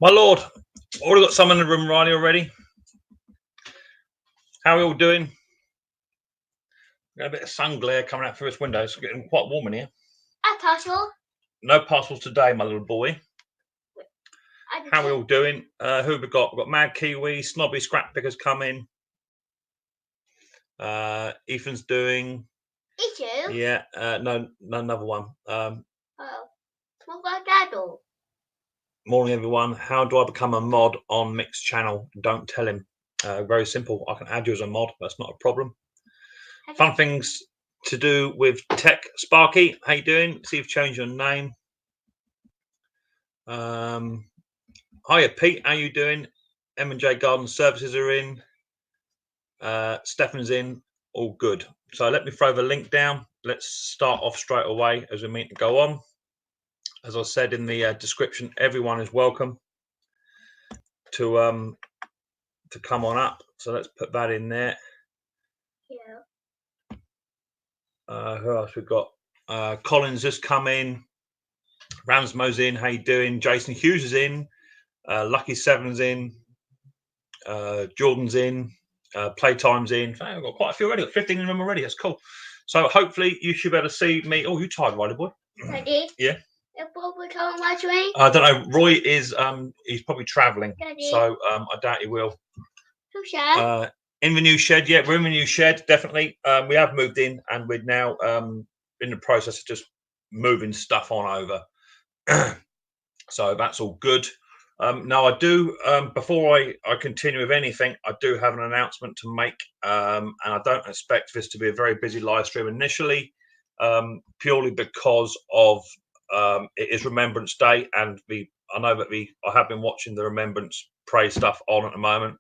My lord, already got some in the room, Riley, already. How are we all doing? Got a bit of sun glare coming out through this window. It's getting quite warm in here. A parcel? No parcels today, my little boy. How are we all doing? Who have we got? We've got Mad Kiwi, Snobby Scrap Pickers coming. Ethan's doing. Ethan? Yeah, no, another one. Morning, everyone. How do I become a mod on Micks channel? Don't tell him. Very simple. I can add you as a mod. That's not a problem. Fun things to do with tech. Sparky, how you doing? See if you've changed your name. Hiya, Pete. How you doing? M&J Garden Services are in. Stefan's in. All good. So let me throw the link down. Let's start off straight away as we mean to go on. As I said in the description, everyone is welcome to come on up. So let's put that in there. Yeah. Who else we've got? Collins just come in. Ramsmo's in. How you doing? Jason Hughes is in. Lucky Seven's in. Jordan's in. Playtime's in. I've got quite a few already. Got 15 in them already. That's cool. So hopefully you should be able to see me. Oh, you tired, Riley boy? Daddy? Yeah. I don't know. Roy is he's probably travelling, so I doubt he will. In the new shed, yeah, we're in the new shed, definitely. We have moved in, and we're now in the process of just moving stuff on over. So that's all good. Now I do, before I continue with anything, I do have an announcement to make, and I don't expect this to be a very busy live stream initially, purely because of it is Remembrance Day, and I know that I have been watching the Remembrance Pray stuff on at the moment.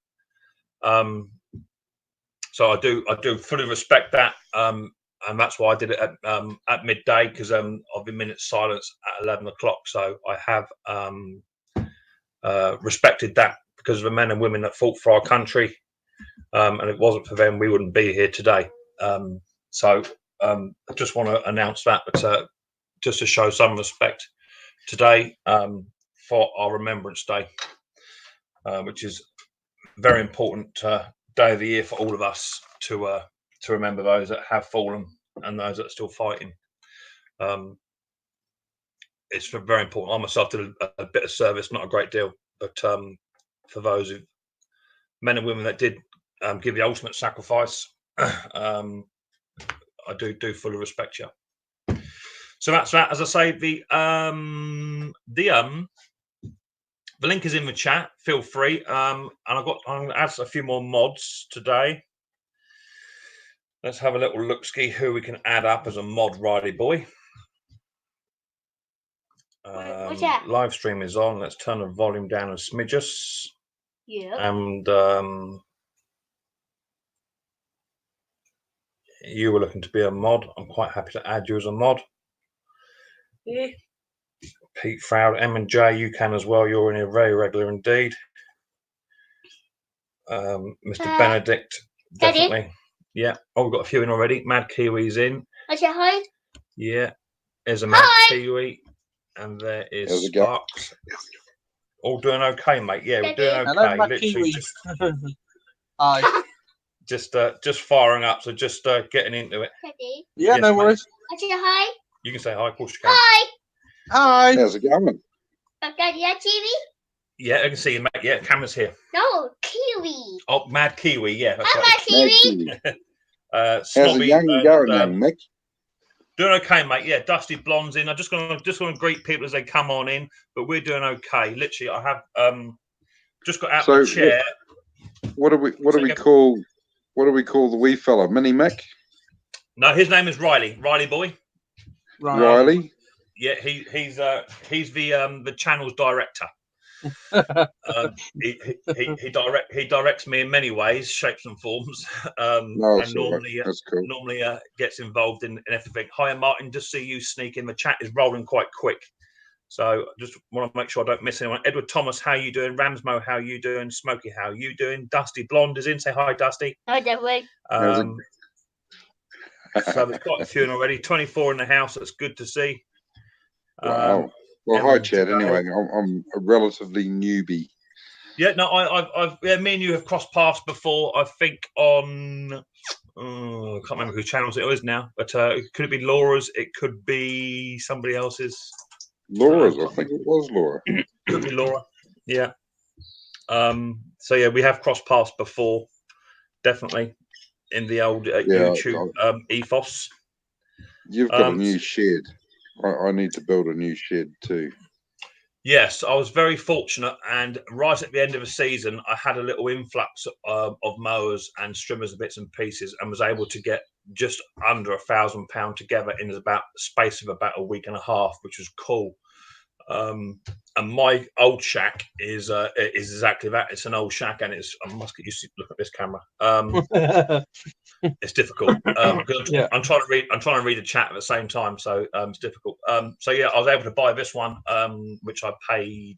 So I do fully respect that, and that's why I did it at midday, because I've been minutes silence at 11 o'clock. So I have respected that because of the men and women that fought for our country, and if it wasn't for them, we wouldn't be here today. So I just want to announce that, but just to show some respect today for our Remembrance Day, which is very important day of the year for all of us to remember those that have fallen and those that are still fighting. It's very important. I myself did a bit of service, not a great deal, but for those men and women that did give the ultimate sacrifice, I do fully respect you. So that's that. As I say, the link is in the chat. Feel free. And I'm going to add a few more mods today. Let's have a little look-ski who we can add up as a mod, Riley boy. Live stream is on. Let's turn the volume down a smidges. Yeah. And you were looking to be a mod. I'm quite happy to add you as a mod. Yeah. Pete Froud, M&J, you can as well. You're in here very regular indeed. Mr. Benedict, definitely. Daddy? Yeah. Oh, we've got a few in already. Mad Kiwi's in. I say hi. Yeah. There's a Mad Kiwi. And there is Sparks. All doing okay, mate. Yeah, we're doing okay. Hello, Mad Literally Kiwi. Hi. Just firing up, so just getting into it. Daddy? Yeah, yes, no worries. I say hi. You can say hi, of course you can. Hi. Hi. How's it going? Daddy, TV? Yeah, I can see you, mate. Yeah, camera's here. No, Kiwi. Oh, Mad Kiwi, yeah. That's Mad Kiwi. How's the young going, young Mick? Doing okay, mate. Yeah, Dusty Blonde's in. I just want to greet people as they come on in, but we're doing okay. Literally, I have just got out of the chair. What do we call the wee fella? Mini Mick? No, his name is Riley. Riley boy. Riley. Yeah, he's the channel's director. He directs me in many ways, shapes and forms, and normally gets involved in everything. Hi, Martin, just see you sneak in. The chat is rolling quite quick, so just want to make sure I don't miss anyone. Edward Thomas, how you doing? Ramsmo, how you doing? Smokey, how you doing? Dusty Blonde is in. Say hi, Dusty. Hi, Dusty. So there's quite a few in already. 24 in the house. That's good to see. Wow. Well, hi, everyone Chad. today. Anyway, I'm a relatively newbie. Yeah, no, I've me and you have crossed paths before. I think on I can't remember whose channels it is now, but could it be Laura's? It could be somebody else's. Laura's, I think it was Laura. Could be Laura. Yeah. So yeah, we have crossed paths before, definitely in the old YouTube ethos. You've got a new shed. I need to build a new shed too. Yes, I was very fortunate, and right at the end of the season, I had a little influx of mowers and strimmers and bits and pieces, and was able to get just under £1,000 together in about the space of about a week and a half, which was cool. And my old shack is exactly that. It's an old shack, and I must get used to look at this camera. It's difficult because I'm trying to read a chat at the same time, so it's difficult. So yeah, I was able to buy this one, which I paid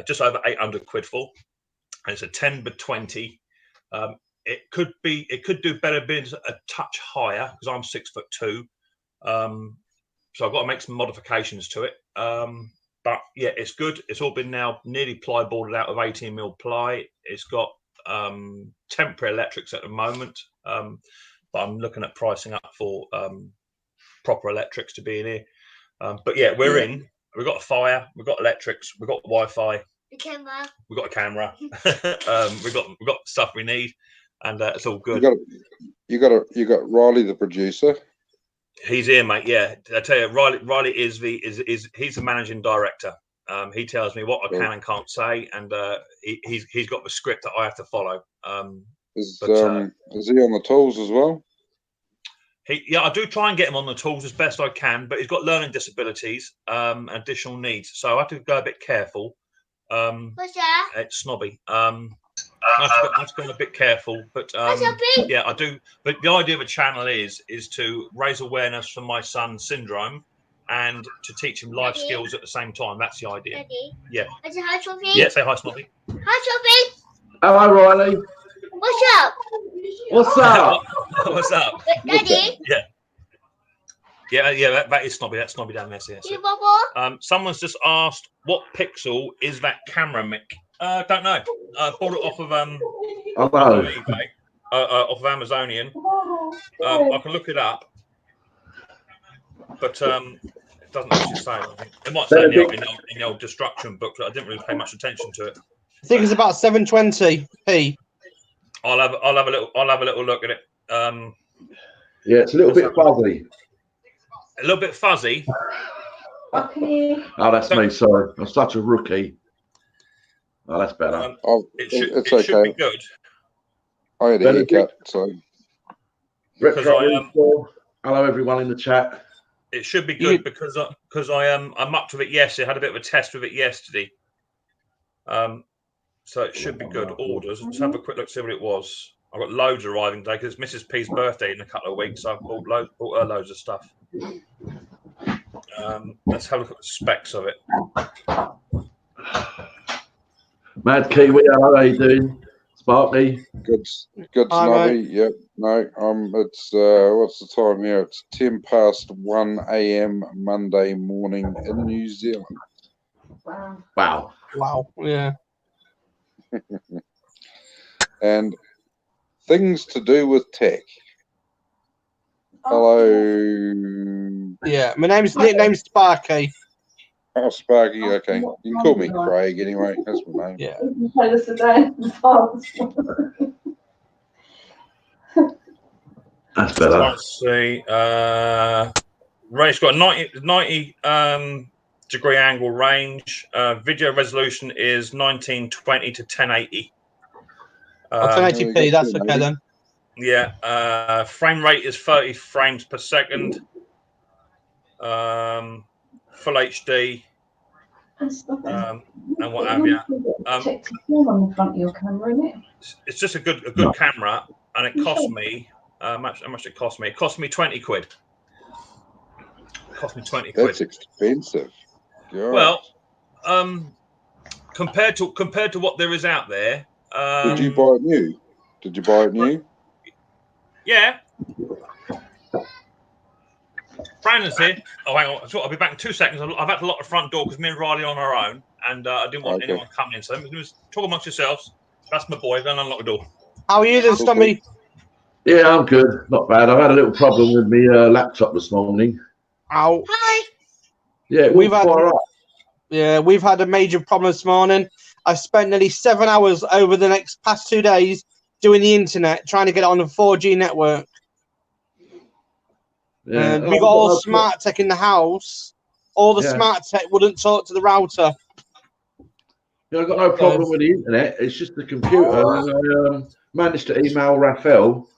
just over £800 for, and it's a 10x20. It could do better being a touch higher because I'm 6'2". So I've got to make some modifications to it. But yeah, it's good. It's all been now nearly ply boarded out of 18mm ply. It's got temporary electrics at the moment, but I'm looking at pricing up for proper electrics to be in here. But yeah, we're in. We've got a fire. We've got electrics. We've got Wi-Fi. The camera. We've got a camera. We've got stuff we need, and it's all good. You got Riley, the producer. He's here, mate. Yeah, I tell you, Riley is he's the managing director. He tells me what I can and can't say, and he's got the script that I have to follow. Is he on the tools as well? I do try and get him on the tools as best I can, but he's got learning disabilities, additional needs, so I have to go a bit careful. What's that? It's snobby. I have to go a bit careful, but yeah, I do. But the idea of a channel is to raise awareness for my son's syndrome and to teach him life skills at the same time. That's the idea. Daddy. Yeah. Say hi, Sophie. Yeah, say hi, Snobby. Hi, Sophie. Hello, Riley. What's up? What's up? What's up? Daddy. Yeah. That is Snobby. That's Snobby down there. You bubble? Someone's just asked, what pixel is that camera mic? Don't know. I bought it off of eBay, off of Amazonian. I can look it up, but it doesn't actually say. I think it might say in the old destruction booklet. I didn't really pay much attention to it. I think it's about 720p. I'll have a little look at it. Yeah, it's a little bit fuzzy. A little bit fuzzy. Oh, that's me. Sorry, I'm such a rookie. Oh, that's better. It should be good. I had a haircut, so. Hello, everyone in the chat. It should be good because I'm up to it yesterday. I had a bit of a test with it yesterday. So it should be good. Orders. Let's have a quick look, see what it was. I've got loads arriving today because it's Mrs. P's birthday in a couple of weeks. So I've bought her loads of stuff. Let's have a look at the specs of it. Mad Kiwi, how are you doing? Sparky? Good Snobby. Yep. No, it's what's the time here? It's 1:10 a.m. Monday morning in New Zealand. Wow. Yeah. And things to do with tech. Hello. Yeah, my nickname's Sparky. Oh, Sparky. Okay, you can call me Craig anyway. That's my name. Yeah. That's better. Let's see. Range got 90 degree angle range. Video resolution is 1920 to 1080. 1080p. That's okay then. Yeah. Frame rate is 30 frames per second. Full HD. And what have you. On the front of your camera, isn't it? It's just a good camera, and it cost me. How much it cost me? It cost me £20. It cost me £20. That's expensive. God. Well, compared to what there is out there. Did you buy it new? Did you buy it new? Yeah. Brandon's here. Oh, hang on. I'll be back in 2 seconds. I've had to lock the front door because me and Riley are on our own, and I didn't want anyone coming in. So just talk amongst yourselves. That's my boy. Go and unlock the door. How are you then, Stommy? Yeah, I'm good. Not bad. I've had a little problem with my laptop this morning. Ow. Hi. Yeah, we've had a major problem this morning. I spent nearly 7 hours over the past 2 days doing the internet, trying to get it on a 4G network. Yeah. We got all smart tech in the house. All the smart tech wouldn't talk to the router. Yeah, I've got no problem with the internet. It's just the computer. And I managed to email Raphael,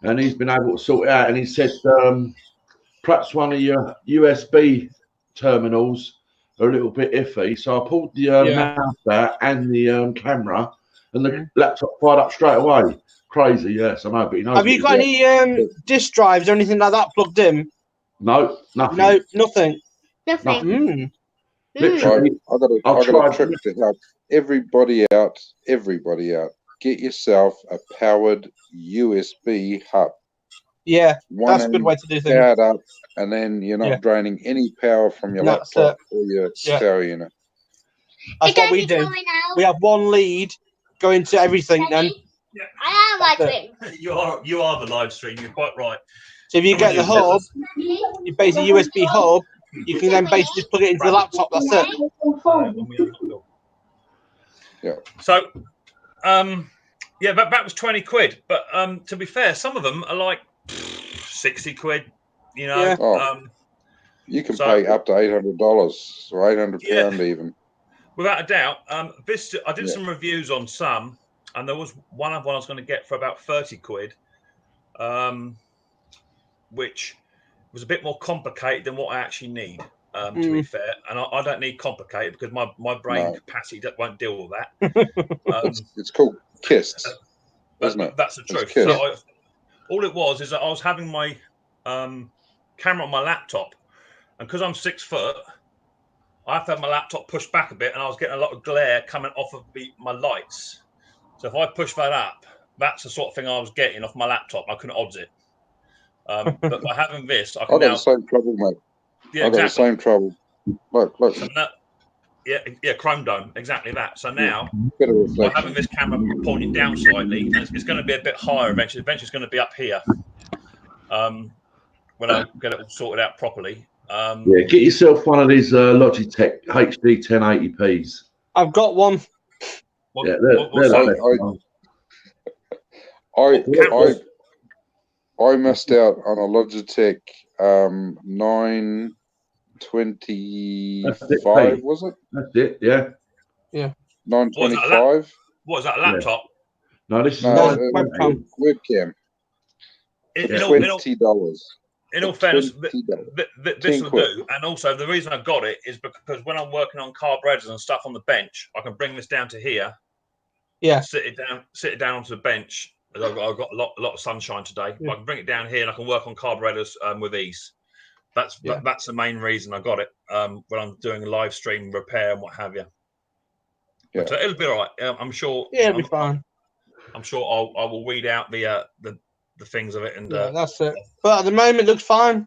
and he's been able to sort it out. And he said perhaps one of your USB terminals are a little bit iffy. So I pulled the mouse out and the camera, and the laptop fired up straight away. Crazy, yes, I know. But he knows. Have you got any disk drives or anything like that plugged in? No, nothing. No, nothing. Nothing. Literally, I got a trick to help everybody out. Get yourself a powered USB hub. Yeah, that's a good way to do things. Powered up, and then you're not draining any power from your laptop or your power unit. That's what we do. We have one lead going to everything then. Yeah. I am live stream. You are the live stream. You're quite right. So if you get the hub, you basically USB hub, you can then basically just plug it into the laptop. That's it. Yeah. So, that was 20 quid. But to be fair, some of them are like 60 quid. You know. Yeah. You can pay up to $800 or £800 even. Without a doubt. I did some reviews on some. And there was one I was going to get for about 30 quid, which was a bit more complicated than what I actually need, to be fair. And I don't need complicated because my brain capacity won't deal with that. It's called KISS, isn't it? That's the truth. So all it was is that I was having my camera on my laptop, and because I'm 6 foot, I have to have my laptop pushed back a bit, and I was getting a lot of glare coming off of my lights. So if I push that up, that's the sort of thing I was getting off my laptop. I couldn't odds it. But by having this, I can got the same trouble, mate. Yeah, I got the same trouble. Look. So Chrome Dome, exactly that. So now, by having this camera pointing down slightly, it's going to be a bit higher eventually. Eventually, it's going to be up here when I get it all sorted out properly. Get yourself one of these Logitech HD 1080p's. I've got one. I missed out on a Logitech 925, was it? That's it, yeah. 925. What is that, a laptop? No, this is webcam. Webcam. $20. In all fairness, this will do. And also, the reason I got it is because when I'm working on carburetors and stuff on the bench, I can bring this down to here. Yeah. Sit it down onto the bench. I've got a lot of sunshine today. But I can bring it down here and I can work on carburetors with ease. That's the main reason I got it when I'm doing a live stream repair and what have you. Yeah. So it'll be all right. I'm sure. Yeah, it'll be fine. I'm sure I will weed out the things of it and that's it. But at the moment, it looks fine.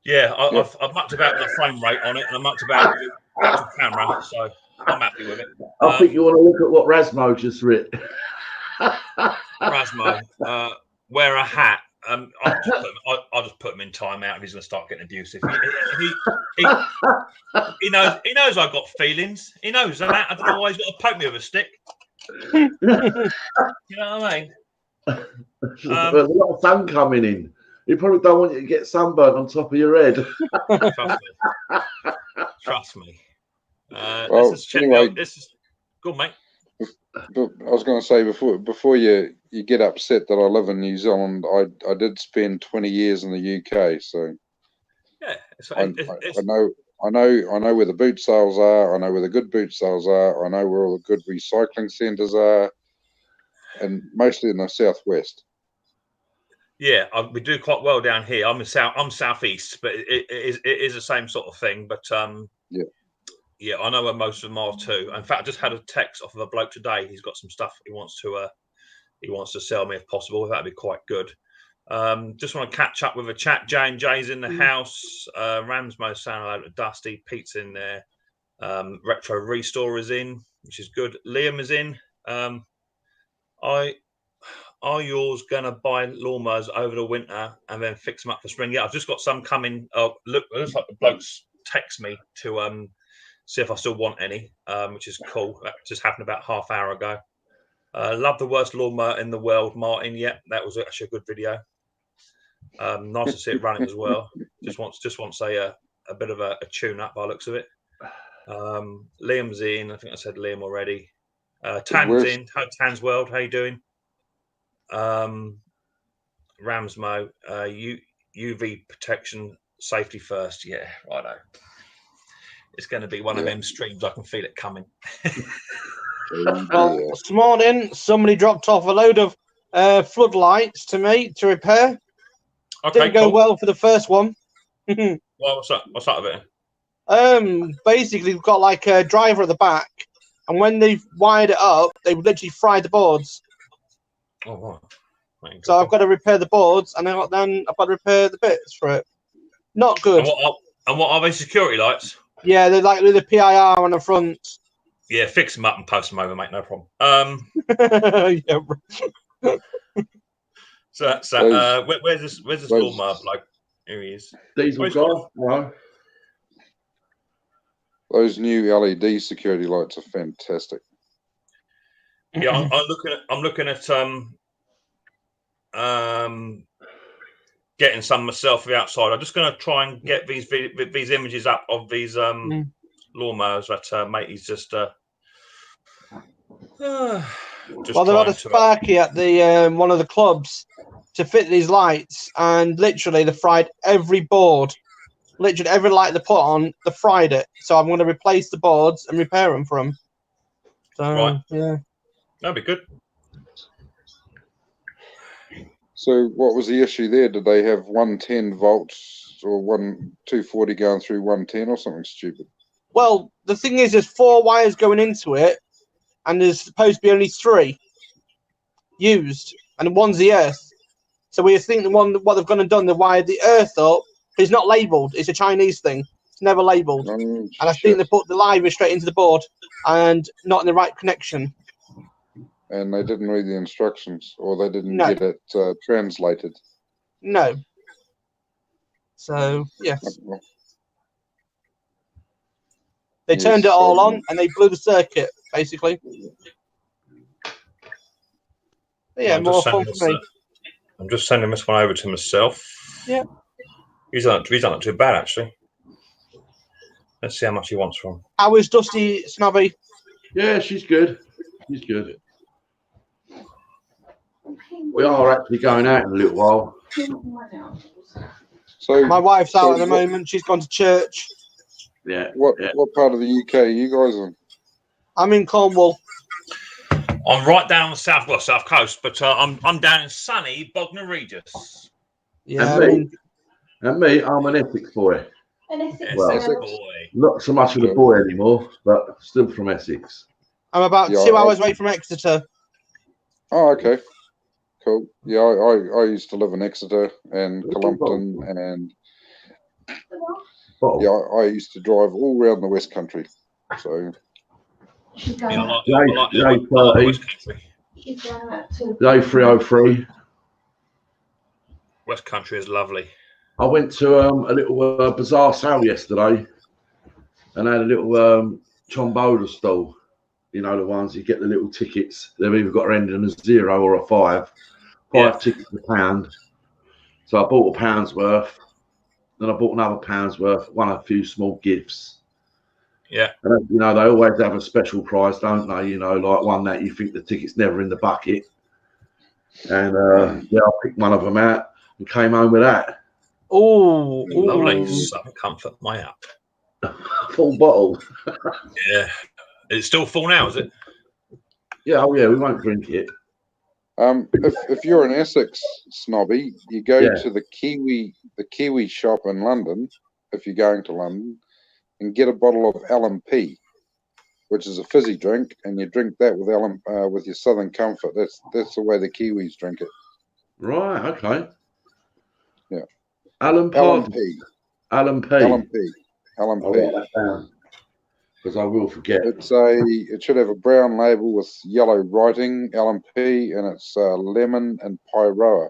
Yeah, I've mucked about the frame rate on it and I mucked about the actual camera, so I'm happy with it. I think you want to look at what Rasmo just writ. Rasmo, wear a hat. I'll just put him in timeout if he's going to start getting abusive. He knows I've got feelings. He knows that. I don't know why he's got to poke me with a stick. You know what I mean? There's a lot of sun coming in. You probably don't want you to get sunburnt on top of your head. Trust me. Anyway, this is good, mate. I was going to say before you get upset that I live in New Zealand, I did spend 20 years in the UK, so yeah, I know where the boot sales are. I know where the good boot sales are. I know where all the good recycling centres are, and mostly in the southwest. Yeah, we do quite well down here. I'm southeast, but it is the same sort of thing. But yeah, I know where most of them are too. In fact, I just had a text off of a bloke today. He's got some stuff he wants to sell me if possible. That'd be quite good. Just want to catch up with a chat. J&J's in the house. Ramsmo saying hello to Dusty. Pete's in there. Retro Restore is in, which is good. Liam is in. Are yours going to buy lawnmowers over the winter and then fix them up for spring? Yeah, I've just got some coming. Oh, look, it looks like the blokes text me to see if I still want any, which is cool. That just happened about half hour ago. Love the worst lawnmower in the world, Martin. Yeah, that was actually a good video. Nice to see it running as well. Just wants a bit of a tune up by the looks of it. Liam's in. I think I said Liam already. Tan's in. Tan's World. How you doing? Ramsmo, UV protection, safety first. Yeah, righto. It's going to be one of them streams. I can feel it coming. Well, this morning somebody dropped off a load of floodlights to me to repair. Okay, didn't go well for the first one. Well, what's that about? Basically, we've got like a driver at the back, and when they've wired it up, they literally fried the boards. Oh, right. So I've got to repair the boards, and then I've got to repair the bits for it. Not good. And what are they? Security lights? Yeah, they're like with the PIR on the front. Yeah, fix them up and post them over, mate. No problem. Yeah. Where's this lawnmower bloke? Here he is. Diesel guy. Hello. Those new LED security lights are fantastic. Yeah, I'm looking at getting some myself for the outside. I'm just going to try and get these images up of these lawnmowers that matey's just well, they've had a sparky at the one of the clubs to fit these lights, and literally they fried every board. Literally every light they put on, they fried it. So I'm going to replace the boards and repair them for them. So, right. Yeah. That'd be good. So what was the issue there? Did they have 110 volts or 240 going through 110 or something stupid? Well, the thing is, there's 4 wires going into it, and there's supposed to be only 3 used, and one's the earth. So we think what they've gone and done, they wired the earth up. It's not labelled. It's a Chinese thing. It's never labelled. And I think they put the live straight into the board and not in the right connection. And they didn't read the instructions, or they didn't get it translated. No. So, yes. They turned it all on and they blew the circuit, basically. But yeah, more fun for me. I'm just sending this one over to myself. Yeah. He's not too bad, actually. Let's see how much he wants from. How is Dusty Snobby? Yeah, she's good. She's good. We are actually going out in a little while. So my wife's out at the moment. She's gone to church. Yeah. What part of the UK are you guys in? I'm in Cornwall. I'm right down on the south coast, but I'm down in sunny Bognor Regis. Yeah. And me, I'm an Essex boy. Essex boy. Not so much of a boy anymore, but still from Essex. I'm about 2 hours away from Exeter. Oh, okay. Cool. Yeah, I used to live in Exeter and Cullompton, and I used to drive all around the West Country. So J303. West Country is lovely. I went to a little bazaar sale yesterday, and I had a little Chombola stall. You know, the ones you get the little tickets. They've either got to end in a 0 or a 5. 5 tickets £1. So I bought £1 worth. Then I bought another £1 worth. Won a few small gifts. Yeah. And, you know, they always have a special price, don't they? You know, like one that you think the ticket's never in the bucket. And I picked one of them out and came home with that. Oh, lovely. Some comfort, my up. Full bottle. Yeah. It's still full now, is it? Yeah, oh yeah, we won't drink it. If you're an Essex snobby, you go to the Kiwi shop in London, if you're going to London, and get a bottle of LMP, which is a fizzy drink, and you drink that with with your Southern Comfort. That's the way the Kiwis drink it. Right, okay. Alan LMP. Alan P. LMP. I'll write that down because I will forget. It should have a brown label with yellow writing, LMP, and it's lemon and pyroa.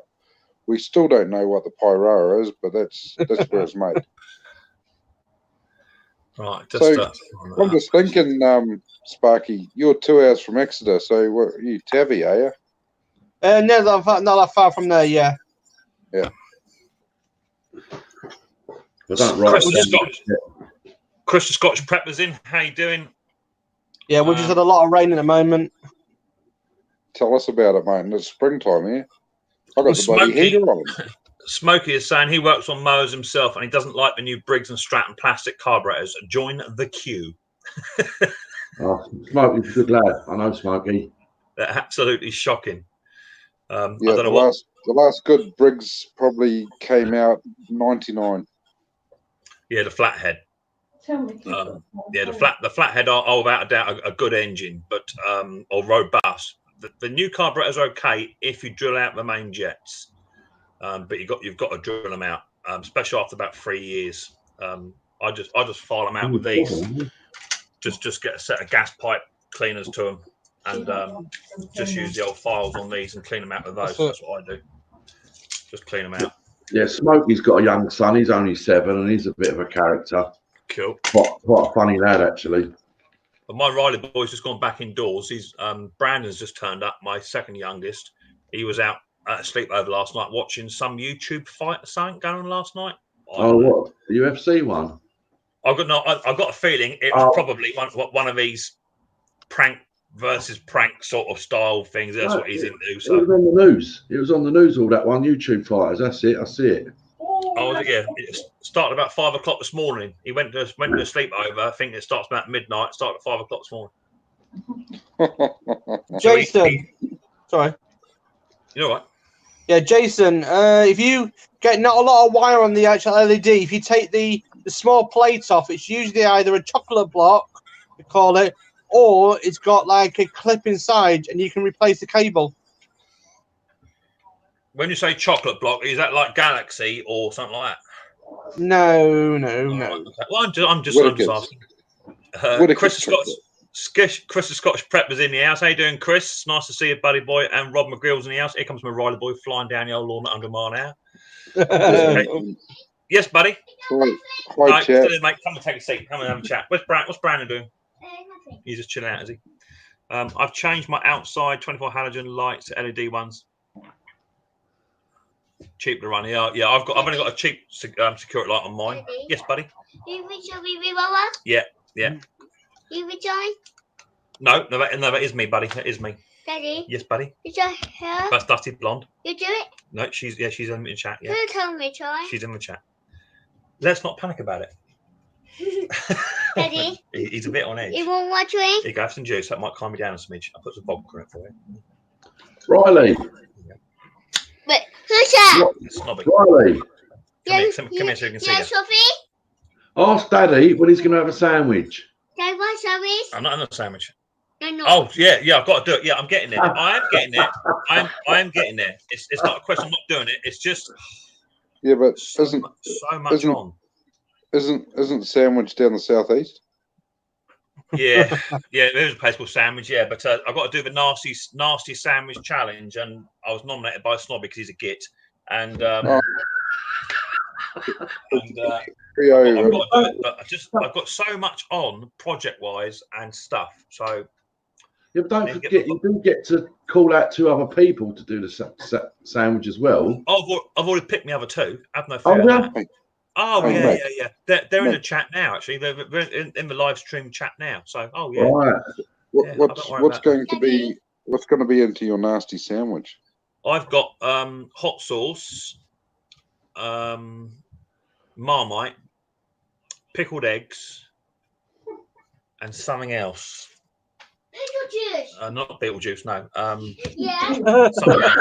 We still don't know what the pyroa is, but that's where it's made. Right. I'm just thinking, Sparky, you're 2 hours from Exeter, so what, you Tavi, are you? No, not that far from there. Yeah. Yeah. I don't write. Chris the Scotch Preppers in. How you doing? Yeah, we've just had a lot of rain at the moment. Tell us about it, mate. It's springtime here. I've got the bloody heater on. Smokey is saying he works on mowers himself and he doesn't like the new Briggs and Stratton plastic carburetors. Join the queue. Smokey's a good lad. I know Smokey. They're absolutely shocking. Yeah, I don't know the last good Briggs probably came out 99. Yeah, the flathead. Yeah, the flathead are without a doubt a good engine, but or robust. The new carburetors are okay if you drill out the main jets, but you've got to drill them out, especially after about 3 years. I just file them out with these. Just get a set of gas pipe cleaners to them, and just use the old files on these and clean them out with those. That's what I do. Just clean them out. Yeah, Smokey's got a young son. He's only 7, and he's a bit of a character. Cool. Quite a funny lad, actually. But my Riley boy's just gone back indoors. He's Brandon's just turned up. My second youngest. He was out at a sleepover last night watching some YouTube fight or something going on last night. What? The UFC one? I've got a feeling it was probably one of these prank versus prank sort of style things. That's what he's into. So. It was on the news. It was on the news, all that one. YouTube fighters. That's it. I see it. Oh, yeah. It started about 5 o'clock this morning. He went to a sleepover. I think it starts about midnight. It started at 5 o'clock this morning. Jason. Sorry. You know what? Yeah, Jason, if you get not a lot of wire on the actual LED, if you take the small plate off, it's usually either a chocolate block, we call it, or it's got like a clip inside and you can replace the cable. When you say chocolate block, is that like Galaxy or something like that? No. Okay. Well, I'm just asking. Chris the Scotch Prep is in the house. How you doing, Chris? Nice to see you, buddy boy. And Rob McGrill's in the house. Here comes my Riley boy flying down the old lawn at 100 mile an hour. Yes, buddy. Hi, chat. Mate, come and take a seat. Come and have a chat. What's Brandon doing? He's just chilling out, is he? I've changed my outside 24 halogen lights to LED ones. Cheap to run. Yeah. I've only got a cheap security light on mine. Daddy? Yes, buddy. You rejoin me, Mama? Yeah. You rejoin? No, that is me, buddy. That is me. Daddy? Yes, buddy. Is that her? That's Dusty Blonde. You do it? No, she's in the chat. Yeah, Who told me, Troy? she's in the chat. Let's not panic about it. Daddy? He's a bit on edge. You want one drink? Here you go, have some juice. That might calm me down a smidge. I'll put some vodka in it for you. Riley. Wait, who's that? Snobby. Riley. Come here so you can see Yeah, her. Sophie? Ask Daddy when he's going to have a sandwich. Dad, what sandwich? I'm not having a sandwich. No, no. Oh, yeah, I've got to do it. Yeah, I'm getting there. I am getting there. I am getting there. It's not a question of not doing it. It's just Yeah, but so much on. Isn't Sandwich down the southeast? Yeah, there's a place called Sandwich. Yeah, but I've got to do the nasty sandwich challenge, and I was nominated by Snobby because he's a git, and I've got to do it. But I've got so much on project wise and stuff. So Yeah, but don't forget, you do get to call out 2 other people to do the sandwich as well. I've already picked my other 2. Have no fear. Yeah. They're in the chat now. Actually, they're in the live stream chat now. So, yeah. Right. What's going to be into your nasty sandwich? I've got hot sauce, Marmite, pickled eggs, and something else. Beetlejuice. Not Beetlejuice, no. Yeah. Something else.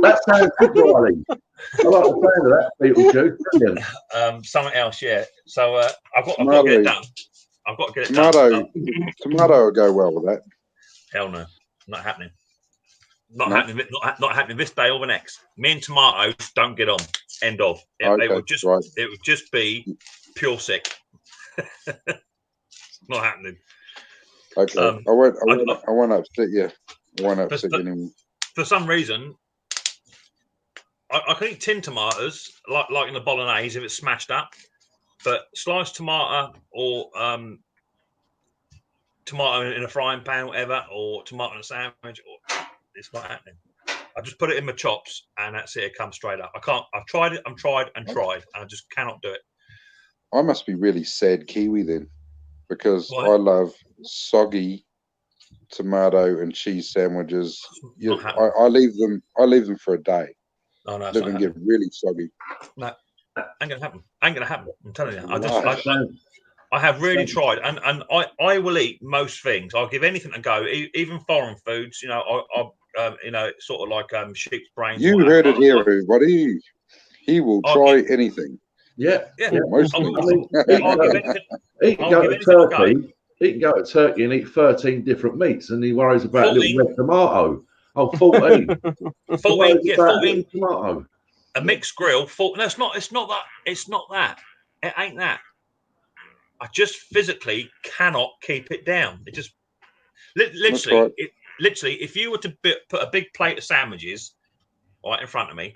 That sounds good, Riley. I like the sound of that, Beetlejuice. Brilliant. Something else, yeah. So I've got to get it done. I've got to get it done. Tomato will go well with that. Hell no, not happening. Not happening this day or the next. Me and tomatoes don't get on. End of. Okay, It would just right. it would just be pure sick. Not happening. Okay, I won't upset you. I won't upset you anymore. For some reason, I can eat tin tomatoes like in the bolognese if it's smashed up, but sliced tomato or tomato in a frying pan, whatever, or tomato in a sandwich, it's not happening. I just put it in my chops and that's it. It comes straight up. I can't. I've tried it. I'm tried and tried, and I just cannot do it. I must be really sad Kiwi then, because Why? I love soggy tomato and cheese sandwiches. I leave them for a day. Oh no, Let them get really soggy. No, ain't gonna happen. Ain't gonna happen. I'm telling you. I have really tried, and I will eat most things. I'll give anything a go, even foreign foods. You know, sort of like sheep's brains. You heard it here, everybody. He will try anything. Yeah. Most things. He can go to Turkey. He can go to Turkey and eat 13 different meats, and he worries about 14. A little red tomato. Oh, 14. 14. Yeah, 14. Tomato. A mixed grill. No, it's not. It's not that. It's not that. It ain't that. I just physically cannot keep it down. It just literally, if you were to put a big plate of sandwiches right in front of me,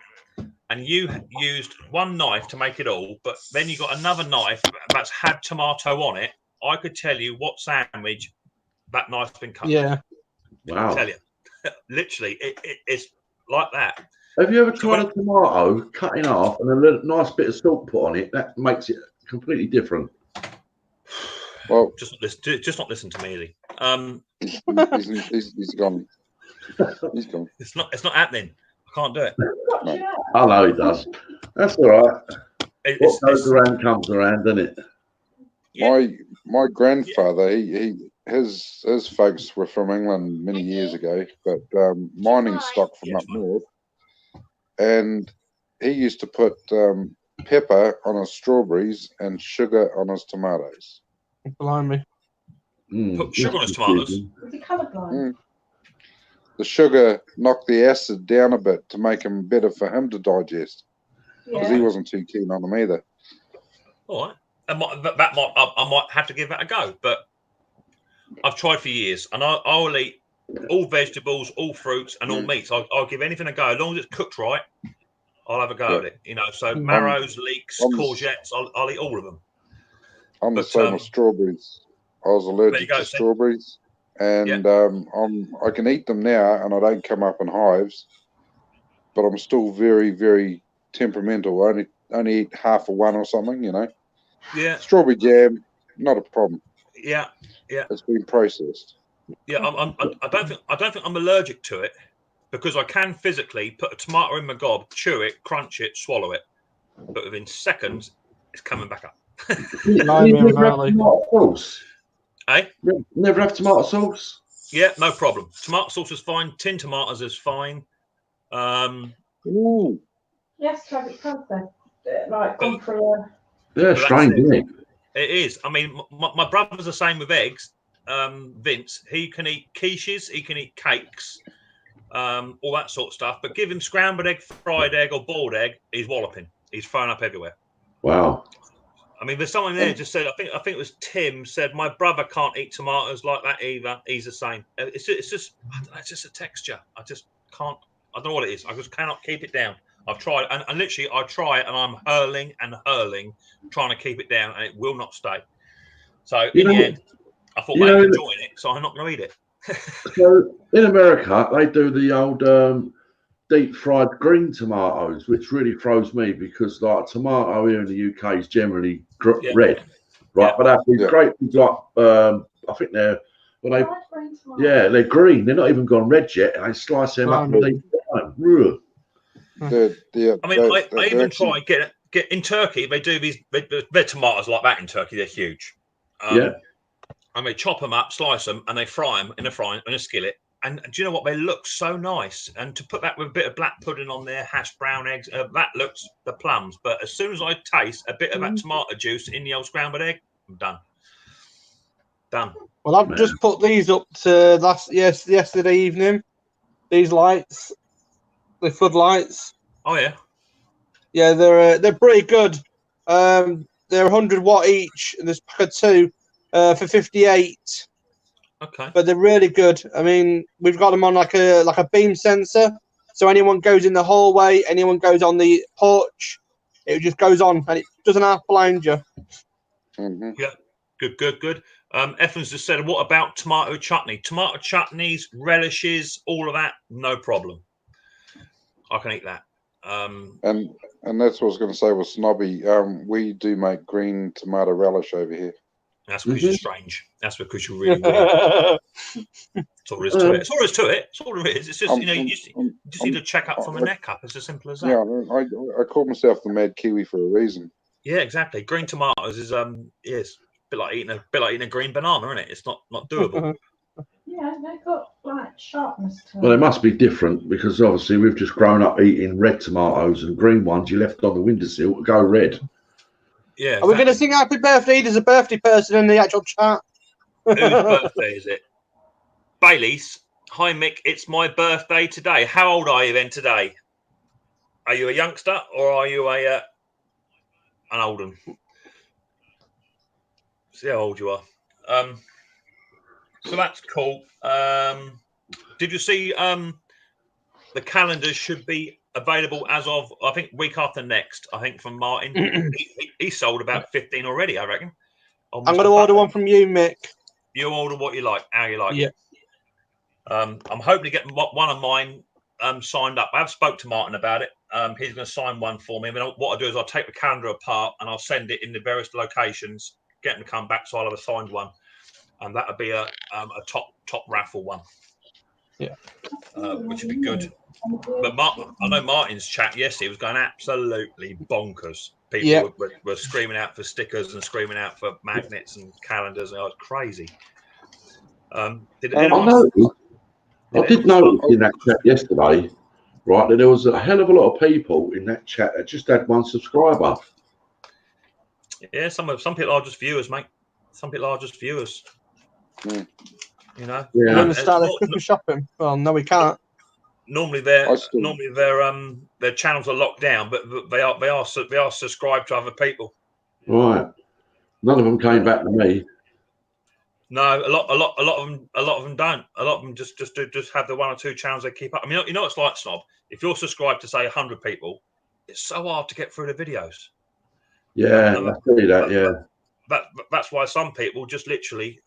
and you used one knife to make it all, but then you got another knife that's had tomato on it, I could tell you what sandwich that knife's been cut. Yeah. Wow. I tell you, literally, it's like that. Have you ever tried a tomato cut in half and a nice bit of salt put on it? That makes it completely different. Well, just not listen to me, Lee. He's gone. He's gone. It's not happening. I can't do it. No. I know he does. That's all right. What goes around comes around, doesn't it? Yeah. My grandfather, his folks were from England many years ago, but mining stock from up north, and he used to put pepper on his strawberries and sugar on his tomatoes. Blimey. Put sugar on his tomatoes. Is he colourblind? The sugar knocked the acid down a bit to make him better for him to digest, because he wasn't too keen on them either. All right, I might have to give that a go, but I've tried for years, and I'll eat all vegetables, all fruits, and all meats. I'll give anything a go as long as it's cooked right. I'll have a go at it. You know, so marrows, leeks, courgettes. I'll eat all of them. I'm the same with strawberries. I was allergic to strawberries, and I can eat them now, and I don't come up in hives. But I'm still very, very temperamental. I only eat half of one or something, you know. Yeah. Strawberry jam, not a problem. Yeah. It's been processed. Yeah, I don't think I'm allergic to it, because I can physically put a tomato in my gob, chew it, crunch it, swallow it, but within seconds, it's coming back up. Never have tomato sauce. Eh? Never have tomato sauce. Yeah, no problem. Tomato sauce is fine. Tin tomatoes is fine. Ooh. Yes, to have it processed. Like gone through a. Yeah, strange, isn't it? It is. I mean, my brother's the same with eggs. Vince, he can eat quiches, he can eat cakes, all that sort of stuff. But give him scrambled egg, fried egg, or boiled egg, he's walloping. He's thrown up everywhere. Wow. I mean, there's someone there just said. I think it was Tim said my brother can't eat tomatoes like that either. He's the same. It's just a texture. I just can't. I don't know what it is. I just cannot keep it down. I've tried, and literally I try, and I'm hurling, trying to keep it down, and it will not stay. So in the end, I thought I was enjoying it, so I'm not going to eat it. So in America, they do the old deep fried green tomatoes, which really throws me, because like tomato here in the UK is generally red, right? Yeah. But that's great things like I think they're they're green. They're not even gone red yet. They slice them up and deep fry. I mean, I even try get in Turkey. They do these their tomatoes like that in Turkey. They're huge. And they chop them up, slice them, and they fry them in a skillet. And do you know what? They look so nice. And to put that with a bit of black pudding on there, hashed brown eggs, that looks the plums. But as soon as I taste a bit of that tomato juice in the old scrambled egg, I'm done. Done. Well, I've just put these up to yesterday evening. These lights, the floodlights. Oh yeah. Yeah, they're pretty good. They're 100 watt each, and there's pack of 2 for 58. Okay. But they're really good. I mean, we've got them on like a beam sensor, so anyone goes in the hallway, anyone goes on the porch, it just goes on and it doesn't half blind you. Mm-hmm. Yeah, good. Effen's just said, what about tomato chutney? Tomato chutneys, relishes, all of that, no problem. I can eat that. And that's what I was going to say with Snobby. We do make green tomato relish over here. That's because you're strange. That's because you're really weird. That's all there is to it. It's all there is to it. It's all there is. It's just, you just need to check up from a neck up. It's as simple as that. Yeah, I call myself the Mad Kiwi for a reason. Yeah, exactly. Green tomatoes is yes, a bit like eating a green banana, isn't it? It's not doable. Yeah, they've got like sharpness to them. Well, they must be different because obviously we've just grown up eating red tomatoes and green ones you left on the windowsill to go red. Yeah. Exactly. Are we going to sing happy birthday? There's a birthday person in the actual chat. Whose birthday is it? Bailey's. Hi, Mick. It's my birthday today. How old are you then today? Are you a youngster or are you an old one? See how old you are. So that's cool. Did you see the calendars should be available as of, I think, week after next, I think, from Martin. he sold about 15 already, I reckon. I'm going to order one from you, Mick. You order what you like, how you like. Yeah. I'm hoping to get one of mine signed up. I have spoke to Martin about it. He's going to sign one for me. I mean, what I'll do is I'll take the calendar apart and I'll send it in the various locations, get them to come back, so I'll have a signed one. And that would be a top raffle one. Yeah. Which would be good. But I know Martin's chat yesterday was going absolutely bonkers. People were screaming out for stickers and screaming out for magnets and calendars, and it was crazy. I did notice in that chat yesterday, right, that there was a hell of a lot of people in that chat that just had one subscriber. Yeah, some people are just viewers, mate. Some people are just viewers. Mm. You know, we're going to start their Christmas shopping. Well, no, we can't. Normally, their channels are locked down, but they are subscribed to other people. Right. None of them came back to me. No, a lot of them don't. A lot of them just have the one or two channels they keep up. I mean, you know what it's like, Snob. If you're subscribed to say 100 people, it's so hard to get through the videos. Yeah, I see that. Yeah. That's why some people just literally.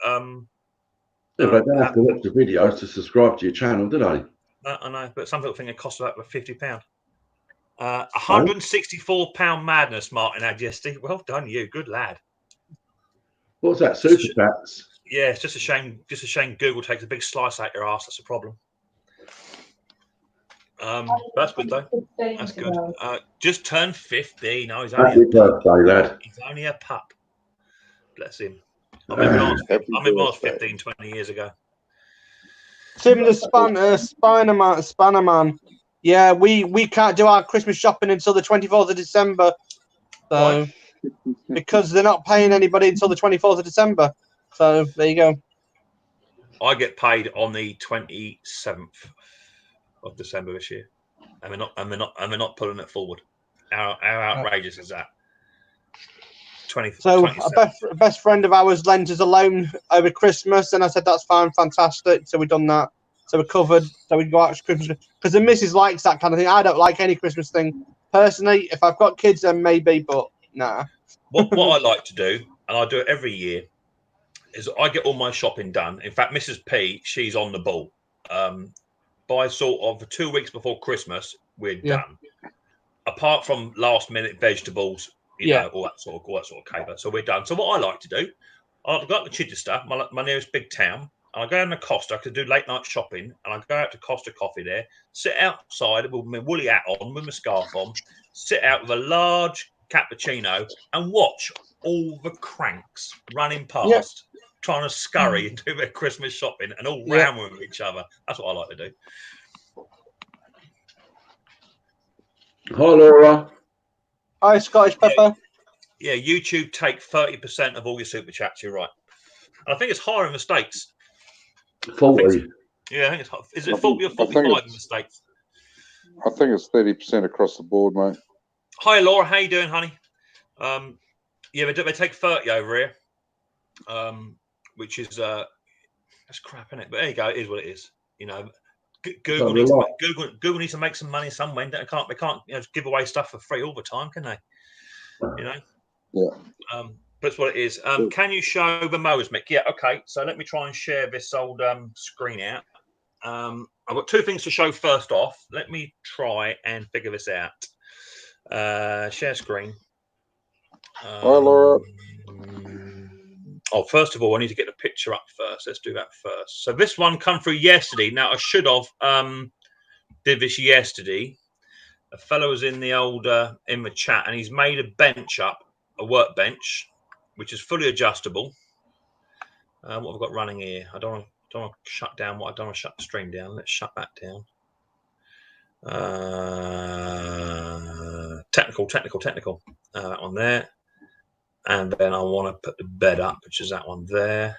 They don't have to watch the videos to subscribe to your channel, do they? I know, but some people think it costs about £50. £164 madness, Martin had yesterday. Well done, you. Good lad. What's that? Super chats? Yeah, it's just a shame. Just a shame. Google takes a big slice out your ass. That's a problem. That's good though. That's good. Just turned 15. Oh, he's only Happy birthday, lad. He's only a pup. Bless him. I remember I was 15, 20 years ago. Tim the Spannerman. Yeah, we can't do our Christmas shopping until the 24th of December. So because they're not paying anybody until the 24th of December. So there you go. I get paid on the 27th of December this year. And we're not pulling it forward. How outrageous is that? So a best friend of ours lent us a loan over Christmas, and I said that's fine, fantastic. So we've done that. So we're covered. So we can go out to Christmas because the missus likes that kind of thing. I don't like any Christmas thing personally. If I've got kids, then maybe, but nah. What I like to do, and I do it every year, is I get all my shopping done. In fact, Mrs. P, she's on the ball. By sort of 2 weeks before Christmas, we're done. Apart from last minute vegetables. You know, all that sort of caper. So we're done. So what I like to do, I go up to Chichester, my nearest big town, and I go down to Costa because I do late night shopping, and I go out to Costa Coffee there, sit outside with my woolly hat on, with my scarf on, sit out with a large cappuccino, and watch all the cranks running past, trying to scurry and do their Christmas shopping, and all round with each other. That's what I like to do. Hi, Laura. Hi, Scottish Pepper. Yeah, YouTube take 30% of all your super chats. You're right. And I think it's higher in the States. 40. I think it's. Is it 40 or 45 in the States? I think it's 30% across the board, mate. Hi, Laura. How you doing, honey? Yeah, they take 30 over here, which is that's crap, isn't it? But there you go. It is what it is. You know, Google needs to make some money somewhere. They can't give away stuff for free all the time, can they? You know. Yeah. That's what it is. Can you show the Mowers, Mick? Yeah. Okay. So let me try and share this old screen out. I've got two things to show first off. Let me try and figure this out. Share screen. Hi, Laura. Oh, first of all, I need to get the picture up first. Let's do that first. So this one come through yesterday. Now I should have did this yesterday. A fellow was in the old in the chat, and he's made a bench up, a workbench, which is fully adjustable. What have I got running here? I don't want to shut down what I don't want to shut the stream down. Let's shut that down. Technical. That one there. And then I want to put the bed up, which is that one there.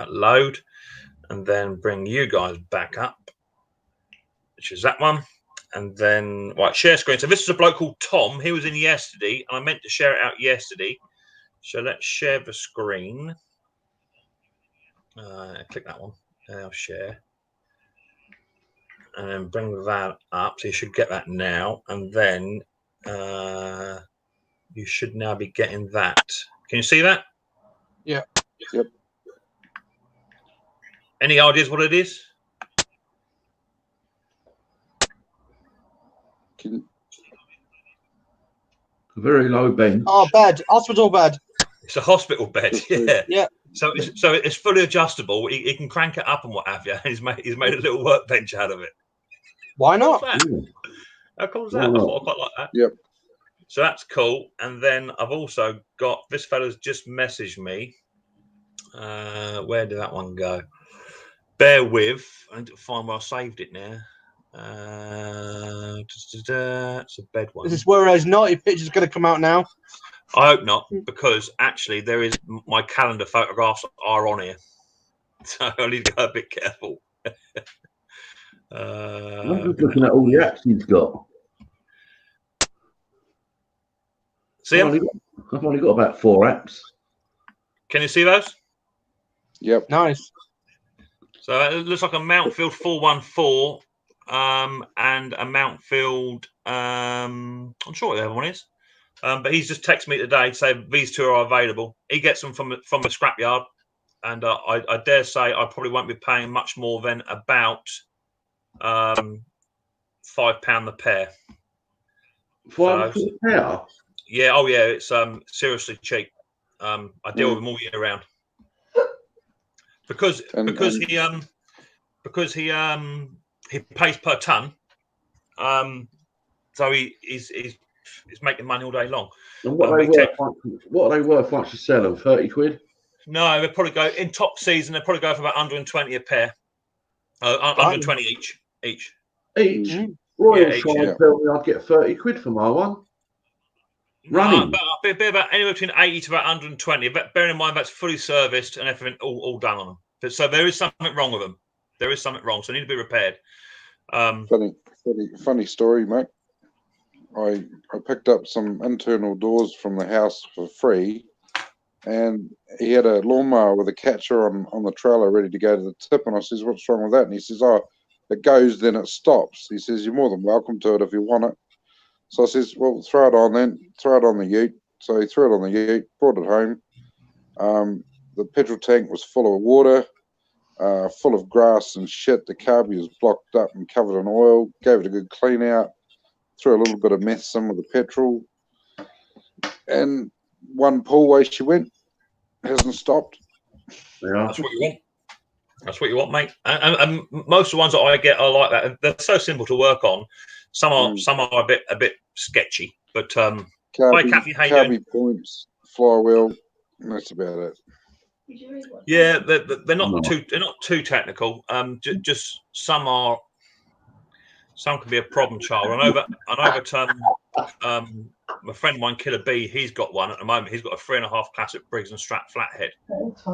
Load. And then bring you guys back up, which is that one. And then, right, share screen. So this is a bloke called Tom. He was in yesterday. And I meant to share it out yesterday. So let's share the screen. Click that one. I'll share. And then bring that up. So you should get that now. And then you should now be getting that. Can you see that? Yeah. Yep. Any ideas what it is? Very low bench. Oh, bed. Hospital bed. It's a hospital bed. Yeah. Yeah. So it's fully adjustable. He can crank it up and what have you. He's made a little workbench out of it. Why not? How cool is that? I thought I quite like that. Yep. So that's cool. And then I've also got this fella's just messaged me. Where did that one go? Bear with. I need to find where I saved it now. It's a bed one. This is where those naughty pictures going to come out now. I hope not, because actually there is my calendar photographs are on here, so I need to go a bit careful. I'm just looking at all the apps he's got. See, I've only got about 4 apps. Can you see those? Yep. Nice. So it looks like a Mountfield 414 and a Mountfield. I'm sure what the other one is. But he's just texted me today to say these two are available. He gets them from a scrapyard, and I dare say I probably won't be paying much more than about £5 the pair. £5 a pair? Yeah. Oh yeah. It's seriously cheap. I deal with them all year round because he pays per ton. So he's making money all day long. And what are they worth once you sell them? 30 quid? No, they probably go in top season. They probably go for about 120 a pair. 120 each. Each? Yeah, Royal trying to tell me I'd get 30 quid for my one. Running. Be about anywhere between 80 to about 120. But bearing in mind that's fully serviced and everything all done on them. So there is something wrong with them. There is something wrong. So they need to be repaired. Funny story, mate. I picked up some internal doors from the house for free, and he had a lawnmower with a catcher on the trailer ready to go to the tip, and I says, "What's wrong with that?" And he says, "Oh, it goes, then it stops." He says, "You're more than welcome to it if you want it." So I says, "Well, throw it on then. Throw it on the ute." So he threw it on the ute, brought it home. The petrol tank was full of water, full of grass and shit. The carby was blocked up and covered in oil. Gave it a good clean out. Threw a little bit of meth in with the petrol. And one pull away she went. Hasn't stopped. Yeah. That's what you want. That's what you want, mate. And most of the ones that I get are like that. They're so simple to work on. Some are a bit sketchy. But hi, Kathy, how you doing? Points, flywheel. That's about it. Yeah, they're not too technical. Just some can be a problem child. I know that my friend of mine, Killer B, he's got one at the moment. He's got a 3.5 classic Briggs and Strat flathead.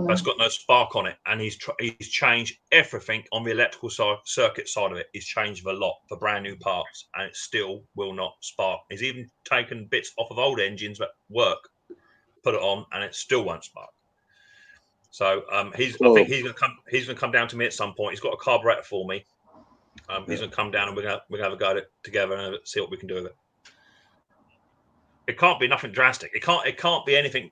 That's got no spark on it, and he's changed everything on the electrical circuit side of it. He's changed a lot for brand new parts, and it still will not spark. He's even taken bits off of old engines that work, put it on, and it still won't spark. So I think he's gonna come down to me at some point. He's got a carburetor for me. He's gonna come down, and we're gonna have a go at it together and see what we can do with it. It can't be nothing drastic. It can't be anything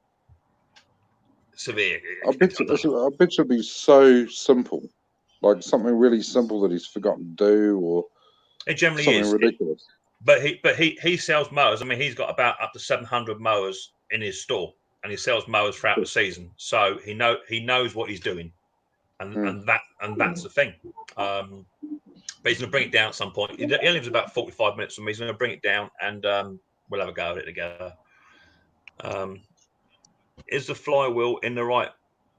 severe. I bet it'll be so simple, like something really simple that he's forgotten to do, or it generally something is ridiculous. But he sells mowers. I mean, he's got about up to 700 mowers in his store, and he sells mowers throughout the season. So he knows what he's doing, and that's the thing. But he's going to bring it down at some point. He only lives about 45 minutes from me. He's going to bring it down, and we'll have a go at it together. Is the flywheel in the right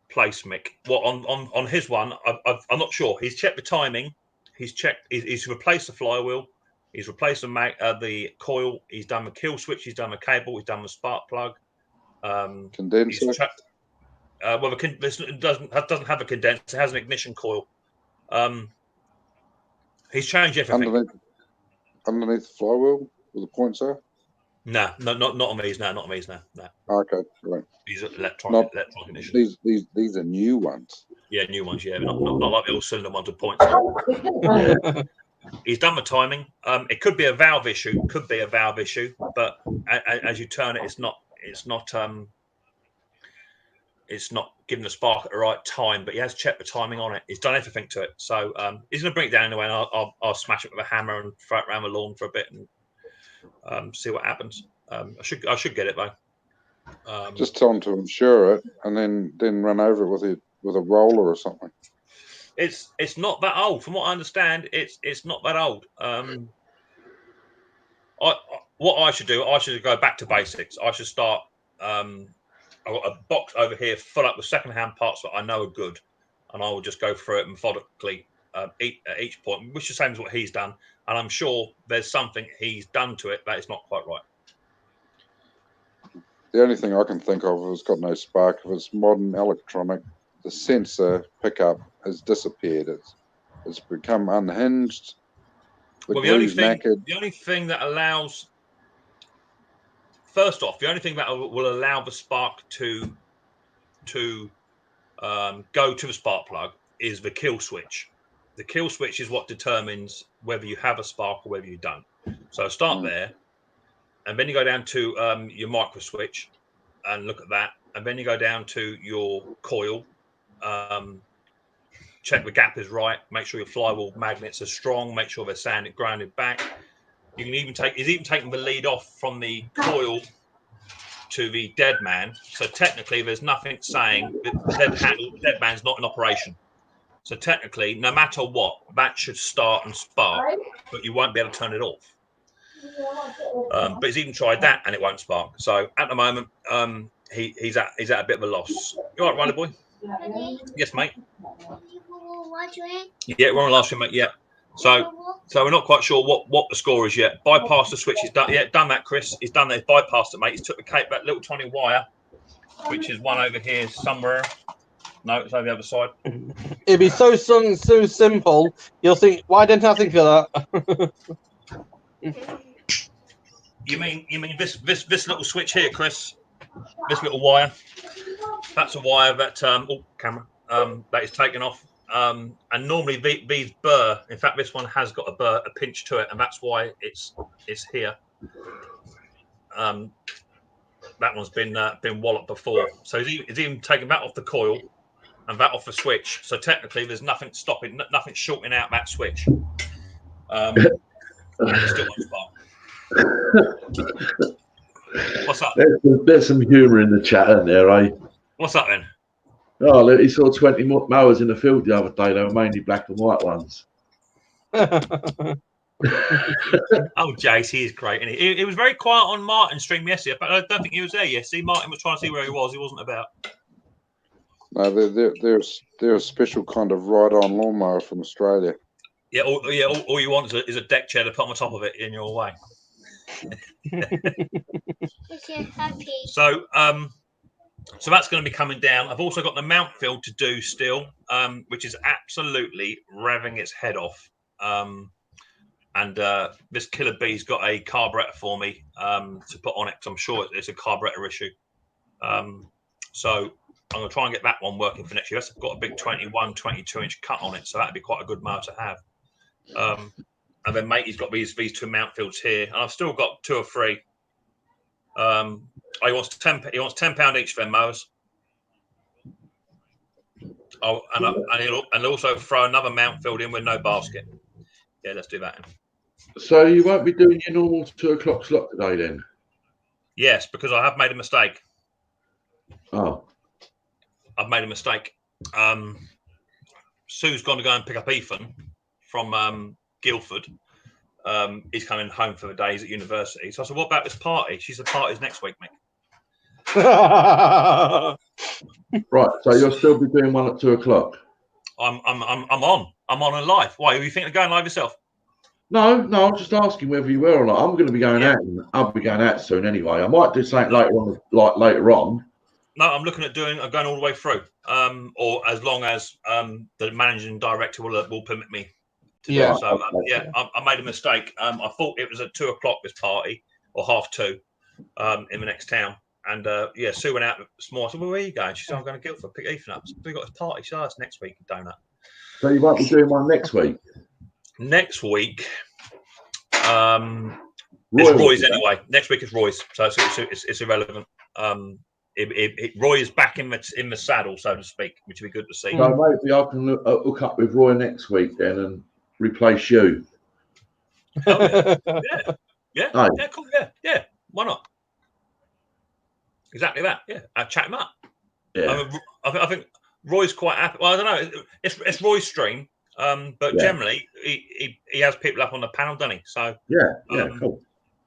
place, Mick? Well, on his one, I'm not sure. He's checked the timing. He's checked. He's replaced the flywheel. He's replaced the coil. He's done the kill switch. He's done the cable. He's done the spark plug. Condenser. Well, it doesn't have a condenser. It has an ignition coil. He's changed everything. Underneath the flywheel, where the points are? No, not on these. No, not on these. No. Okay, right. These are electronic ignition. These are new ones. Yeah, new ones. Yeah, not like the all-cylinder ones with points on. He's done the timing. It could be a valve issue. But as you turn it, it's not giving the spark at the right time. But he has checked the timing on it. He's done everything to it. So he's going to bring it down anyway, and I'll smash it with a hammer and throw it around the lawn for a bit and see what happens. I should get it though. Just tell him to insure it, and then run over it with a roller or something. It's not that old, from what I understand. It's not that old. What I should do, I should go back to basics. I should start. I've got a box over here full up with second-hand parts that I know are good, and I will just go through it methodically at each point, which is the same as what he's done. And I'm sure there's something he's done to it that is not quite right. The only thing I can think of is got no spark. If it's modern electronic, the sensor pickup has disappeared. It's become unhinged. The only thing that allows, first off, the only thing that will allow the spark to go to the spark plug is the kill switch. The kill switch is what determines whether you have a spark or whether you don't. So start there, and then you go down to your micro switch and look at that, and then you go down to your coil. Check the gap is right. Make sure your flywheel magnets are strong. Make sure they're sanded, grounded back. You can even he's even taking the lead off from the coil to the dead man. So technically, there's nothing saying that the dead man's not in operation. So technically, no matter what, that should start and spark, but you won't be able to turn it off. But he's even tried that and it won't spark. So at the moment, he's at a bit of a loss. You all right, Riley boy? Yes, mate. Yeah, we're on last stream, mate. Yeah. So we're not quite sure what the score is yet. Bypass the switch. He's done. Yeah, done that, Chris. He's done that. He's bypassed it, mate. He's took that little tiny wire, which is one over here somewhere. No, it's over the other side. It'd be so simple. You'll think, why didn't I think of that? You mean this little switch here, Chris? This little wire. That's a wire that that is taken off. And normally these burr. In fact, this one has got a pinch to it, and that's why it's here. That one's been walloped before. So he's even taken that off the coil and that off the switch. So technically, there's nothing stopping, nothing shorting out that switch. And it still won't spark. What's up? There's some humour in the chat, isn't there, eh? What's up then? Oh, look, he saw 20 mowers in the field the other day. They were mainly black and white ones. Oh, JC is great. And he was very quiet on Martin's stream yesterday, but I don't think he was there yesterday. Martin was trying to see where he was. He wasn't about. No, they're a special kind of ride-on lawnmower from Australia. Yeah, all you want is a deck chair to put on the top of it in your way. Happy. So so that's going to be coming down. I've also got the mount field to do still, which is absolutely revving its head off. And this Killer Bee's got a carburetor for me to put on it, because I'm sure it's a carburetor issue. So I'm going to try and get that one working for next year. That's got a big 21, 22-inch cut on it, so that'd be quite a good motor to have. And then Matey's got these two mount fields here, and I've still got 2 or 3. He wants £10 each for them mowers. Oh, and he'll also throw another mount field in with no basket. Yeah, let's do that. So you won't be doing your normal 2 o'clock slot today then? Yes, because I have made a mistake. Oh. I've made a mistake. Sue's gone to go and pick up Ethan from Guildford. He's coming home for the days at university. So I said, what about this party? She said, party's next week, mate. Right, so you'll still be doing one at 2 o'clock? I'm on and live. Why, are you thinking of going live yourself? No, I'm just asking whether you were or not. I'm going to be going out. I'll be going out soon anyway. I might do something later on. No, I'm looking at going all the way through, or as long as the managing director will permit me to do so. I made a mistake. I thought it was at 2 o'clock this party, or 2:30, in the next town. And Sue went out this morning. I said, well, where are you going? She said, I'm going to Guildford, pick Ethan up. So we got this party. She said, it's next week, donut. So you won't be doing one next week? Next week, it's Roy's anyway. Next week is Roy's, so it's irrelevant. Roy is back in the saddle, so to speak, which would be good to see. So maybe I can hook up with Roy next week then and replace you. Oh, yeah, cool, yeah. Why not? Exactly that. Yeah, I'll chat him up. Yeah, I think Roy's quite happy. Well, I don't know. It's Roy's stream. But generally, he has people up on the panel, doesn't he? So cool.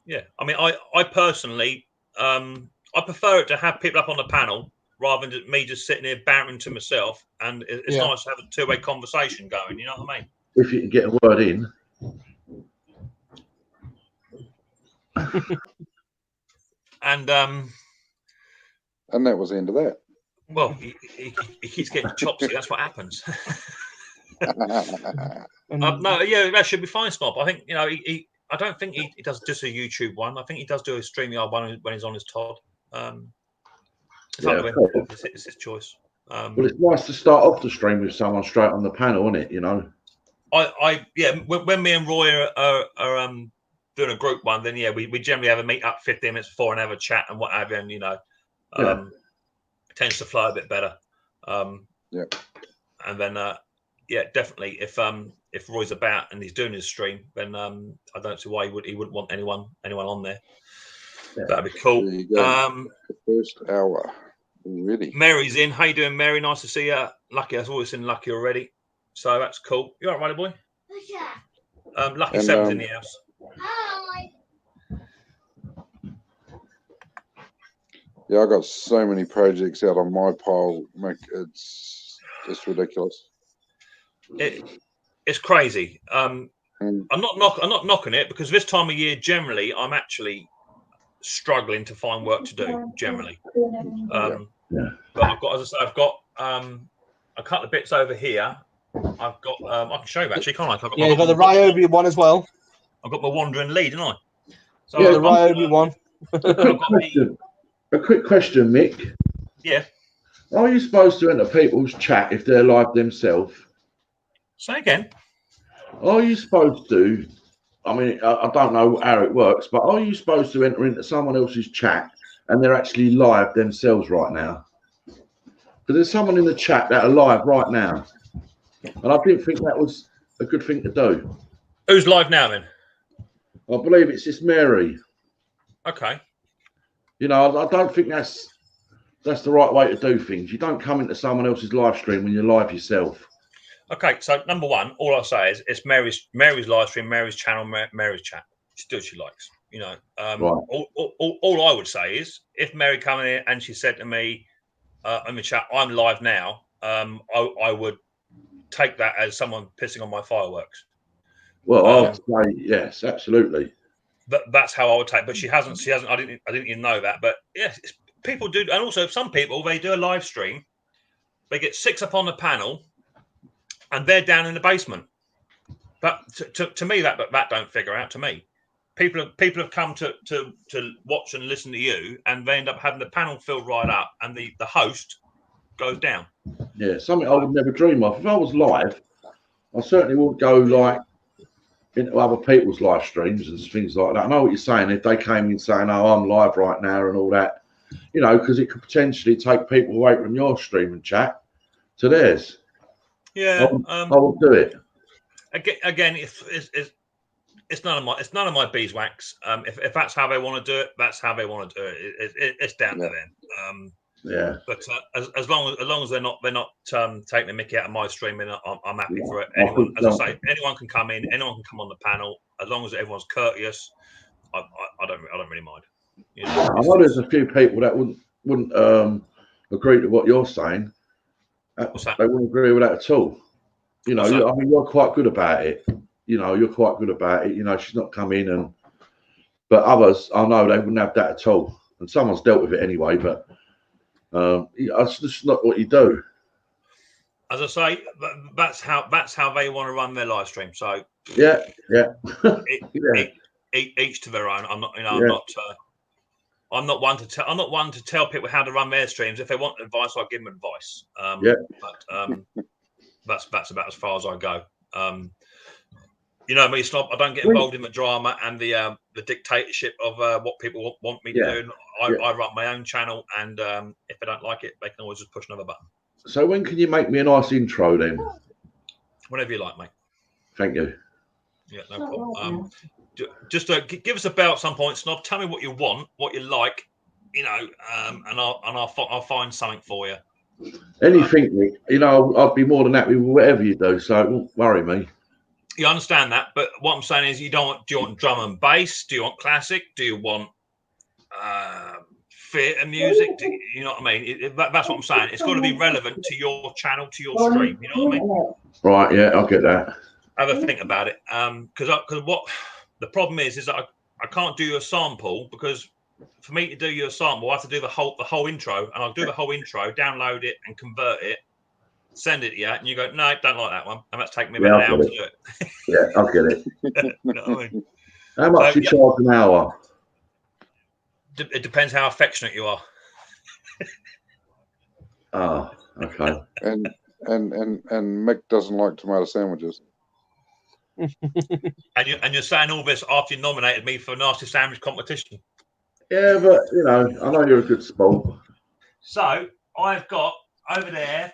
Yeah, I mean, I personally, I prefer it to have people up on the panel rather than me just sitting here bantering to myself. And it's nice to have a two-way conversation going. You know what I mean? If you can get a word in. And that was the end of that. Well, he keeps getting chopsy. That's what happens. No, yeah, that should be fine, Snob. I think I don't think he does just a YouTube one. I think he does do a StreamYard one when he's on his Todd. It's his choice. Well, it's nice to start off the stream with someone straight on the panel, isn't it? You know. When me and Roy are doing a group one, then we generally have a meet up 15 minutes before and have a chat and what have you, and it tends to flow a bit better. And then definitely if Roy's about and he's doing his stream, then I don't see why he wouldn't want anyone on there. That'd be cool. The first hour already. Mary's in. How you doing, Mary? Nice to see you. Lucky, I've always seen Lucky already, so that's cool. You all right, boy? Lucky and, 7's in the house. Hi. Yeah, I got so many projects out on my pile, Mick. It's just ridiculous. It's crazy. I'm not knocking it, because this time of year generally I'm actually struggling to find work to do generally. But I've got, as I say, I've got a couple of bits over here. I've got I can show you actually, can't I? You've got the Ryobi one as well. I've got my wandering lead, didn't I? So the Ryobi one. A quick question, Mick. Yeah. Are you supposed to enter people's chat if they're live themselves? Say again. Are you supposed to? I mean, I don't know how it works, but are you supposed to enter into someone else's chat and they're actually live themselves right now? Because there's someone in the chat that are live right now, and I didn't think that was a good thing to do. Who's live now then? I believe it's this Mary. Okay. You know, I don't think that's the right way to do things. You don't come into someone else's live stream when you're live yourself. Okay, so number one, all I'll say is it's Mary's live stream, Mary's channel, Mary's chat. She does what she likes, you know. All I would say is if Mary come in here and she said to me in the chat, I'm live now, I would take that as someone pissing on my fireworks. Well, I would say yes, absolutely. that's how I would take. But she hasn't. I didn't even know that. But yes, people do, and also some people they do a live stream. They get 6 up on the panel, and they're down in the basement. But to me, that don't figure out to me. People have come to watch and listen to you, and they end up having the panel filled right up, and the host goes down. Yeah, something I would never dream of. If I was live, I certainly wouldn't go like into other people's live streams and things like that. I know what you're saying. If they came in saying, "Oh, I'm live right now" and all that, you know, because it could potentially take people away from your stream and chat to theirs. Yeah, I would do it. Again, it's none of my beeswax. If that's how they want to do it, that's how they want to do it. It's down to them. Yeah. But as long as they're not taking the mickey out of my streaming, I'm happy for it. Anyone, as I say, anyone can come in, anyone can come on the panel, as long as everyone's courteous. I don't really mind. You know, I know there's a few people that wouldn't agree to what you're saying. What's that? They wouldn't agree with that at all. You know, I mean, you're quite good about it. You know, you're quite good about it. You know, she's not come in but others, I know they wouldn't have that at all. And someone's dealt with it anyway, but it's just not what you do. As I say, that's how they want to run their live stream. So yeah. Each to their own. I'm not, I'm not one to tell people how to run their streams. If they want advice, I'll give them advice. But that's about as far as I go. You know me, Snob. I don't get involved in the drama and the dictatorship of what people want me to do. I run my own channel, and if they don't like it, they can always just push another button. So when can you make me a nice intro then? Whenever you like, mate. Thank you. Yeah, no problem. Just give us a bell at some point, Snob. Tell me what you want, what you like, you know, and I'll find something for you. Anything, you know, I'd be more than happy with whatever you do. So it won't worry me. You understand that, but what I'm saying is, do you want drum and bass? Do you want classic? Do you want theatre music? You know what I mean? That's what I'm saying. It's got to be relevant to your channel, to your stream. You know what I mean? Right? Yeah, I'll get that. Have a think about it, because what the problem is that I can't do a sample, because for me to do your sample, I have to do the whole intro, and I'll do the whole intro, download it, and convert it. Send it to you, and you go, no, don't like that one, and that's taking me about an hour to do it. Yeah, I'll get it. You know what I mean? How much you charge an hour? It depends how affectionate you are. Oh, okay. And Mick doesn't like tomato sandwiches. And you're saying all this after you nominated me for a nasty sandwich competition. Yeah, but you know, I know you're a good sport. So I've got over there.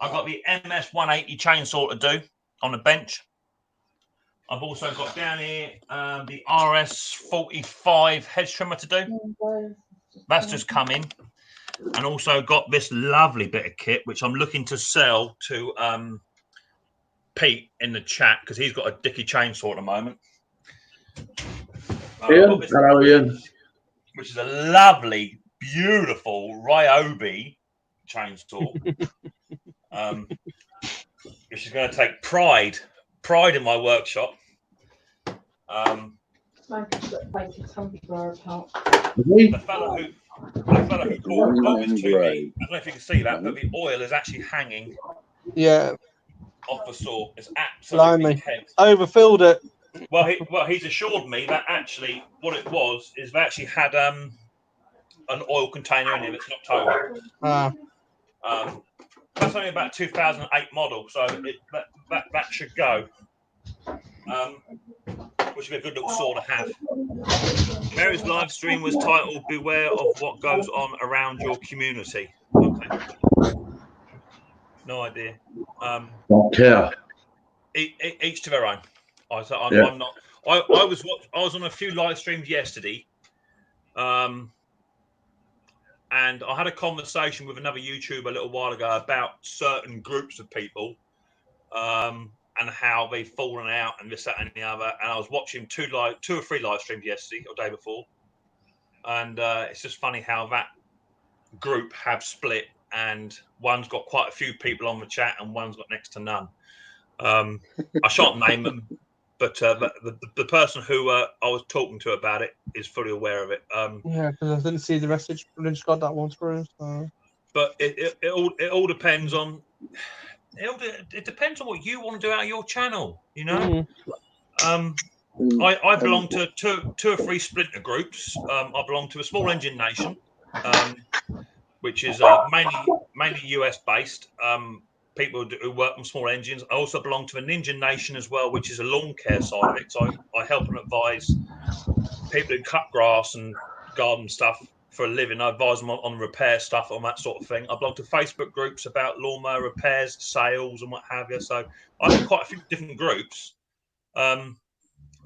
I've got the MS 180 chainsaw to do on the bench. I've also got down here the RS 45 hedge trimmer to do. That's just come in. And also got this lovely bit of kit, which I'm looking to sell to Pete in the chat, because he's got a Dicky chainsaw at the moment. Ian, hello Ian. Which is a lovely, beautiful Ryobi chainsaw. Which is going to take pride in my workshop. The fellow who called this to me, I don't know if you can see that, but the oil is actually hanging off the saw. It's absolutely heavy. Overfilled it. Well, he's assured me that actually what it was is they actually had an oil container in it that's knocked over. That's only about 2008 model, so that should go. Which would be a good little saw to have. Mary's live stream was titled "Beware of what goes on around your community." Okay. No idea. Don't care. Each to their own. I'm not. I was on a few live streams yesterday, and I had a conversation with another YouTuber a little while ago about certain groups of people, and how they've fallen out and this, that, and the other. And I was watching two or three live streams yesterday or day before, and it's just funny how that group have split, and one's got quite a few people on the chat and one's got next to none. I shan't name them, But the person who I was talking to about it is fully aware of it. Yeah, because I didn't see the message. I just got that one through. So. But it all depends on. It depends on what you want to do out of your channel. You know. I belong to two or three splinter groups. I belong to a small engine nation, which is mainly US based. People who work on small engines. I also belong to a Ninja Nation as well, which is a lawn care side of it. So I help and advise people who cut grass and garden stuff for a living. I advise them on repair stuff, on that sort of thing. I belong to Facebook groups about lawnmower repairs, sales, and what have you. So I'm in quite a few different groups, and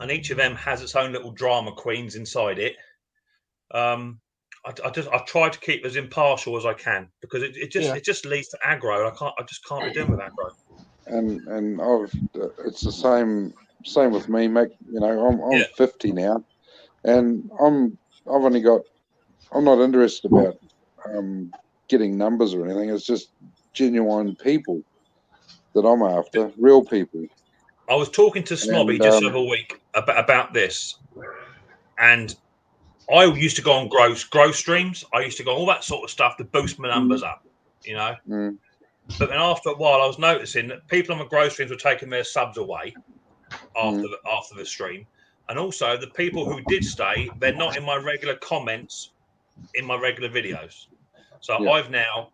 each of them has its own little drama queens inside it. I try to keep as impartial as I can because it just leads to aggro. I just can't be doing with aggro. And it's the same with me, Mick. You know, I'm 50 now, and I'm not interested about getting numbers or anything. It's just genuine people that I'm after, real people. I was talking to Snobby just the other week about this, and I used to go on growth streams. I used to go on all that sort of stuff to boost my numbers up, you know. But then after a while, I was noticing that people on my growth streams were taking their subs away after the stream, and also the people who did stay, they're not in my regular comments in my regular videos. So I've now,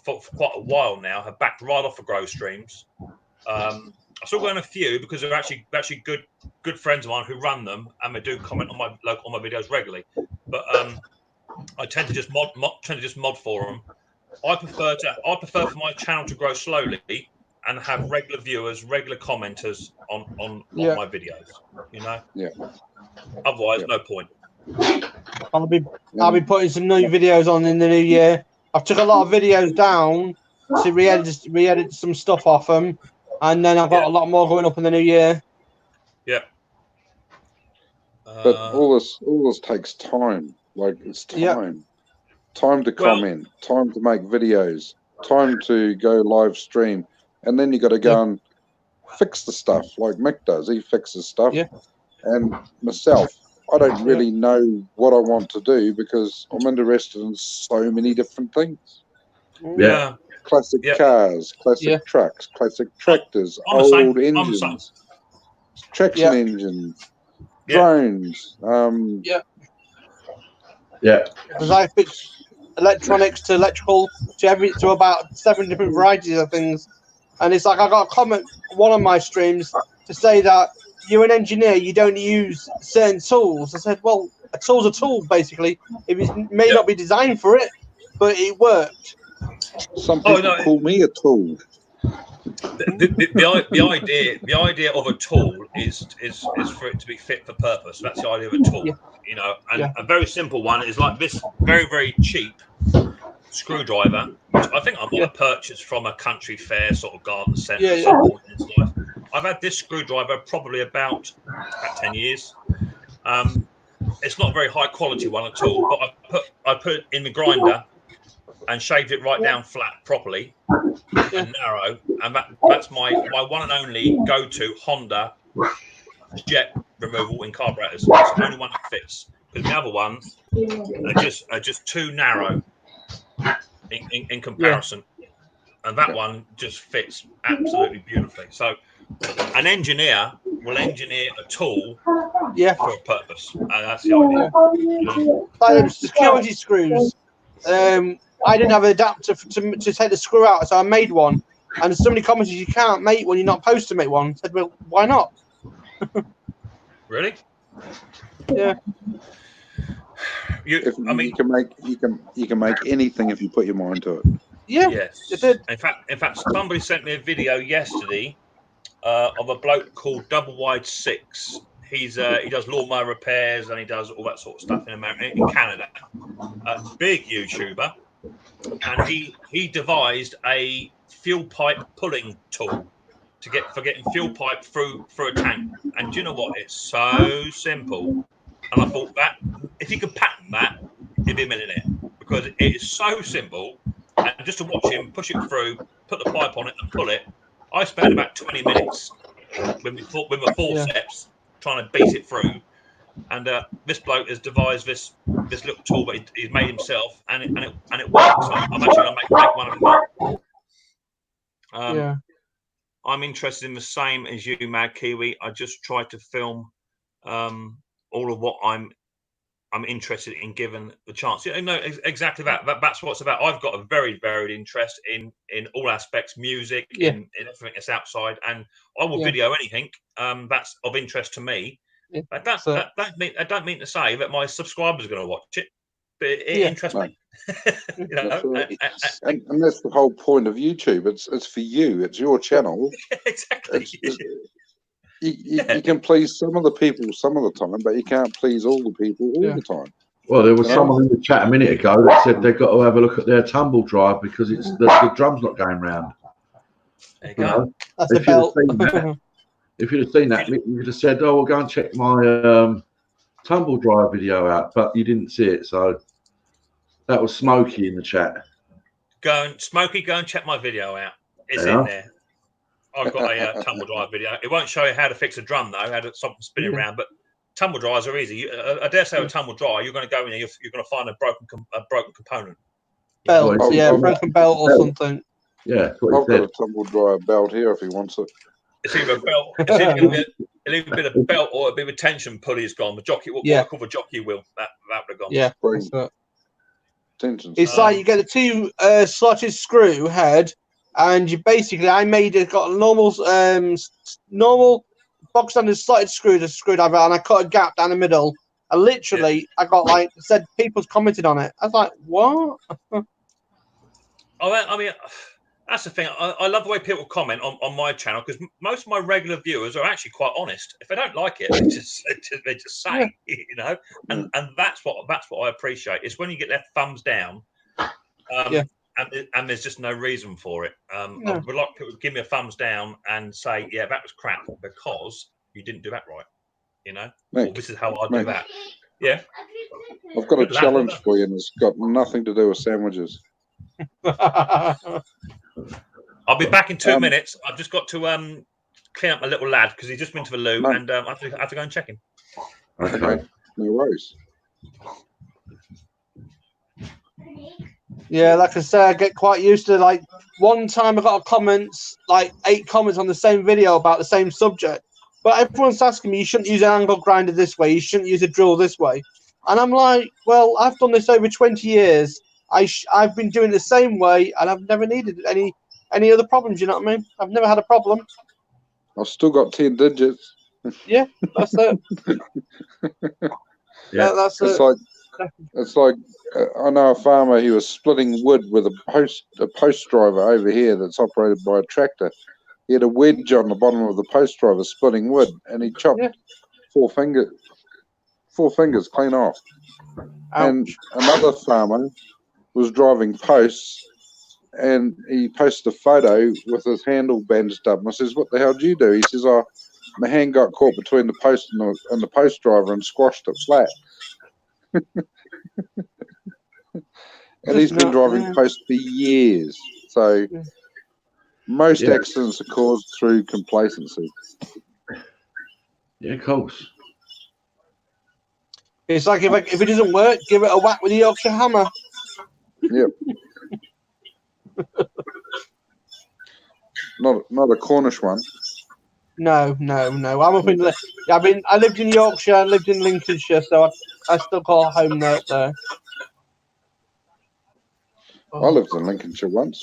for quite a while now, have backed right off of growth streams. I'm still going a few because they're actually good friends of mine who run them, and they do comment on my videos regularly. But I tend to just mod for them. I prefer for my channel to grow slowly and have regular viewers, regular commenters on my videos. You know. Yeah. Otherwise, no point. I'll be putting some new videos on in the new year. I've took a lot of videos down to re-edit some stuff off them, and then I've got a lot more going up in the new year. Yeah. But all this takes time. Like it's time. Time to comment, time to make videos, time to go live stream, and then you got to go and fix the stuff like Mick does. He fixes stuff. Yeah. And myself, I don't really know what I want to do because I'm interested in so many different things. Yeah. Classic cars, classic trucks, classic tractors, old engines, traction engines, drones. Because I fix electronics to electrical to about 7 different varieties of things, and it's like I got a comment on one of my streams to say that you're an engineer, you don't use certain tools. I said, well, a tool's a tool basically. It may not be designed for it, but it worked. Some people call me a tool. The idea of a tool is for it to be fit for purpose. That's the idea of a tool, you know. And a very simple one is like this very, very cheap screwdriver, which I think I might have purchased from a country fair sort of garden centre at some point in its life. I've had this screwdriver probably about 10 years. It's not a very high quality one at all, but I put it in the grinder and shaved it right down flat properly and narrow, and that's my one and only go-to Honda jet removal in carburetors. It's the only one that fits, because the other ones are just too narrow in comparison, and that one just fits absolutely beautifully. So an engineer will engineer a tool for a purpose, and that's the idea. Like security screws. I didn't have an adapter to take the screw out, so I made one. And somebody commented, you can't make one, you're not supposed to make one. I said, well, why not? Really? Yeah. You can make anything if you put your mind to it. Yeah. Yes. It did. In fact, somebody sent me a video yesterday of a bloke called Double Wide 6. He does lawnmower repairs and he does all that sort of stuff in Canada. Big YouTuber. And he devised a fuel pipe pulling tool for getting fuel pipe through a tank. And do you know what? It's so simple. And I thought that if you could patent that, he'd be a millionaire, because it is so simple. And just to watch him push it through, put the pipe on it, and pull it, I spent about 20 minutes with my forceps, trying to beat it through. And this bloke has devised this little tool that he's made himself, and it works. So I'm actually going to make one of them up. I'm interested in the same as you, Mad Kiwi. I just try to film all of what I'm interested in, given the chance. No, exactly that. That's what it's about. I've got a very varied interest in all aspects, music, in everything that's outside, and I will video anything that's of interest to me. But I don't mean to say that my subscribers are going to watch it, but it interests me. You know, and that's the whole point of YouTube. It's for you. It's your channel. Exactly. You can please some of the people some of the time, but you can't please all the people all the time. Well, there was someone in the chat a minute ago that said they've got to have a look at their tumble drive because it's the drum's not going round. There you go. That's a belt. If you'd have seen that, you could have said, "Oh, we'll go and check my tumble drive video out," but you didn't see it, so that was Smokey in the chat. Smokey, go and check my video out. It's in there. I've got a tumble drive video. It won't show you how to fix a drum though, how to stop them spinning around. But tumble drives are easy. I dare say with tumble drive, you're going to go in there, you're going to find a broken component. Belt, broken belt or something. Yeah, I've got a tumble drive belt here if he wants it. It's either a belt, it's either a bit of belt or a bit of tension pulley's gone. The jockey, what I call the jockey wheel, that would have gone. Yeah, tension. It's like you get a 2 slotted screw head, and you basically got a normal box standard slotted screwdriver, and I cut a gap down the middle. And literally, I got said people's commented on it. I was like, what? I mean, that's the thing. I love the way people comment on my channel, because most of my regular viewers are actually quite honest. If they don't like it, they just say, you know, and that's what I appreciate. It's when you get their thumbs down, and there's just no reason for it. I would like people to give me a thumbs down and say, yeah, that was crap because you didn't do that right. You know, or this is how I do that. Yeah, I've got a challenge for you, and it's got nothing to do with sandwiches. I'll be back in 2 minutes. I've just got to clean up my little lad because he just went to the loo, and I have to go and check him. Okay, no worries. Yeah, like I say, I get quite used to one time I got a comments 8 comments on the same video about the same subject, but everyone's asking me you shouldn't use an angle grinder this way, you shouldn't use a drill this way, and I'm like, well, I've done this over 20 years. I've been doing it the same way, and I've never needed any other problems. You know what I mean? I've never had a problem. I've still got 10 digits. Yeah, that's it. That's it. It's like I know a farmer. He was splitting wood with a post driver over here that's operated by a tractor. He had a wedge on the bottom of the post driver splitting wood, and he chopped 4 fingers clean off. Ouch. And another farmer was driving posts, and he posted a photo with his handle bandaged up. And I says, "What the hell did you do?" He says, "Oh, my hand got caught between the post and the post driver and squashed it flat." And he's been driving post for years. So most accidents are caused through complacency. Yeah, of course. It's like if it doesn't work, give it a whack with the Yorkshire hammer. Yep. Not a Cornish one. No. I'm up in. I lived in Yorkshire. I lived in Lincolnshire, so I still call home there. I lived in Lincolnshire once.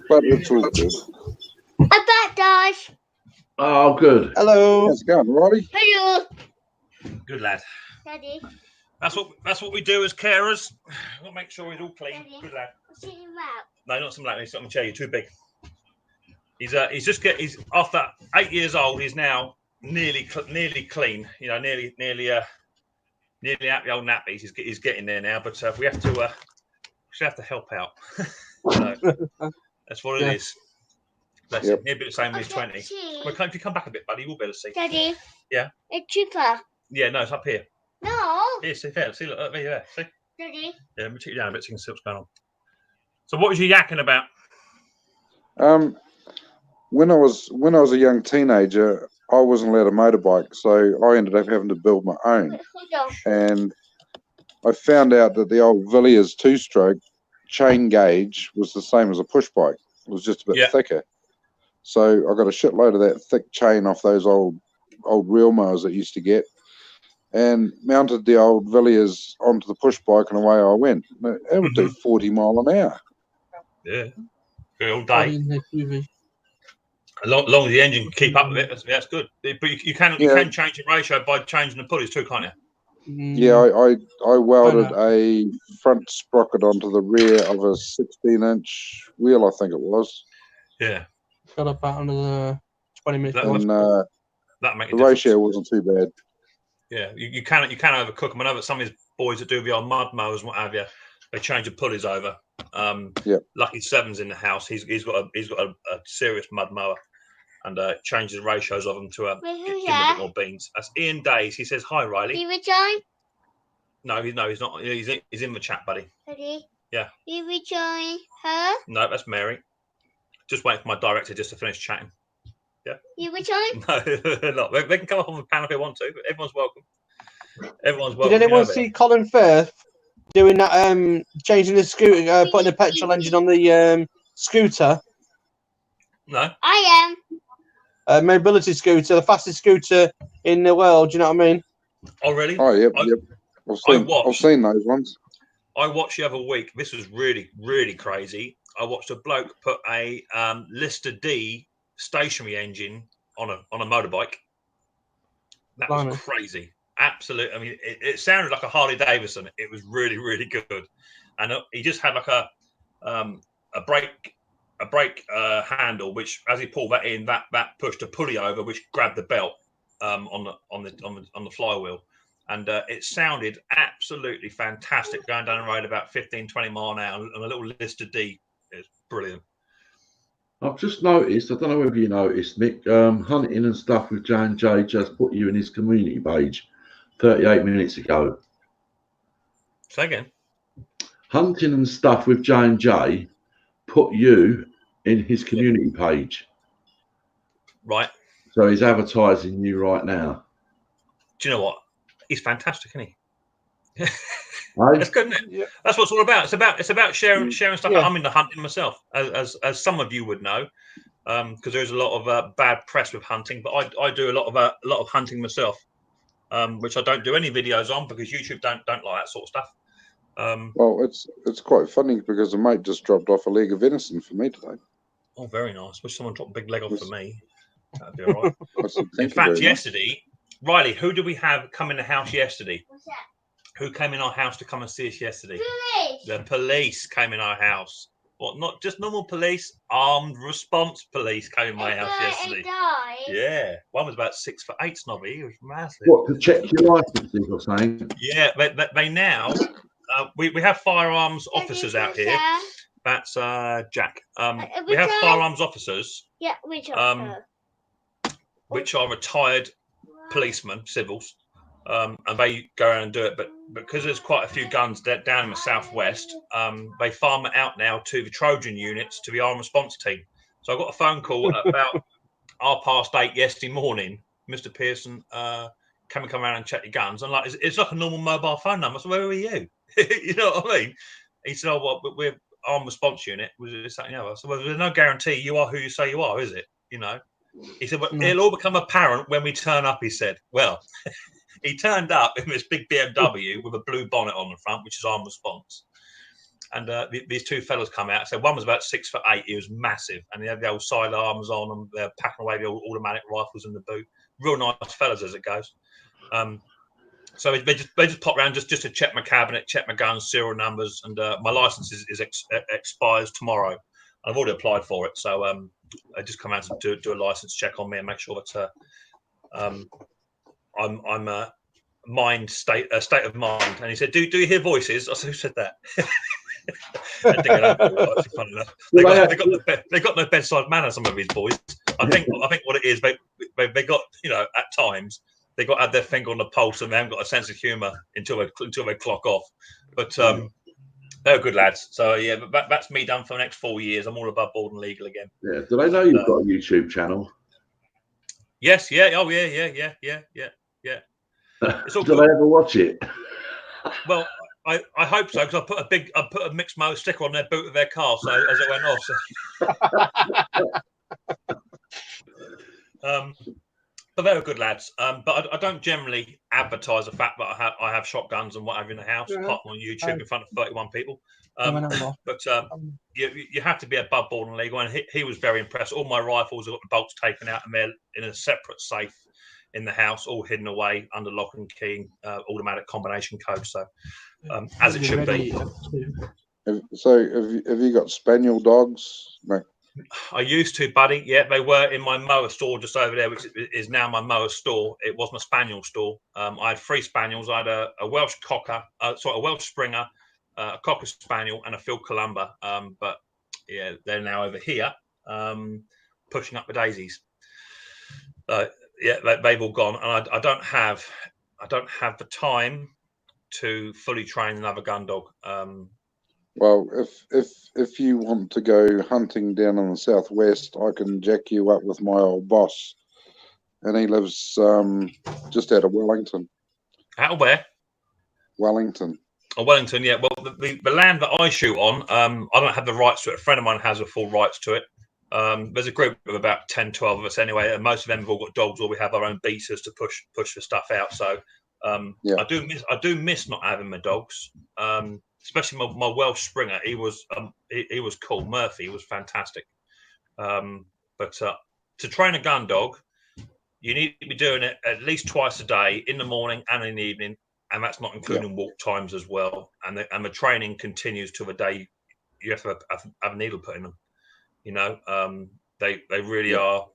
But it's all good. I'm back, guys. Oh, good. Hello. How's it going, Roddy? Hello. Good lad. Daddy. That's what we do as carers. We'll make sure he's all clean. Daddy. Good lad. What's in your mouth? No, not some like this. I'm gonna chair you. Too big. He's after 8 years old. He's now nearly clean. You know, nearly out the old nappies. He's getting there now, but we have to help out. So that's what it is. Bless him. He'll be the same when he's 20. Well, if you come back a bit, buddy, you will be able to see. Daddy. Yeah. It's cheaper. Yeah, no, it's up here. No. Yeah, see, there. See, look, there. See? Daddy. Yeah, let me take you down a bit so you can see what's going on. So, what was you yakking about? When I was a young teenager, I wasn't allowed a motorbike, so I ended up having to build my own. Hold on. And I found out that the old Villiers two-stroke chain gauge was the same as a push bike. It was just a bit thicker. So I got a shitload of that thick chain off those old reel mowers that I used to get, and mounted the old Villiers onto the push bike, and away I went. It would do 40 mile an hour. Yeah, all day. TV. As long as the engine can keep up with it, that's good. But you can change the ratio by changing the pulleys too, can't you? Yeah, I welded a front sprocket onto the rear of a 16-inch wheel, I think it was. Yeah. Got about another 20 minutes. And that make the ratio wasn't too bad. Yeah, you can overcook them. I know that some of these boys that do the old mud mowers and what have you, they change the pulleys over. Lucky Seven's in the house. He's got a serious mud mower, and changes the ratios of them to give them a bit more beans. That's Ian Days. He says, "Hi, Riley." You rejoin? No, he's not. He's in the chat, buddy. Daddy. Yeah. You rejoin her? No, that's Mary. Just waiting for my director just to finish chatting. Yeah. You rejoin? No, not. They can come up on the panel if they want to, but everyone's welcome. Everyone's welcome. Did anyone see Colin Firth doing that? Changing the scooter, putting a petrol engine on the scooter. No. I am. Mobility scooter, the fastest scooter in the world. Do you know what I mean? Oh, really? Oh, yep. I've seen those ones. I watched the other week. This was really, really crazy. I watched a bloke put a Lister D stationary engine on a motorbike. That was crazy. Absolutely. I mean, it sounded like a Harley Davidson. It was really, really good. And he just had like a brake handle, which as he pulled that in, that pushed a pulley over, which grabbed the belt on the flywheel. And it sounded absolutely fantastic going down the road about 15, 20 mile an hour on a little Lister D. It's brilliant. I've just noticed, I don't know whether you noticed, Mick, Hunting and Stuff with J&J just put you in his community page 38 minutes ago. Say again. Hunting and Stuff with J&J put you in his community page. Right. So he's advertising you right now. Do you know what? He's fantastic, isn't he? Right? That's good, isn't it? Yeah. That's what it's all about. It's about sharing stuff. Yeah. I'm into hunting myself, as some of you would know, because there's a lot of bad press with hunting. But I do a lot of hunting myself, which I don't do any videos on because YouTube don't like that sort of stuff. Well, it's quite funny because a mate just dropped off a leg of venison for me today. Oh, very nice. Wish someone dropped a big leg off for me. That'd be all right. In fact, fact, yesterday, Riley, who did we have come in the house yesterday? What's that? Who came in our house to come and see us yesterday? Police. The police came in our house. What? Not just normal police, armed response police came in my house yesterday. Yeah, one was about 6'8", snobby. He was massive. What, to check your licenses or something? Yeah, they now. We have firearms officers out here. That's Jack. We have firearms officers. Yeah, which are retired policemen, civils, and they go around and do it. But because there's quite a few guns down in the southwest, they farm it out now to the Trojan units, to the armed response team. So I got a phone call at about 8:30 yesterday morning. Mr. Pearson, come around and check your guns. And like, it's like a normal mobile phone number. So where are you? You know what I mean? He said, "Oh, well, we're armed response unit." Was it something else? So well, there's no guarantee you are who you say you are, is it? You know. He said, "Well, it'll all become apparent when we turn up." He said, "Well." He turned up in this big BMW with a blue bonnet on the front, which is armed response. And these two fellas come out. So one was about 6'8". He was massive, and he had the old side arms on, and they're packing away the old automatic rifles in the boot. Real nice fellas as it goes. So they just pop around just to check my cabinet, check my guns, serial numbers, and my license expires tomorrow. I've already applied for it, so I just come out to do a license check on me and make sure that I'm a state of mind. And he said, "Do you hear voices?" I said, "Who said that?" They got no bedside manner. Some of these boys. I think what it is, they got, at times they got to have their finger on the pulse, and they haven't got a sense of humour until they clock off. But they're good lads. So yeah, but that's me done for the next 4 years. I'm all above board and legal again. Yeah. Do they know you've got a YouTube channel? Yes. Yeah. Oh yeah. It's all Do good. they ever watch it? Well, I hope so, because I put a Micks Mowers sticker on their boot of their car, so as it went off. So. But they're good lads. But I don't generally advertise the fact that I have shotguns and whatever in the house, apart from on YouTube in front of 31 people. But you have to be above board and legal, and he was very impressed. All my rifles have got the bolts taken out, and they're in a separate safe in the house, all hidden away under lock and key, automatic combination code. So as it should be. So have you got spaniel dogs? No. I used to, buddy. Yeah, they were in my mower store just over there, which is now my mower store. It was my spaniel store. I had 3 spaniels. I had a Welsh cocker, a Welsh Springer, a cocker spaniel, and a Phil Columba. But yeah, they're now over here, pushing up the daisies. Yeah, they've all gone, and I don't have the time to fully train another gun dog. Well, if you want to go hunting down in the southwest, I can jack you up with my old boss, and he lives just out of Wellington. Out of where? Wellington. Oh, Wellington, yeah. Well, the land that I shoot on, I don't have the rights to it. A friend of mine has the full rights to it. There's a group of about 10, 12 of us anyway, and most of them have all got dogs, or we have our own beaters to push the stuff out. So yeah. I do miss not having my dogs. Especially my Welsh Springer, he was cool. Murphy, he was fantastic. But to train a gun dog, you need to be doing it at least twice a day, in the morning and in the evening, and that's not including walk times as well. And the training continues to the day you have to have a needle put in them. You know, they really are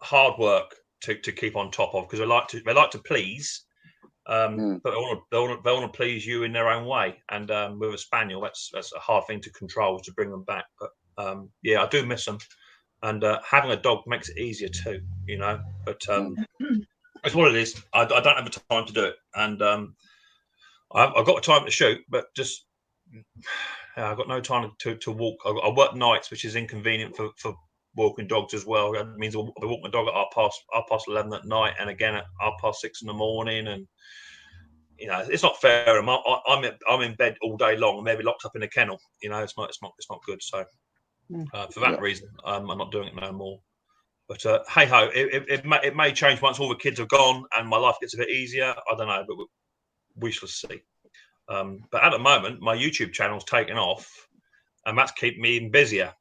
hard work to keep on top of, because they like to please. But they want to please you in their own way, and with a spaniel, that's a hard thing to control, to bring them back. But yeah, I do miss them, and having a dog makes it easier too, you know. But it's what it is. I don't have the time to do it, and I've got the time to shoot, but just I've got no time to walk. I work nights, which is inconvenient for walking dogs as well. That means I walk my dog at half past 11 at night, and again at 6:30 in the morning, and you know, it's not fair. I'm in bed all day long, maybe locked up in a kennel. You know, it's not good. So for that reason, I'm not doing it no more. But hey ho, it may change once all the kids have gone and my life gets a bit easier. I don't know, but we shall see. But at the moment, my YouTube channel's taken off, and that's keeping me even busier.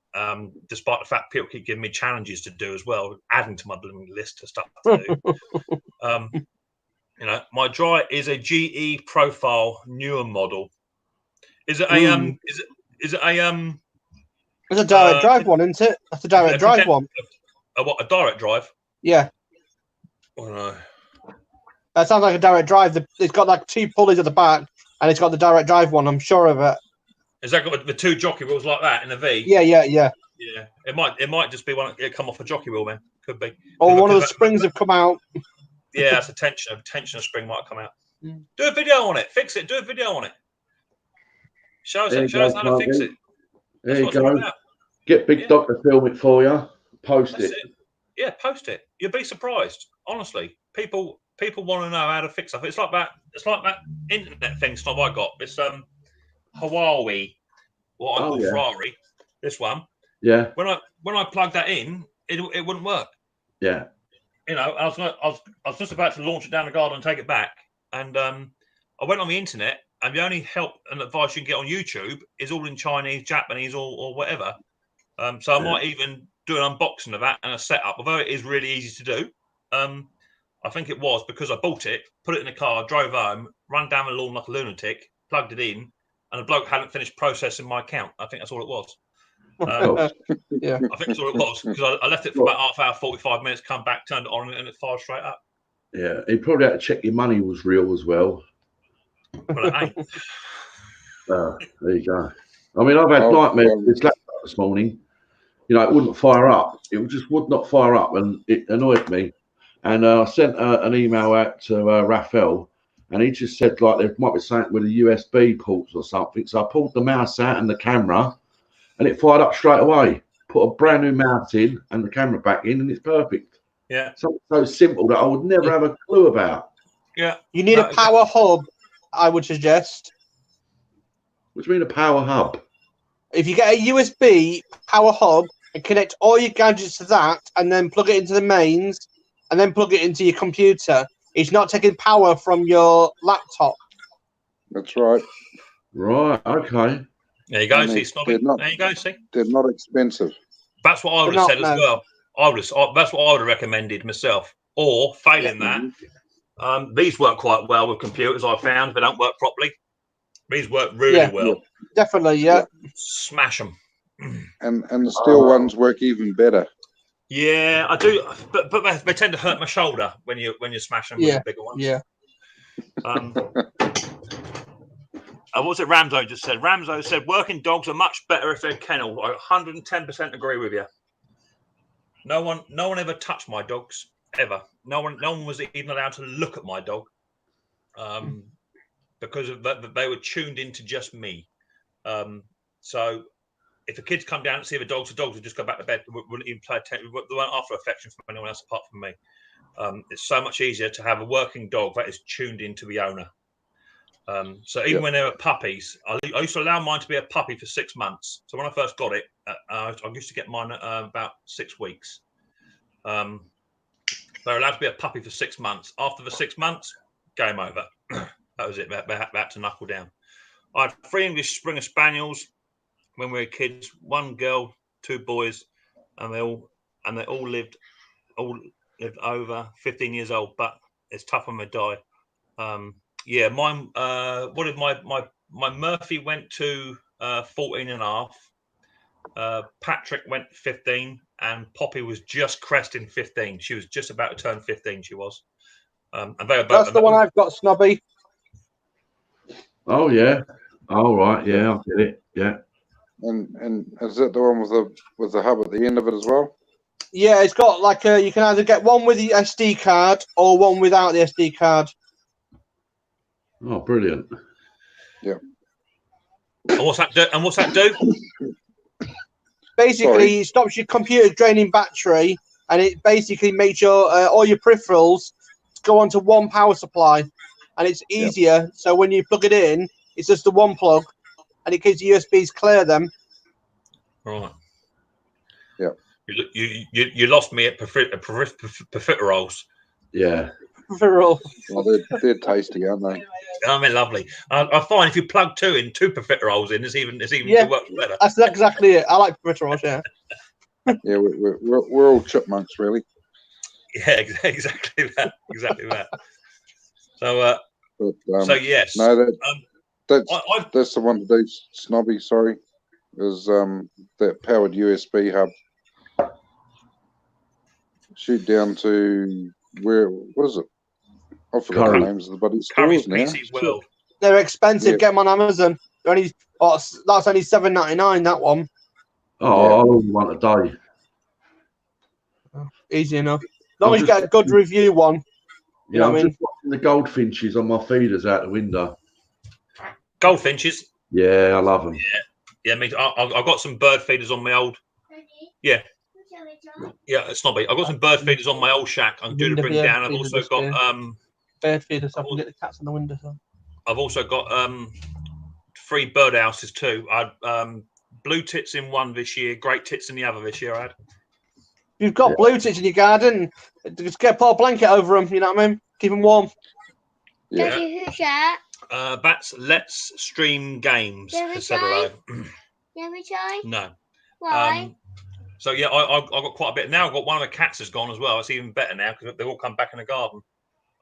Despite the fact people keep giving me challenges to do as well, adding to my blooming list of stuff to do. You know, my dry is a GE profile newer model. Is it a Is it a It's a direct drive one, isn't it? That's a direct drive one. A direct drive? Yeah. Oh no. That sounds like a direct drive. It's got like 2 pulleys at the back, and it's got the direct drive one. I'm sure of it. Has that got the 2 jockey wheels like that in a V? Yeah. Yeah, it might just be one. It come off a jockey wheel, then could be. Or one of the springs have come out. Yeah, that's a tensioner spring might have come out. Do a video on it. Fix it. Do a video on it. Show us how to fix it. There you go. Get Big Doc to film it for you. Post it. Yeah, post it. You'll be surprised. Honestly, people want to know how to fix stuff. It's like that internet thing stuff I got. It's Huawei, what I call Ferrari. This one. Yeah. When I plugged that in, it wouldn't work. Yeah. You know, I was just about to launch it down the garden and take it back, and I went on the internet, and the only help and advice you can get on YouTube is all in Chinese, Japanese, or whatever. So I might even do an unboxing of that and a setup, although it is really easy to do. I think it was because I bought it, put it in the car, drove home, ran down the lawn like a lunatic, plugged it in, and the bloke hadn't finished processing my account. I think that's all it was. Yeah, I think that's all it was, because I left it for about half hour, 45 minutes, come back, turned it on, and it fired straight up. Yeah, he probably had to check your money was real as well. Well, it ain't. There you go. I mean, I've had nightmares with this laptop this morning. You know, it wouldn't fire up. It just would not fire up, and it annoyed me. And I sent an email out to Raphael, and he just said like there might be something with the USB ports or something. So I pulled the mouse out and the camera, and it fired up straight away. Put a brand new mouse in and the camera back in, and it's perfect. Yeah. Something so simple that I would never have a clue about. Yeah. You need a power hub, I would suggest. What do you mean a power hub? If you get a USB power hub and connect all your gadgets to that, and then plug it into the mains, and then plug it into your computer, it's not taking power from your laptop. That's right. Right. Okay. There you go. And See, Snobby. There you go. See. They're not expensive. That's what I would have said as well. That's what I would have recommended myself. Or failing that, these work quite well with computers. I found if they don't work properly, these work really well. Yeah. Definitely, yeah. Smash them. And the steel ones work even better. Yeah, I do, but they tend to hurt my shoulder when you smash them with the bigger ones. Yeah. What's it Ramzo just said? Ramzo said working dogs are much better if they're kennel. I 110% agree with you. No one ever touched my dogs ever. No one was even allowed to look at my dog, because of that they were tuned into just me. So if the kids come down and see the dogs would just go back to bed. Wouldn't even play attention. They weren't after affection from anyone else apart from me. It's so much easier to have a working dog that is tuned into the owner. So even when they were puppies, I used to allow mine to be a puppy for 6 months. So when I first got it, I used to get mine about 6 weeks. They're allowed to be a puppy for 6 months. After the 6 months, game over. That was it. They had to knuckle down. I had 3 English Springer Spaniels when we were kids. 1 girl, 2 boys, and they all lived over 15 years old. But it's tough when they die. Yeah, mine. What did my Murphy went to 14 and a half. Patrick went 15, and Poppy was just cresting 15. She was just about to turn 15. She was. And they were both. That's the one I've got, Snobby. Oh yeah. All right. Yeah, I get it. Yeah. And is that the one with the hub at the end of it as well? Yeah, it's got like you can either get one with the SD card or one without the SD card. Oh, brilliant. Yeah. And what's that do? Basically, it stops your computer draining battery, and it basically makes your all your peripherals go onto one power supply, and it's easier. So when you plug it in, it's just the one plug, and it keeps the USBs clear them. Right. Yeah. You lost me at profiteroles. Yeah. Peripheral. Well, they're tasty, aren't they? I mean, lovely. I find if you plug 2 profiteroles in, it's even Yeah. it works better. That's exactly it. I like peripherals. Yeah. Yeah, we're all chipmunks, really. Yeah, exactly that. Exactly that. So, so yes. No, that's the one to do, Snobby. Sorry, is that powered USB hub. Shoot down to what is it? I forgot the names of the bloody stores now. PC World. They're expensive. Get them on Amazon. They're only that's only $7.99. That one. Oh, I only want a day. Easy enough. As long as you get a good review one. You know what I mean? Just watching the goldfinches on my feeders out the window. Goldfinches. Yeah, I love them. Yeah. Me. I've got some bird feeders on my old. Yeah. Yeah, Snobby. I've got some bird feeders on my old shack. I'm due to bring down. I've also got bird feeders. So I can get the cats in the window. So. I've also got 3 bird houses too. I had blue tits in one this year, great tits in the other this year. I had. You've got blue tits in your garden. Just put a blanket over them. You know what I mean? Keep them warm. Yeah. Daddy, who's that? That's Let's Stream Games. Said hello. No. Why? So yeah, I got quite a bit. Now I've got one of the cats has gone as well. It's even better now because they've all come back in the garden.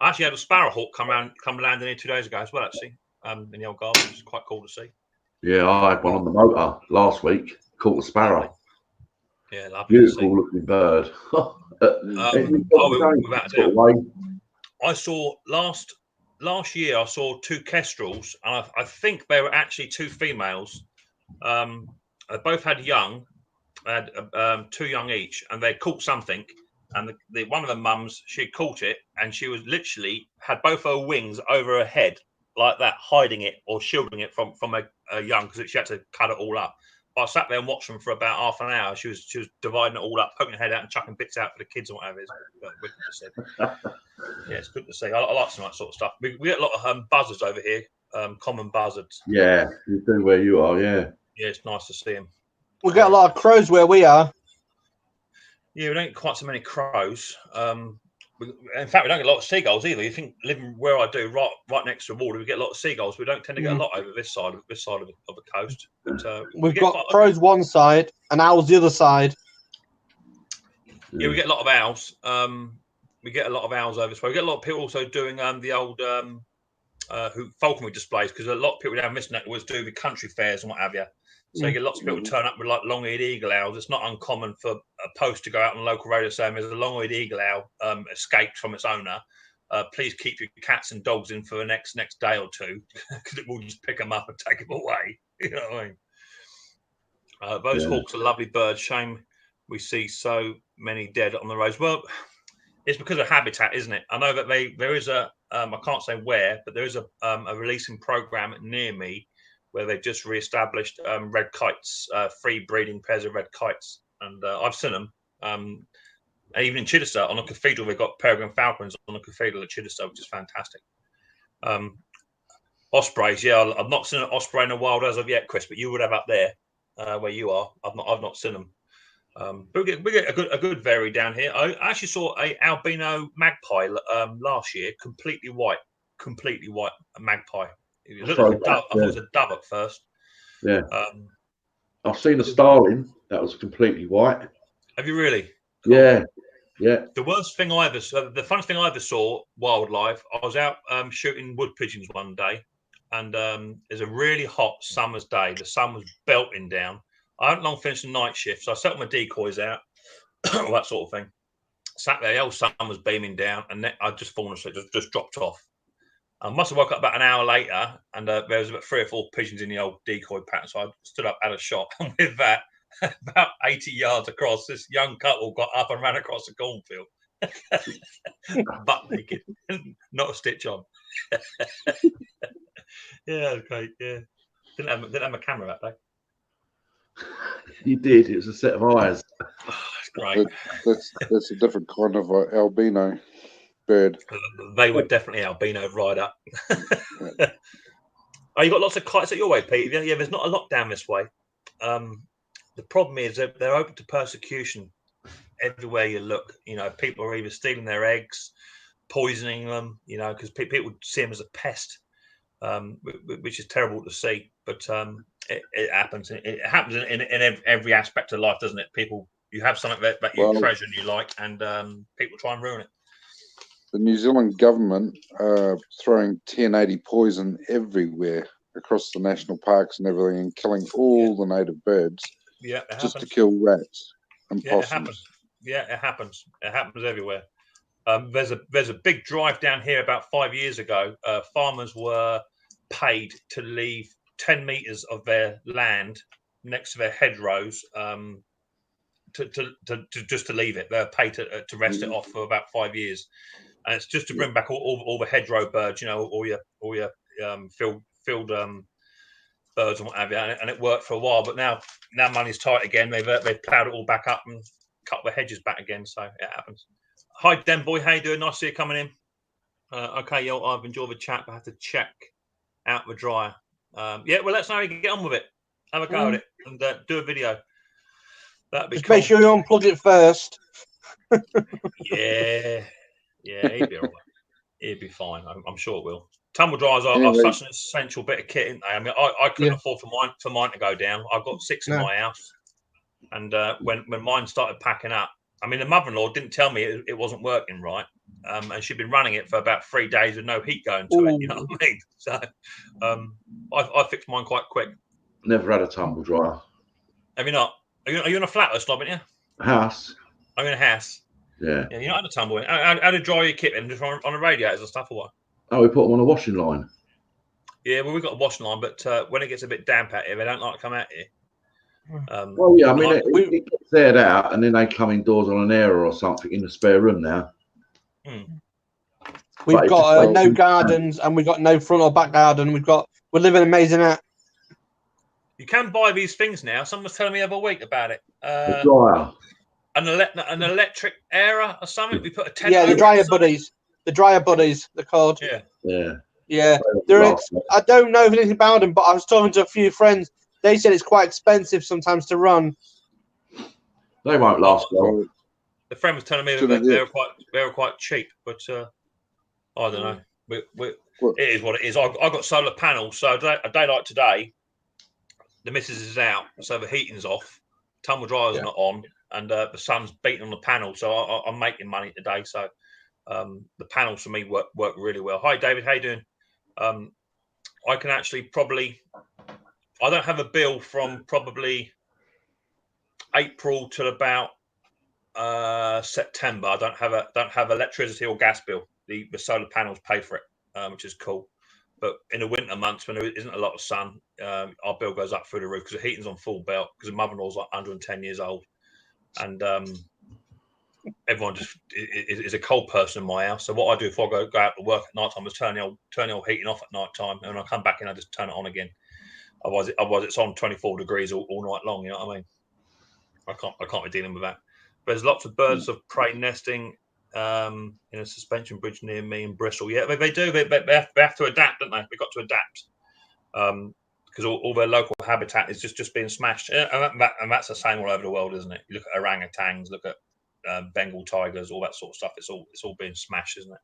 I actually had a sparrowhawk come land in here 2 days ago as well. Actually, in the old garden, which is quite cool to see. Yeah, I had one on the motor last week. Caught a sparrow. Yeah, lovely. Beautiful looking bird. Without a doubt. I saw last year. I saw 2 kestrels, and I think they were actually 2 females. They both had young. They had 2 young each, and they caught something. and the one of the mums, she had caught it, and she was literally had both her wings over her head like that, hiding it or shielding it from a young, because she had to cut it all up. I sat there and watched them for about half an hour. She was dividing it all up, poking her head out and chucking bits out for the kids and whatever. It's wicked to see. Yeah, it's good to see. I like some of that sort of stuff. We get a lot of buzzards over here, common buzzards. Yeah, you do where you are. Yeah. Yeah, it's nice to see them. We get a lot of crows where we are. Yeah, we don't get quite so many crows. In fact, we don't get a lot of seagulls either. You think living where I do, right next to the water, we get a lot of seagulls. We don't tend to get a lot over this side of the coast. But, we've got crows one side and owls the other side. Yeah, we get a lot of owls. We get a lot of owls over this way. We get a lot of people also doing the old falconry displays, because a lot of people down this neck was do the country fairs and what have you. So you get lots of people turn up with like long-eared eagle owls. It's not uncommon for a post to go out on the local radio saying there's a long-eared eagle owl escaped from its owner. Please keep your cats and dogs in for the next day or two, because it will just pick them up and take them away. You know what I mean? Those hawks are lovely birds. Shame we see so many dead on the roads. Well, it's because of habitat, isn't it? I know that there is a I can't say where, but there is a releasing program near me where they've just re-established red kites, free breeding pairs of red kites, and I've seen them. And even in Chichester, on a cathedral, they've got peregrine falcons on a cathedral at Chichester, which is fantastic. Ospreys, yeah, I've not seen an osprey in the wild as of yet, Chris, but you would have up there where you are. I've not seen them. But we get a good vary down here. I actually saw a albino magpie last year, completely white magpie. It looked like a dove. I thought it was a dove at first. Yeah. I've seen a starling that was completely white. Have you really? Cool. Yeah. Yeah. The worst thing the funnest thing I ever saw wildlife, I was out shooting wood pigeons one day, and it's a really hot summer's day. The sun was belting down. I hadn't long finished the night shift, so I set my decoys out, all that sort of thing. Sat there, the old sun was beaming down, and then I'd just fallen asleep, just dropped off. I must have woke up about an hour later, and there was about 3 or 4 pigeons in the old decoy pattern. So I stood up, had a shot, and with that, about 80 yards across, this young couple got up and ran across the cornfield, butt naked, not a stitch on. Yeah, okay, yeah. Didn't have my camera that day. You did. It was a set of eyes. Oh, it's great. That's a different kind of albino bird. They were definitely albino right up. Oh, you got lots of kites at your way, Pete. Yeah, there's not a lot down this way. The problem is that they're open to persecution everywhere you look. You know, people are either stealing their eggs, poisoning them, you know, because people see them as a pest, which is terrible to see. But it happens. It happens in every aspect of life, doesn't it? You have something that you treasure and you like, and people try and ruin it. The New Zealand government are throwing 1080 poison everywhere across the national parks and everything, and killing all the native birds. Yeah, just to kill rats and possums. It happens. Yeah, it happens. It happens everywhere. There's a big drive down here about 5 years ago. Farmers were paid to leave 10 meters of their land next to their hedgerows to leave it. They're paid to rest it off for about 5 years, and it's just to bring back all the hedgerow birds, you know, all your field birds and what have you. And it worked for a while, but now money's tight again. They've ploughed it all back up and cut the hedges back again. So it happens. Hi, Den Boy. How you doing? Nice to see you coming in. Okay, yo, I've enjoyed the chat, but I have to check out the dryer. Yeah, well, let's know how you can get on with it. Have a go at it and do a video. That'd be just cool. make sure you unplug it first. Yeah, he'd be all right. He'd be fine. I'm sure it will. Tumble dryers are such an essential bit of kit, aren't they? I mean, I couldn't afford for mine to go down. I've got 6 in my house, and when mine started packing up, I mean, the mother-in-law didn't tell me it wasn't working right, and she'd been running it for about 3 days with no heat going to it. You know what I mean? So, I fixed mine quite quick. Never had a tumble dryer. Have you not? Are you in a flat or something? Yeah. House. I'm in a house. Yeah. Yeah, you're not in a tumble. How to dry your kit and just on the radiators and stuff or what? Oh, we put them on a washing line. Yeah, well, we've got a washing line, but when it gets a bit damp out here, they don't like to come out here. Well, yeah, I mean, it gets aired out, and then they come indoors on an air or something in the spare room now. We've got no gardens, and we've got no front or back garden. We're living amazing out. You can buy these things now. Someone was telling me the other week about it. The dryer. An electric airer or something. We put a tent. Yeah, the dryer buddies. The dryer buddies. They're called. Yeah. I don't know anything about them, but I was talking to a few friends. They said it's quite expensive sometimes to run. They won't last long. The friend was telling me that they were quite cheap, but I don't know. It is what it is. I got solar panels, so a day like today, the missus is out, so the heating's off, tumble dryer's not on, and the sun's beating on the panel, so I'm making money today. So the panels for me work really well. Hi David, how you doing? I can actually I don't have a bill from probably April till about September. I don't have electricity or gas bill. The solar panels pay for it, which is cool. But in the winter months when there isn't a lot of sun, our bill goes up through the roof because the heating's on full belt because the mother-in-law's like 110 years old, and everyone just is a cold person in my house. So what I do if I go out to work at night time is turn the old heating off at night time, and when I come back in, I just turn it on again. Otherwise it's on 24 degrees all night long. You know what I mean? I can't be dealing with that. But there's lots of birds of prey nesting in a suspension bridge near me in Bristol. Yeah, they do. They have to adapt, don't they? They've got to adapt because all their local habitat is just being smashed. And that's the same all over the world, isn't it? You look at orangutans, look at Bengal tigers, all that sort of stuff. It's all being smashed, isn't it?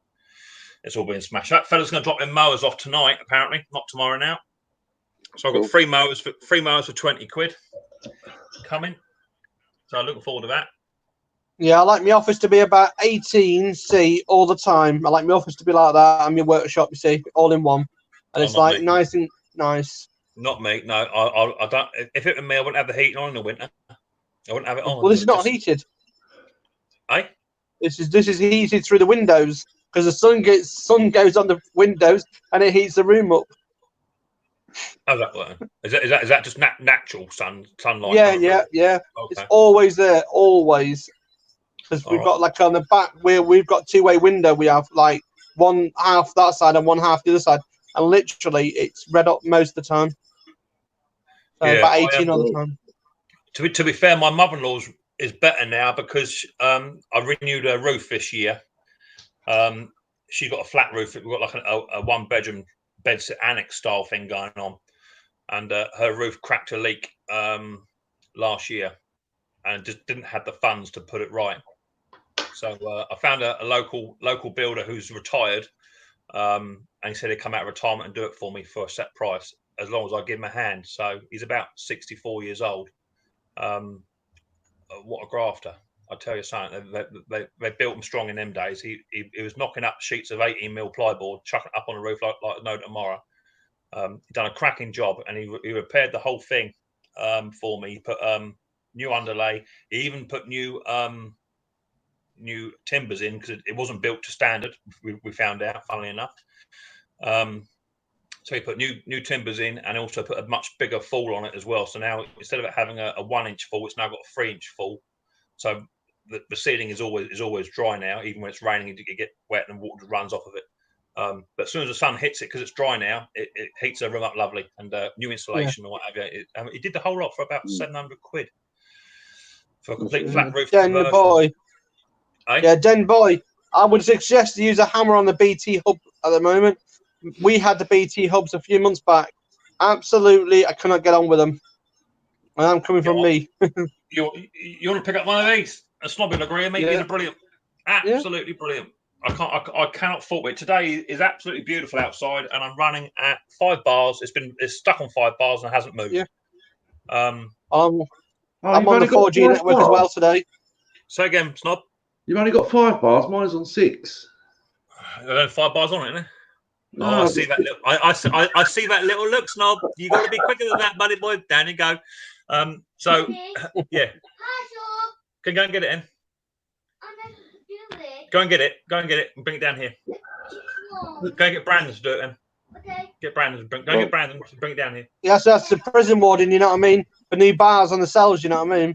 It's all being smashed. That fella's going to drop their mowers off tonight, apparently, not tomorrow now. So I've got free mowers for 20 quid coming. So I'm looking forward to that. Yeah, I like my office to be about 18C all the time. I like my office to be like that. I'm your workshop, you see, all in one. And it's like nice and nice. Not me. No, I don't. If it were me, I wouldn't have the heating on in the winter. I wouldn't have it on. Well, this is not heated. Eh? This is heated through the windows because the sun goes on the windows and it heats the room up. How's that work? Is that just natural sunlight? Yeah. Okay. It's always there, always. Because we've got like on the back where we've got two-way window. We have like one half that side and one half the other side, and literally it's red up most of the time. So about 18 all the time. To be fair, my mother-in-law's is better now because I renewed her roof this year. She's got a flat roof. We've got like a one-bedroom bedsit annex style thing going on, and her roof cracked a leak last year, and just didn't have the funds to put it right. So I found a local builder who's retired, and he said he'd come out of retirement and do it for me for a set price as long as I give him a hand. So he's about 64 years old. What a grafter! I tell you something. They built him strong in them days. He was knocking up sheets of 18mm plyboard, chucking it up on the roof like no tomorrow. He done a cracking job, and he repaired the whole thing for me. He put new underlay. He even put new timbers in because it wasn't built to standard. We found out, funnily enough. So he put new timbers in and also put a much bigger fall on it as well. So now instead of it having a 1-inch fall, it's now got a 3-inch fall. So the ceiling is always dry now. Even when it's raining, it get wet and water runs off of it. But as soon as the sun hits it, because it's dry now, it heats the room up lovely. And new insulation or what have you. He did the whole lot for about 700 quid for a complete flat roof. Den boy. Yeah, Den boy. I would suggest to use a hammer on the BT hub at the moment. We had the BT hubs a few months back. Absolutely, I cannot get on with them. And I'm coming from me. You want to pick up one of these? A snobbing agree, mate. These are brilliant. Absolutely brilliant. I cannot fault it. Today is absolutely beautiful outside, and I'm running at 5 bars. It's stuck on 5 bars and hasn't moved. Yeah. I'm on the 4G network as well today. Say again, Snob. You've only got 5 bars. Mine's on 6. There's only 5 bars on it, isn't it? No, I see that. I see that little look, Snob. You got to be quicker than that, buddy boy. Down you go. So yeah. Can go and get it in. Go and get it. Go and get it and bring it down here. Go and get Brandon to do it then. Get Brandon. Go get Brandon. Bring it down here. Yeah, so that's the prison warden. You know what I mean? For new bars on the cells. You know what I mean?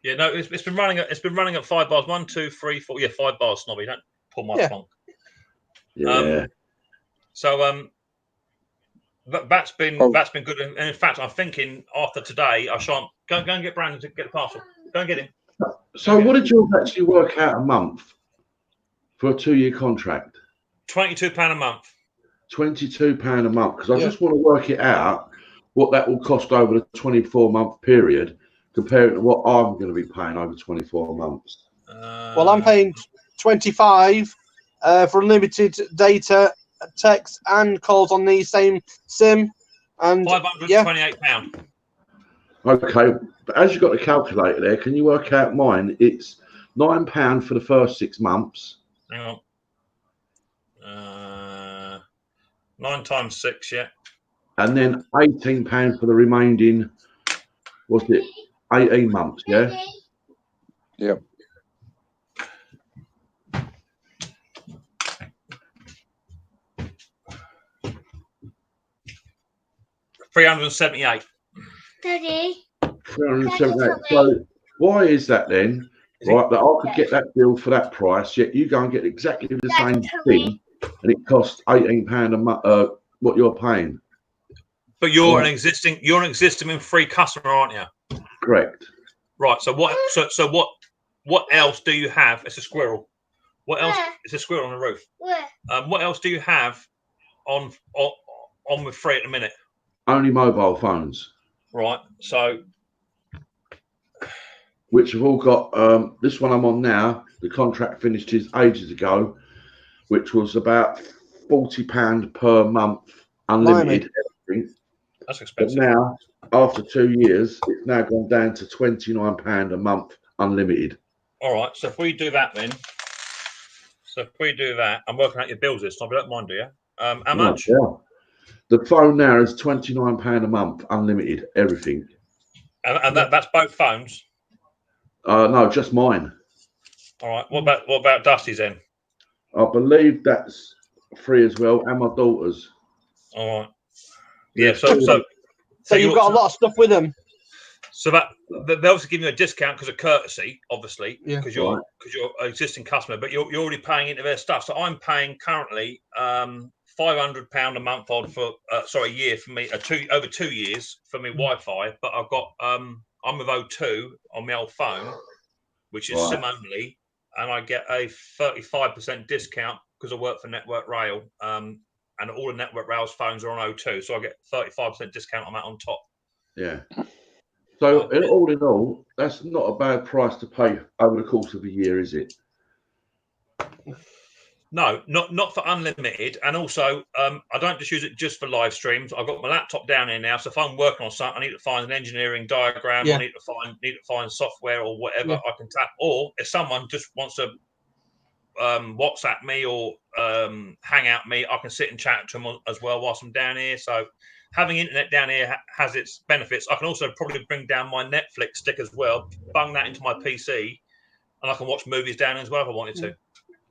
Yeah, no, it's been running at 5 bars. 1, 2, 3, 4. Yeah, 5 bars, Snobby. Don't pull my plonk. Yeah. So that's been good. And in fact, I'm thinking after today, I shan't go and get Brandon to get the parcel. Go and get him. So what did you actually work out a month for a 2-year contract? £22 a month. £22 a month, because I just want to work it out what that will cost over the 24-month period compared to what I'm going to be paying over 24 months. Well, I'm paying 25 for unlimited data, text, and calls on the same SIM. And £528. Okay, but as you've got the calculator there, can you work out mine? It's £9 for the first 6 months. Hang on. 9 times 6, yeah. And then £18 for the remaining, what's it, 18 months, yeah? Yep. £378. Daddy. 378. So why is that then? Right, that I could get that deal for that price, yet you go and get exactly the same thing, and it costs £18 a month. What you're paying. But you're an existing and free customer, aren't you? Correct. Right. So what else do you have? It's a squirrel. What else? It's a squirrel on the roof. What else do you have on with free at the minute? Only mobile phones. Right. So. Which have all got this one I'm on now. The contract finished ages ago, which was about £40 per month, unlimited. Everything. That's expensive. But now, after 2 years, it's now gone down to £29 a month, unlimited. All right. So if we do that, then. So if we do that, I'm working out your bills this time. You don't mind, do you? How much? Yeah. The phone now is £29 a month, unlimited, everything. And that's both phones. No, just mine. All right. What about Dusty's then? I believe that's free as well, and my daughter's. All right. Yeah. So you've got a lot of stuff with them. So that they obviously give you a discount because of courtesy, obviously, because you're an existing customer, but you're already paying into their stuff. So I'm paying currently £500 a month on for a year for me, over 2 years for me Wi-Fi. But I've got I'm with O2 on my old phone, which is SIM only, and I get a 35% discount because I work for Network Rail. And all the Network Rail's phones are on O2, so I get 35% discount on that on top. Yeah. So all in all, that's not a bad price to pay over the course of a year, is it? No, not for unlimited, and also I don't just use it just for live streams. I've got my laptop down here now, so if I'm working on something, I need to find an engineering diagram. I need to find software or whatever I can tap. Or if someone just wants to WhatsApp me or hang out me, I can sit and chat to them as well whilst I'm down here. So having internet down here has its benefits. I can also probably bring down my Netflix stick as well, bung that into my PC, and I can watch movies down here as well if I wanted to.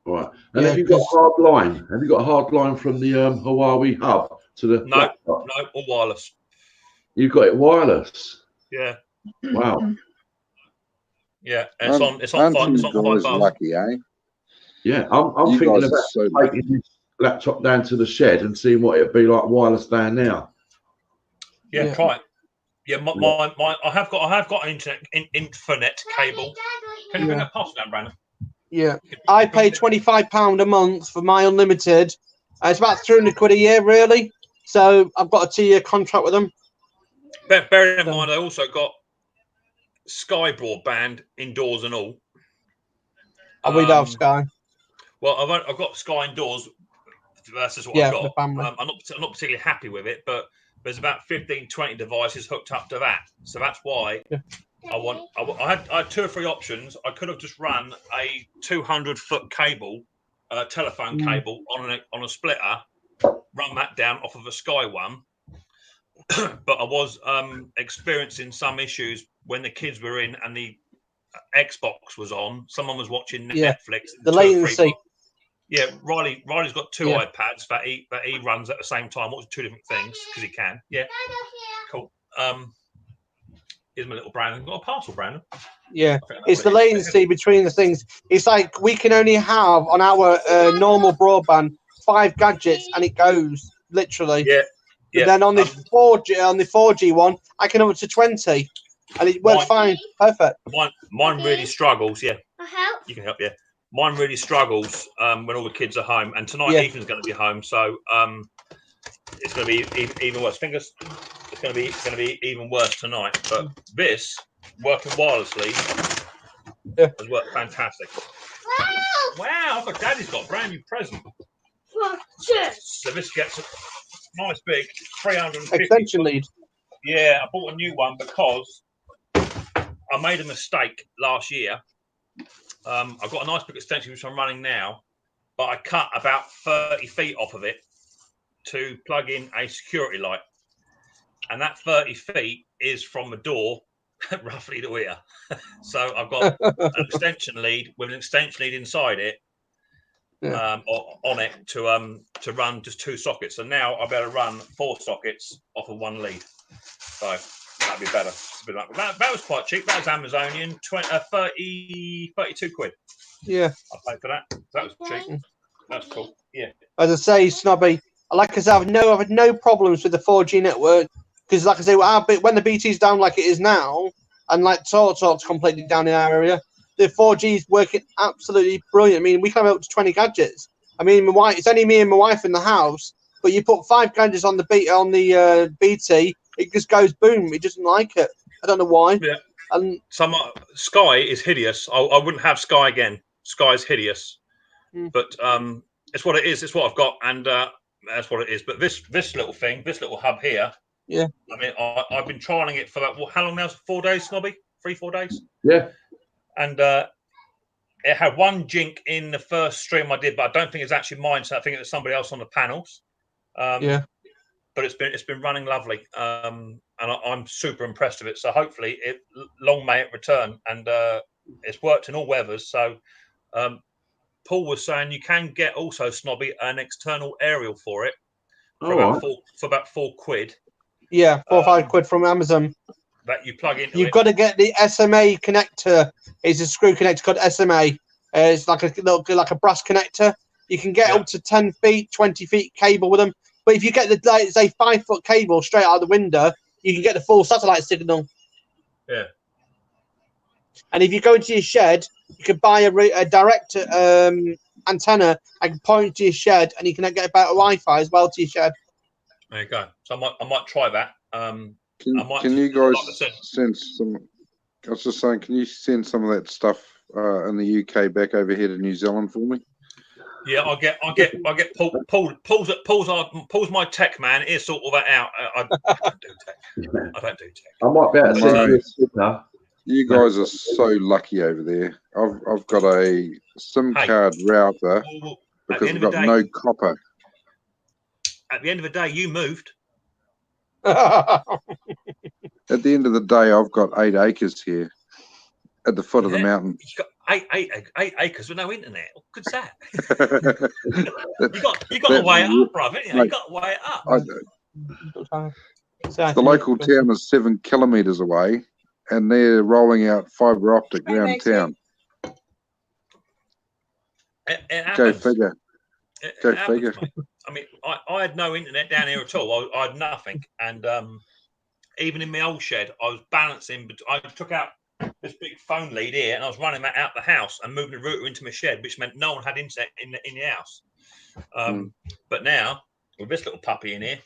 Right. And have you got a hard line? Have you got a hard line from the Huawei hub to the laptop? No, all wireless. You've got it wireless? Yeah. Wow. Yeah, it's on 5 bars. Lucky, eh? Yeah, I'm thinking about taking this laptop down to the shed and seeing what it'd be like wireless down now. Yeah, try it. Yeah, I have got an internet cable. Can you bring that parcel down, Brandon? Yeah, I pay £25 a month for my unlimited. It's about £300 a year, really. So I've got a 2-year contract with them. Bearing in mind, I also got Sky broadband indoors and all. We don't have Sky. Well, I've got Sky indoors. That's just what I've got. I'm not particularly happy with it, but there's about 15-20 devices hooked up to that. So that's why I had 2 or 3 options. I could have just run a 200-foot cable, telephone cable on a splitter, run that down off of a Sky one. But I was experiencing some issues when the kids were in and the Xbox was on. Someone was watching Netflix. The latency. Yeah, Riley's got two Yeah. iPads that he runs at the same time. What's two different things because he can. Yeah, cool. Here's my little Brandon. Got a parcel, Brandon. Yeah, I think it's the what it is. latency between the things. It's like we can only have on our normal broadband 5 gadgets, and it goes literally. Yeah, But yeah. then on the 4G one, I can up to 20, and it works fine, perfect. Mine really struggles. Yeah, I'll help. you can help. Yeah, mine really struggles when all the kids are home, and tonight Yeah. Ethan's going to be home, so it's going to be even worse. Fingers, it's going to be even worse tonight. But this working wirelessly has worked fantastic. Wow! Look, Daddy's got a brand new present. So this gets a nice big 350 Extension lead. Yeah, I bought a new one because I made a mistake last year. I've got a nice big extension which I'm running now, but I cut about 30 feet off of it to plug in a security light. And that 30 feet is from the door roughly to here. So I've got an extension lead with an extension lead inside it. On it to run just 2 sockets, and now I better run 4 sockets off of 1 lead. So that'd be better. That was quite cheap. That was Amazonian, 32 quid. Yeah, I paid for that. That was cheap. That's cool. Yeah. As I say, Snobby, like I said, I've had no problems with the 4G network because, like I say, when the BT's down like it is now, and like Talk's completely down in our area, the 4G is working absolutely brilliant. I mean, we can have up to 20 gadgets. I mean, it's only me and my wife in the house, but you put 5 gadgets on the BT, it just goes boom. It doesn't like it. I don't know why. Yeah. And Sky is hideous. I wouldn't have Sky again. Sky is hideous. But it's what it is. It's what I've got, and that's what it is. But this little thing, this little hub here. Yeah. I mean, I've been trialing it for how long now? 4 days, Snobby? 3-4 days? Yeah. And it had 1 jink in the first stream I did, but I don't think it's actually mine. So I think it was somebody else on the panels. Yeah. But it's been running lovely, and I'm super impressed with it. So hopefully, long may it return. And it's worked in all weathers. So Paul was saying you can get also, Snobby, an external aerial for it for about 4 quid. Yeah, 4 or 5 quid from Amazon. That you plug into. You've got to get the SMA connector. It's a screw connector called SMA. It's like a brass connector. You can get up to 10 feet, 20 feet cable with them. But if you get the say 5-foot cable straight out of the window, you can get the full satellite signal. Yeah. And if you go into your shed, you can buy a direct antenna and point to your shed, and you can get better Wi-Fi as well to your shed. There you go. So I might try that. Can you guys send some? I was just saying, can you send some of that stuff in the UK back over here to New Zealand for me? Yeah, I'll get Paul's my tech man. He'll sort all that out. I don't do tech. I don't do tech. I might be able to send you a sticker. You guys are so lucky over there. I've got a SIM card router because I've got no copper. At the end of the day, you moved. At the end of the day, I've got 8 acres here at the foot of the mountain. You've got 8 acres with no internet. What good's that? you got to weigh it up, brother. You got to weigh it up. The local town is 7 kilometres away, and they're rolling out fibre optic around town. Go figure. Go figure. I mean, I had no internet down here at all. I had nothing, and even in my old shed, I was balancing. But I took out this big phone lead here, and I was running that out the house and moving the router into my shed, which meant no one had internet in the house. But now with this little puppy in here,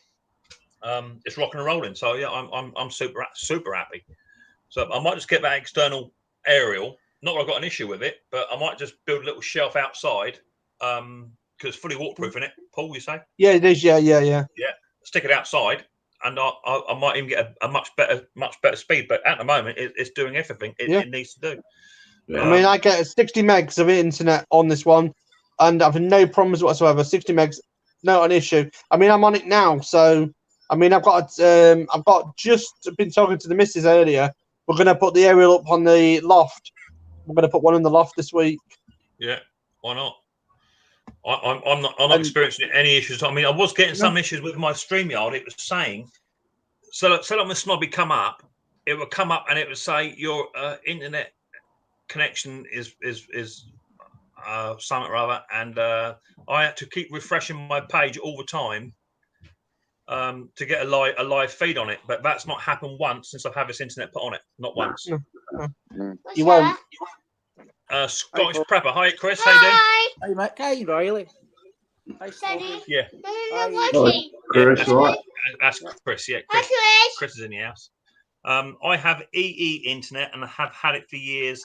it's rocking and rolling. So yeah, I'm super happy. So I might just get that external aerial. Not that I've got an issue with it, but I might just build a little shelf outside. Because it's fully waterproof in it, Paul, you say? Yeah, it is. Yeah. Yeah, stick it outside, and I might even get a much better speed. But at the moment, it's doing everything it needs to do. Yeah. I mean, I get 60 megs of internet on this one, and I've no problems whatsoever. 60 megs, not an issue. I mean, I'm on it now, so I mean, I've got just been talking to the missus earlier. We're going to put the aerial up on the loft. We're going to put one in the loft this week. Yeah, why not? I'm not experiencing any issues. I mean, I was getting some issues with my StreamYard. It was saying, so like the Snobby come up, it would come up and it would say your internet connection is something or other, and I had to keep refreshing my page all the time to get a live feed on it. But that's not happened once since I've had this internet put on it. Not once. You won't. Scottish Prepper. Hi, Chris. How you doing? Hey, mate. Hey, Riley. Hey, Daddy. Yeah. Chris, right? That's Chris. Yeah, Chris is in the house. I have EE internet and I have had it for years,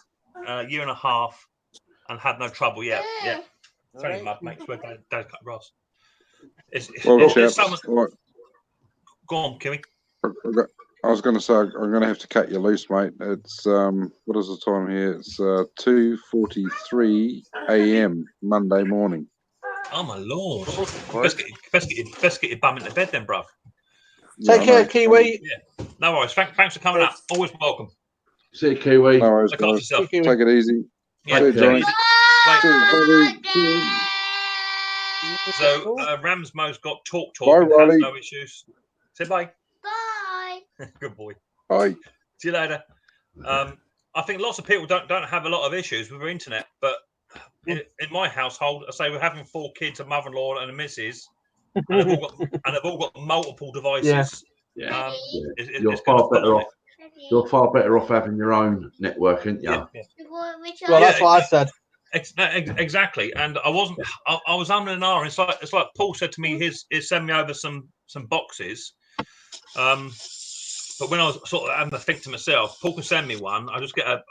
year and a half, and had no trouble yet. Yeah. It's only mud, mate. It's where Dad cut grass. Chaps, Go on, Kimmy. I was going to say I'm going to have to cut you loose, mate. It's what is the time here? It's 2:43 a.m. Monday morning. Oh my lord! Best get your bum into bed then, bruv. Take care, Kiwi. Yeah. No worries. Thanks for coming up. Always welcome. See you, Kiwi. No worries, Look after guys. yourself. Take it easy. Yeah, See you, Johnny. So Ramsmo's got talk Bye, and Riley. has no issues. Say bye. Bye. Good boy. Bye. See you later. I think lots of people don't have a lot of issues with their internet, but in my household, I say we're having 4 kids, a mother-in-law, and a missus, and they've all got multiple devices. Yeah. It's far better off. You're far better off having your own network, aren't you? Yeah. Well, that's what I said. Exactly, and I wasn't. I was umming and ahhing. It's like Paul said to me. He's send me over some boxes. But when I was sort of having to think to myself, Paul can send me one. I just get a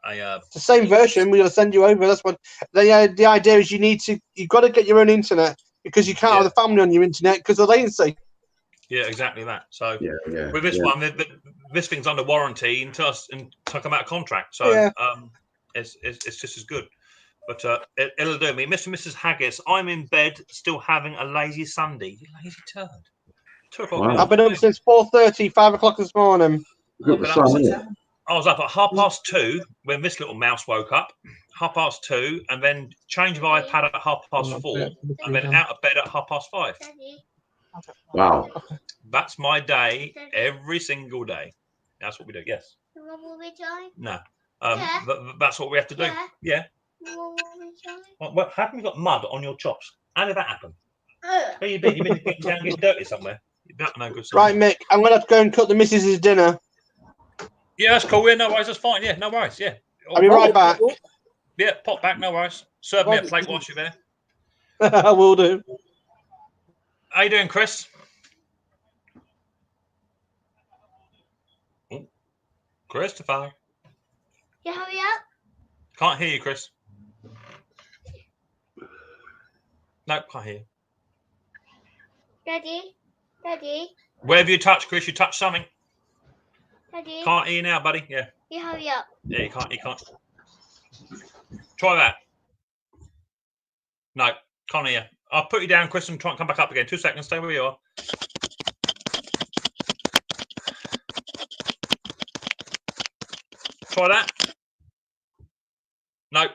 It's the same version. We're gonna send you over. That's what the idea is. You've got to get your own internet because you can't have the family on your internet because of latency. Yeah, exactly that. So with this one, this thing's under warranty until I come out of contract. So it's just as good. But it'll do me. Mr. and Mrs. Haggis, I'm in bed still having a lazy Sunday. You lazy turd. 2 o'clock. Wow. I've been up since 4:30, 5 o'clock this morning. I was up at 2:30 when this little mouse woke up. 2:30, and then change of iPad at 4:30, and then out of bed at 5:30. Wow. That's my day every single day. That's what we do. Yes. No. That's what we have to do. Yeah. What happened? You got mud on your chops. How did that happen? Where you been? You been getting down and getting dirty somewhere? No good. Right, Mick. I'm gonna have to go and cook the missus's dinner. Yeah, that's cool. Yeah, no worries. That's fine. Yeah, no worries. Yeah. I'll be right back. Yeah, pop back. No worries. Serve me a plate whilst you're there. I will do. How you doing, Chris? Oh, Christopher. You hurry up. Can't hear you, Chris. No, can't hear you. Daddy. Where have you touched, Chris? You touched something. Daddy. Can't hear you now, buddy. Yeah. You hurry up. Yeah, you can't. Try that. No, can't hear you. I'll put you down, Chris, and try and come back up again. 2 seconds. Stay where you are. Try that. No.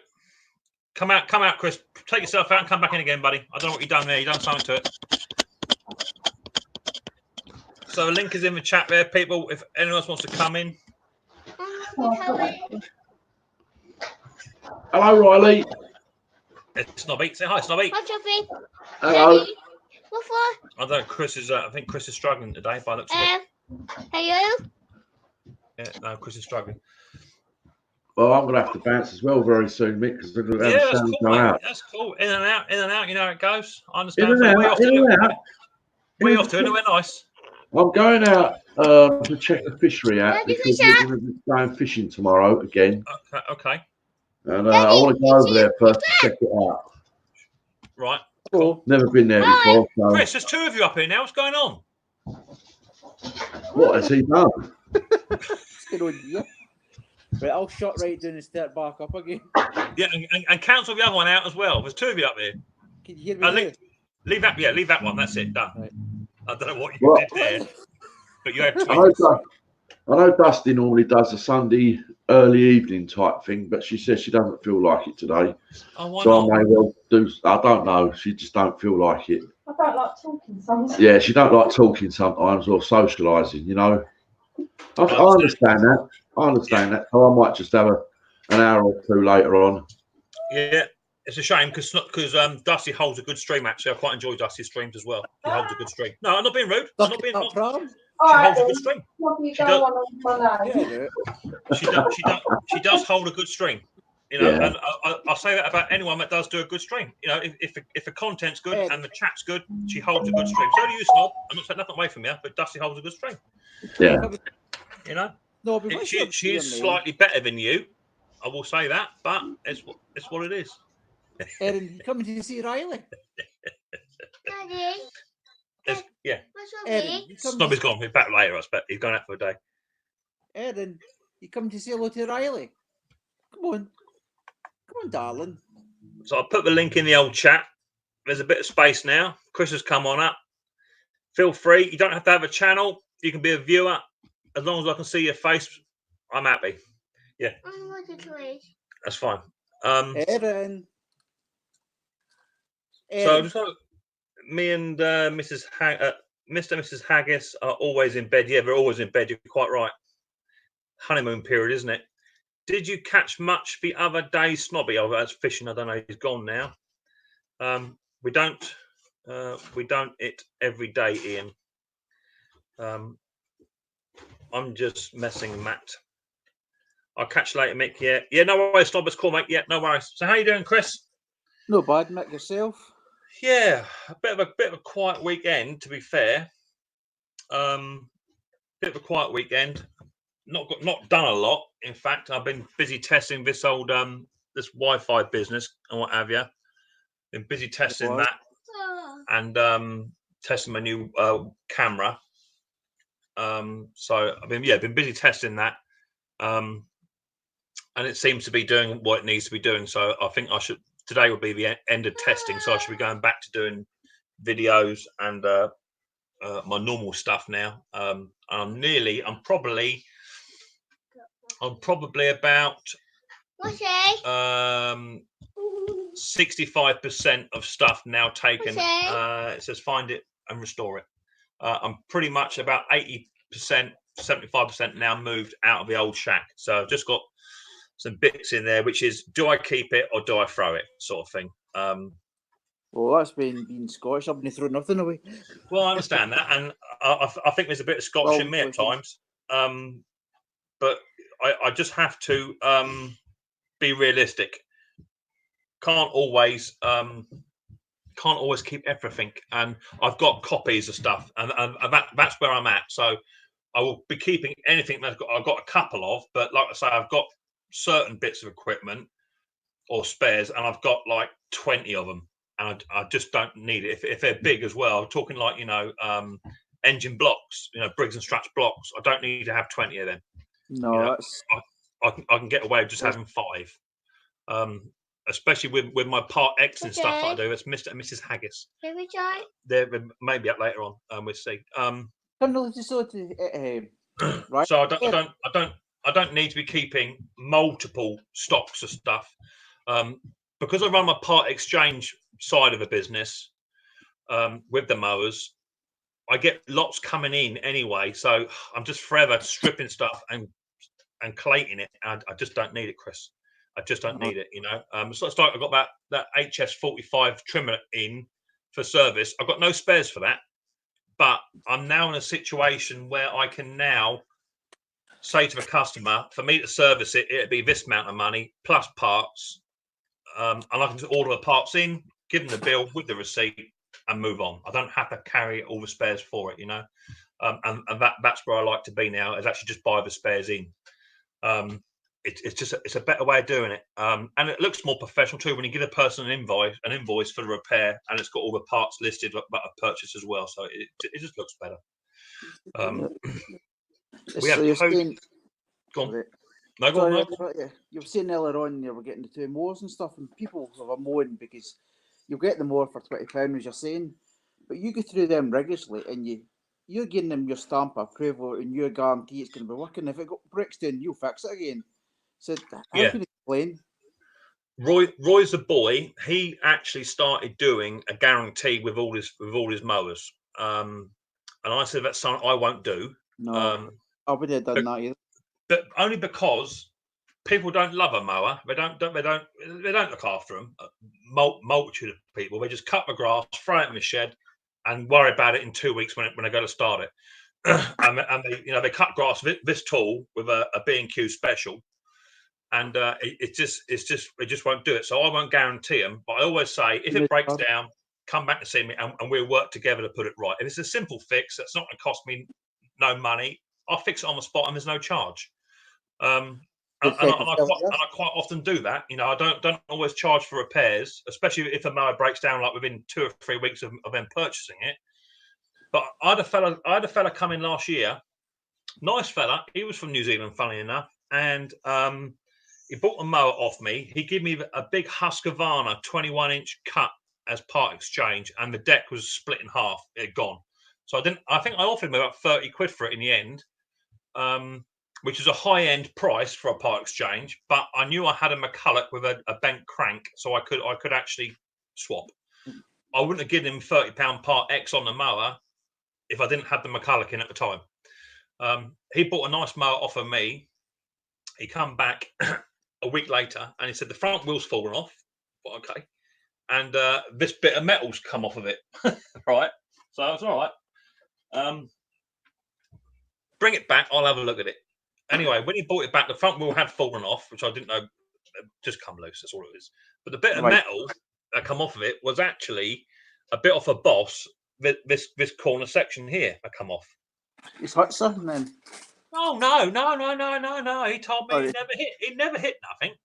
Come out, Chris. Take yourself out and come back in again, buddy. I don't know what you've done there. You've done something to it. So the link is in the chat there, people. If anyone else wants to come in. Hello, Riley. It's Snobby. Say hi, Snobby. Hi, Choppy. Hello. Daddy. What for? I don't know. Chris is. I think Chris is struggling today. By the looks of it. Hello. Yeah, no, Chris is struggling. Well, I'm gonna have to bounce as well very soon, Mick, because we're gonna have That's sound cool, go mate. out. That's cool. In and out. You know how it goes. I understand. In and out. Where you off to? Anywhere nice? I'm going out to check the fishery out because we're going to be going fishing tomorrow again. Okay. And I want to go over there first to check it out. Right. Cool. Never been there before. So. Chris, there's 2 of you up here now. What's going on? What has he done? Good on you. Right, I'll shut right down and start back up again. Yeah, and cancel the other one out as well. There's 2 of you up here. Can you hear me? Leave that one. That's it. Done. Right. I don't know what you did there, but you had I know Dusty normally does a Sunday early evening type thing, but she says she doesn't feel like it today. Oh, why So not? I may well do. I don't know. She just don't feel like it. I don't like talking sometimes. Yeah, she don't like talking sometimes or socialising. You know, I understand that. I understand that. So I might just have an hour or two later on. Yeah, it's a shame because Dusty holds a good stream. Actually, I quite enjoy Dusty's streams as well. He holds a good stream. No, I'm not being rude. I'm not being. Not problem. All She right, holds a then. good stream. What you She go does. on my Yeah, name? do it. She does hold a good stream. You know, Yeah. and I'll say that about anyone that does do a good stream. You know, if the content's good and the chat's good, she holds a good stream. So do you, Snob. I'm not taking nothing away from you, but Dusty holds a good stream. Yeah. You know, No, but she is slightly better than you. I will say that, but it's what it is. Erin, you coming to see Riley? Daddy, Yeah. what's wrong Erin, with you coming Snobby's to, gone. He's back later, I expect. He's going out for a day. Erin, you coming to say hello to Riley? Come on, darling. So I'll put the link in the old chat. There's a bit of space now. Chris has come on up. Feel free. You don't have to have a channel. You can be a viewer. As long as I can see your face, I'm happy. Yeah, I want to play. that's fine. Erin. So just like me and Mr. and Mrs. Haggis are always in bed. Yeah, they're always in bed. You're quite right. Honeymoon period, isn't it? Did you catch much the other day, Snobby? Oh, that's fishing. I don't know. He's gone now. We don't it every day, Ian. I'm just messing, Matt. I'll catch you later, Mick. Yeah. No worries, Snob. It's cool, mate. Yeah, no worries. So how you doing, Chris? No bad, Mick, yourself. Yeah, a bit of a quiet weekend, to be fair. Bit of a quiet weekend. Not done a lot. In fact, I've been busy testing this old this Wi-Fi business and what have you. Been busy testing that and testing my new camera. So I've been busy testing that. And it seems to be doing what it needs to be doing. So I think today will be the end of testing. So I should be going back to doing videos and my normal stuff now. I'm probably about 65% of stuff now taken. It says find it and restore it. I'm pretty much about 80%, 75% now moved out of the old shack. So I've just got some bits in there, which is, do I keep it or do I throw it, sort of thing. Well, that's being Scottish. I've been throwing nothing away. Well, I understand that, and I think there's a bit of Scottish in me at times. But I just have to be realistic. Can't always keep everything, and I've got copies of stuff, and that's where I'm at. So I will be keeping anything I've got a couple of, but like I say, I've got certain bits of equipment or spares, and I've got like 20 of them, and I just don't need it. If they're big as well, I'm talking like engine blocks, Briggs and Stratch blocks. I don't need to have 20 of them. No, I can get away with just having 5. Especially with my Part X and stuff that I do. It's Mr. and Mrs. Haggis. Can we try? They're maybe up later on. We'll see. right. So I don't need to be keeping multiple stocks of stuff because I run my part exchange side of the business with the mowers. I get lots coming in anyway, so I'm just forever stripping stuff and collating it. And I just don't need it, Chris. I just don't need it, So it's like I've got that HS45 trimmer in for service. I've got no spares for that, but I'm now in a situation where I can now say to the customer, for me to service it, it'd be this amount of money plus parts, and I can just order the parts in, give them the bill with the receipt, and move on. I don't have to carry all the spares for it, and that's where I like to be now, is actually just buy the spares in. It's a better way of doing it, and it looks more professional too when you give a person an invoice for the repair, and it's got all the parts listed that I've purchased as well. So it just looks better. We have Go on. You were saying earlier on you were getting the 2 mowers and stuff, and people have a mowing because you'll get the mower for £20, as you're saying, but you go through them rigorously and you're giving them your stamp of approval and your guarantee it's going to be working. If it breaks down, you'll fix it again. So how Yeah. can you explain? Roy's the boy. He actually started doing a guarantee with all his mowers. And I said that's something I won't do. No, I would have done that either. But only because people don't love a mower. They don't look after them. Multitude of people. They just cut the grass, throw it in the shed, and worry about it in 2 weeks when I go to start it. and they, they cut grass this tall with a B&Q special, and it just won't do it. So I won't guarantee them. But I always say, if it breaks down, come back and see me, and we'll work together to put it right. If it's a simple fix that's not going to cost me no money, I'll fix it on the spot and there's no charge. And I quite often do that. I don't always charge for repairs, especially if a mower breaks down like within 2 or 3 weeks of them purchasing it. But I had a fella come in last year, nice fella. He was from New Zealand, funny enough, and he bought a mower off me. He gave me a big Husqvarna 21-inch cut as part exchange, and the deck was split in half. It had gone. So I think I offered him about 30 quid for it in the end. Which is a high-end price for a part exchange, but I knew I had a McCulloch with a bent crank, so I could actually swap. I wouldn't have given him £30 part X on the mower if I didn't have the McCulloch in at the time. He bought a nice mower off of me. He come back a week later and he said the front wheel's fallen off. But okay, and this bit of metal's come off of it. Right, so it's all right. Bring it back. I'll have a look at it. Anyway, when he bought it back, the front wheel had fallen off, which I didn't know, just come loose. That's all it is. But the bit of metal that come off of it was actually a bit off a boss. This corner section here that come off. It's hot something then. Oh no! He told me he never hit nothing.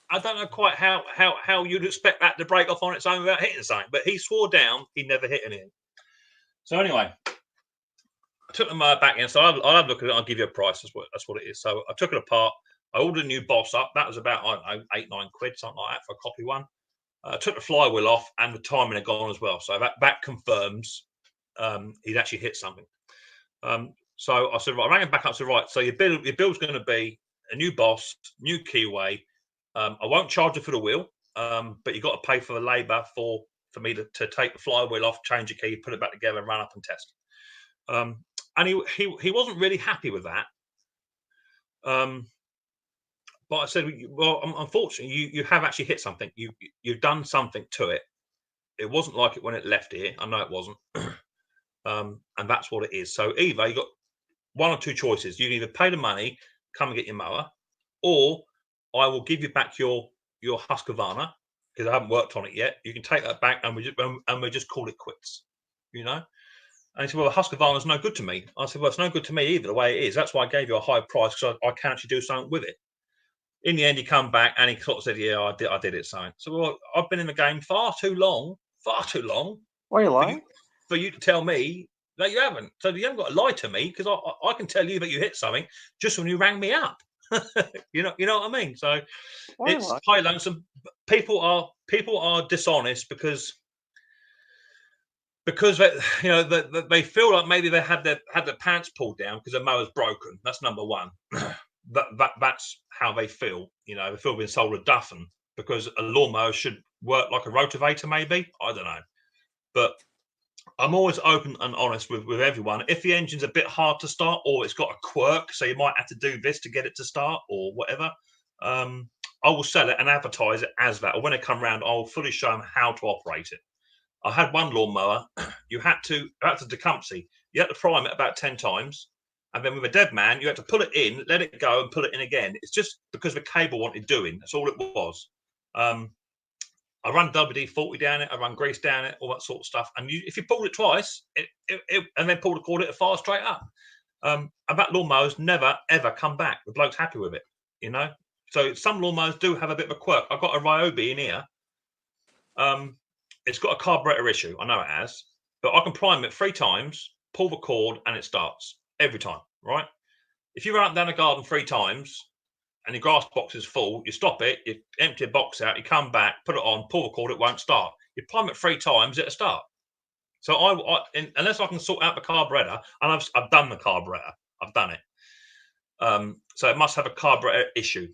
I don't know quite how you'd expect that to break off on its own without hitting something, but he swore down he never hit anything. So anyway, I took the mower back in, so I'll have a look at it. I'll give you a price. That's what it is. So I took it apart. I ordered a new boss up. That was about, I don't know, 8-9 quid, something like that, for a copy one. I took the flywheel off, and the timing had gone as well. So that confirms he'd actually hit something. So I said, right, I rang him back up. I said, right, so your bill's going to be a new boss, new keyway. I won't charge you for the wheel, but you've got to pay for the labour for me to take the flywheel off, change the key, put it back together, and run up and test. And he wasn't really happy with that. But I said, well, unfortunately, you have actually hit something. You've done something to it. It wasn't like it when it left here. I know it wasn't. And that's what it is. So either you got one or two choices. You can either pay the money, come and get your mower, or I will give you back your Husqvarna, because I haven't worked on it yet. You can take that back, and we just call it quits. And he said, well, Husqvarna's no good to me. I said, well, it's no good to me either, the way it is. That's why I gave you a high price, because I can actually do something with it. In the end, he come back and he sort of said, yeah, I did it, something. So, well, I've been in the game far too long. Why are you lying? For you to tell me that you haven't. So you haven't got to lie to me, because I can tell you that you hit something just when you rang me up. you know what I mean? So it's high lonesome. People are dishonest because they feel like maybe they had their pants pulled down because the mower's broken. That's number one. That's how they feel. They feel being sold a duffin because a lawnmower should work like a rotavator, maybe. I don't know. But I'm always open and honest with everyone. If the engine's a bit hard to start, or it's got a quirk, so you might have to do this to get it to start, or whatever, I will sell it and advertise it as that. Or when they come round, I'll fully show them how to operate it. I had one lawnmower. You had to Tecumseh. You had to prime it about 10 times, and then with a dead man, you had to pull it in, let it go, and pull it in again. It's just because the cable wanted doing. That's all it was. I run WD-40 down it. I run grease down it, all that sort of stuff. And if you pulled it twice, and then pulled the cord, it fire straight up. And that lawnmower's never ever come back. The bloke's happy with it. So some lawnmowers do have a bit of a quirk. I've got a Ryobi in here. It's got a carburetor issue. I know it has, but I can prime it 3 times, pull the cord, and it starts every time. Right? If you run up down the garden 3 times and your grass box is full, you stop it, you empty a box out, you come back, put it on, pull the cord, it won't start. You prime it 3 times, it'll start. So unless I can sort out the carburetor, and I've done the carburetor, I've done it. So it must have a carburetor issue.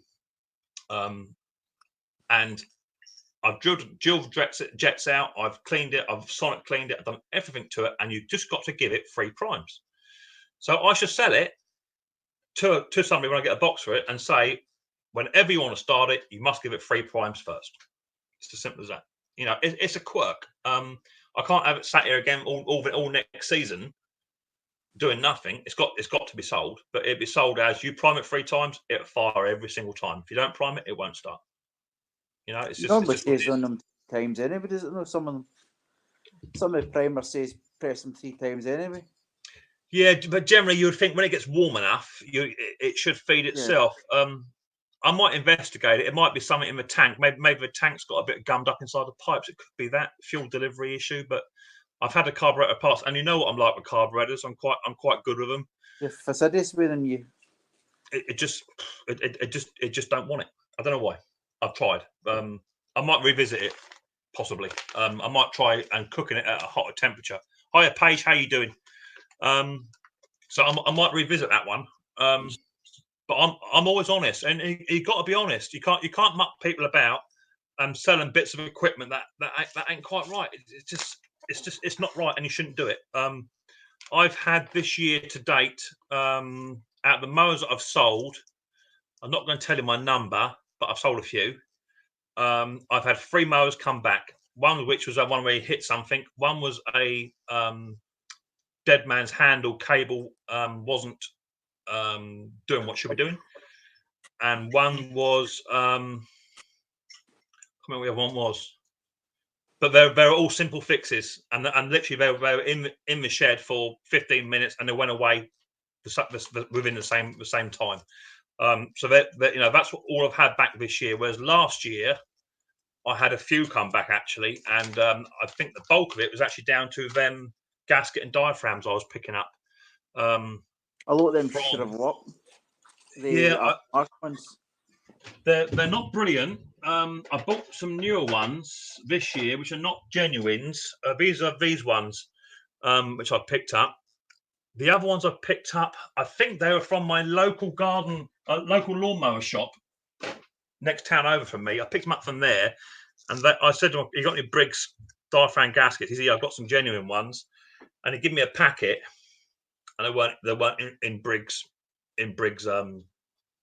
And I've drilled jets out. I've cleaned it. I've sonic cleaned it. I've done everything to it, and you've just got to give it 3 primes. So I should sell it to somebody when I get a box for it and say, whenever you want to start it, you must give it 3 primes first. It's as simple as that. You know, it's a quirk. I can't have it sat here again all next season doing nothing. It's got to be sold, but it'll be sold as you prime it 3 times, it'll fire every single time. If you don't prime it, it won't start. You know, it's just normally it's just says on them times anyway, does it? No, some of the primer says press them 3 times anyway. Yeah, but generally you would think when it gets warm enough, it should feed itself. Yeah. I might investigate it. It might be something in the tank. Maybe the tank's got a bit gummed up inside the pipes. It could be that fuel delivery issue. But I've had a carburetor pass, and you know what I'm like with carburetors. I'm quite good with them. You're fastidious with them, you. It just don't want it. I don't know why. I've tried. I might revisit it, possibly. I might try and cooking it at a hotter temperature. Hiya, Paige. How you doing? So I might revisit that one. But I'm always honest, and you got to be honest. You can't muck people about selling bits of equipment that ain't quite right. It's not right, and you shouldn't do it. I've had this year to date out of the mowers that I've sold. I'm not going to tell you my number, but I've sold a few. I've had 3 mowers come back. One of which was one where you hit something. One was a dead man's handle cable wasn't doing what should be doing, and one was I can't remember what one was, but they're all simple fixes, and literally they were in the shed for 15 minutes, and they went away within the same time. So that you know, that's all I've had back this year. Whereas last year I had a few come back actually, and I think the bulk of it was actually down to them gasket and diaphragms I was picking up. A lot of them should have worked. They're not brilliant. I bought some newer ones this year, which are not genuines. These are these ones, which I picked up. The other ones I picked up, I think they were from my local local lawnmower shop next town over from me. I picked them up from there, and I said to him, "You got any Briggs diaphragm gaskets?" He said, "Yeah, I've got some genuine ones," and he gave me a packet, and they weren't in Briggs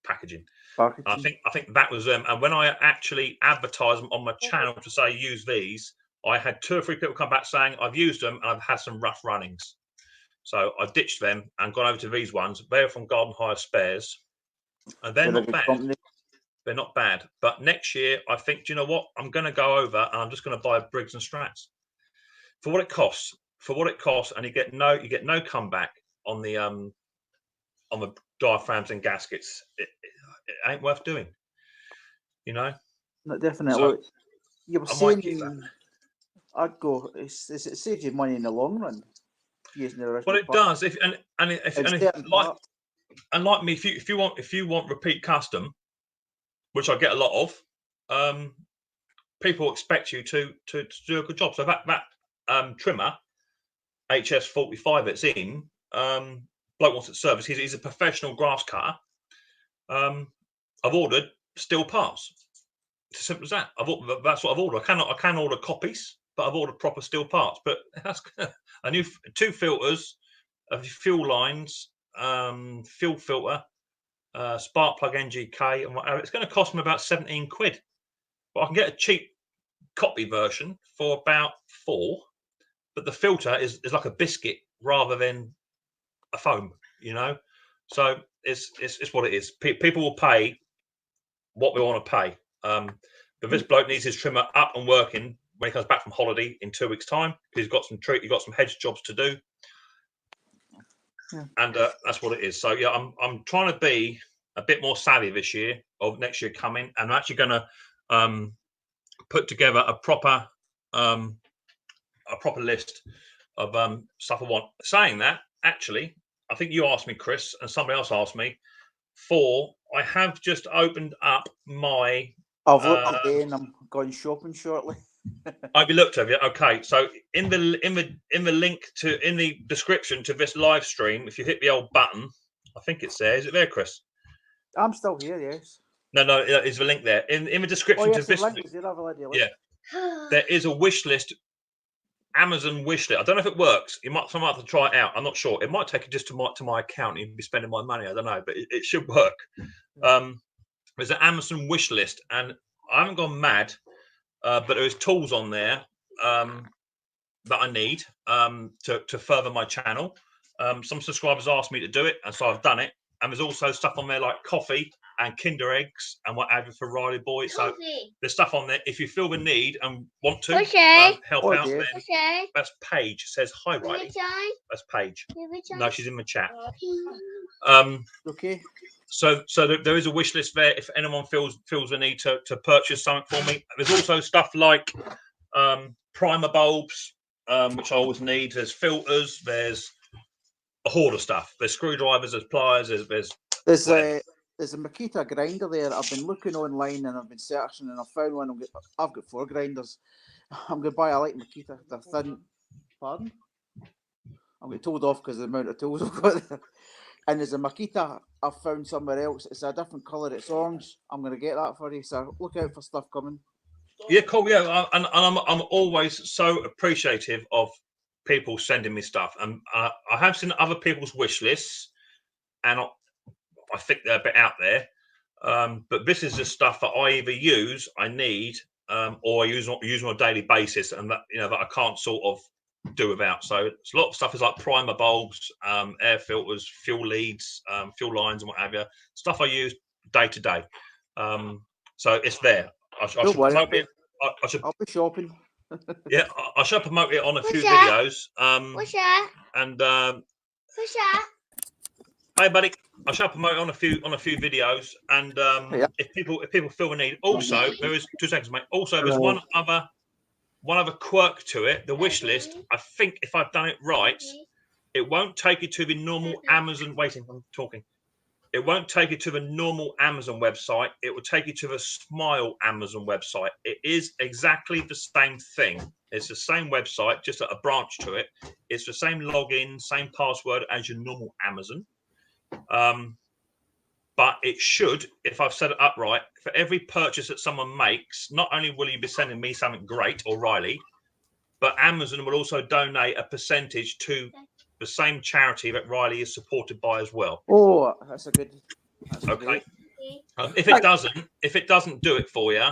packaging. I think that was them. And when I actually advertised them on my channel to say use these, I had 2 or 3 people come back saying I've used them and I've had some rough runnings. So I ditched them and gone over to these ones. They're from Garden Hire Spares, and they're not bad. Company. They're not bad. But next year, I think, do you know what? I'm going to go over and I'm just going to buy Briggs and Strats for what it costs. For what it costs, and you get no comeback on the diaphragms and gaskets. It ain't worth doing, you know. No, definitely. So, you were saying, I'd go. It saves you money in the long run using the original. Well, it does. Like me, if you want repeat custom, which I get a lot of, people expect you to do a good job. So that trimmer HS45 it's in, bloke wants it serviced. He's a professional grass cutter. I've ordered steel parts. It's as simple as that. That's what I've ordered. I can order copies, but I've ordered proper steel parts. But that's a new 2 filters, fuel lines, fuel filter, spark plug NGK, and whatever. It's going to cost me about 17 quid. But I can get a cheap copy version for about 4. But the filter is like a biscuit rather than a foam, you know. So it's what it is. People will pay what they want to pay. But this bloke needs his trimmer up and working when he comes back from holiday in 2 weeks' time. He's got some hedge jobs to do, and that's what it is. So yeah, I'm trying to be a bit more savvy this year or next year coming, and I'm actually going to put together a proper list of stuff I want. Saying that, actually, I think you asked me, Chris, and somebody else asked me. I have just opened up my. I've looked again. I'm going shopping shortly. Have you looked? Have you? Okay. So in the link in the description to this live stream, if you hit the old button, I think it's there. Is it there, Chris? I'm still here. Yes. No, is the link there in the Oh description yes, to the this? link is there. I've already Yeah. There is a wish list, Amazon wish list. I don't know if it works. Someone might have to try it out. I'm not sure. It might take it just to my account. You'd be spending my money. I don't know, but it should work. There's an Amazon wish list, and I haven't gone mad, but there's tools on there that I need to further my channel. Some subscribers asked me to do it, and so I've done it. And there's also stuff on there like coffee and Kinder eggs and what have you for Riley Boy. So there's stuff on there. If you feel the need and want to help out, then that's Paige. It says hi, Riley. That's Paige. No, she's in the chat. Okay. So there is a wish list there if anyone feels the need to purchase something for me. There's also stuff like primer bulbs, which I always need. There's filters. There's a horde of stuff. There's screwdrivers. There's pliers. There's a Makita grinder there. I've been looking online and I've been searching and I found one. I've got 4 grinders. I'm going to buy a light Makita. They're thin. Pardon? I'm getting told off because of the amount of tools I've got there. And there's a Makita I've found somewhere else. It's a different colour. It's orange. I'm going to get that for you. So look out for stuff coming. Yeah, cool. Yeah, and I'm always so appreciative of people sending me stuff. And I have seen other people's wish lists, and I think they're a bit out there. But this is just stuff that I either use, I need, or I use on a daily basis, and that that I can't sort of do without. So it's a lot of stuff is like primer bulbs, air filters, fuel leads, fuel lines, and what have you. Stuff I use day to day. So it's there. I should promote it. I'll be shopping. Yeah, I should promote it on a few videos. What's that? And What's that? hey, buddy, I shall promote it on a few videos. And if people feel the need, also there is 2 seconds, mate. Also, there's one other quirk to it. The wish list. I think if I've done it right, it won't take you to the normal Amazon. Waiting, I'm talking. It won't take you to the normal Amazon website. It will take you to the Smile Amazon website. It is exactly the same thing. It's the same website, just a branch to it. It's the same login, same password as your normal Amazon. But it should, if I've set it up right, for every purchase that someone makes, not only will you be sending me something great or Riley, but Amazon will also donate a percentage to the same charity that Riley is supported by as well. Oh, that's a good. Okay. If it doesn't do it for you,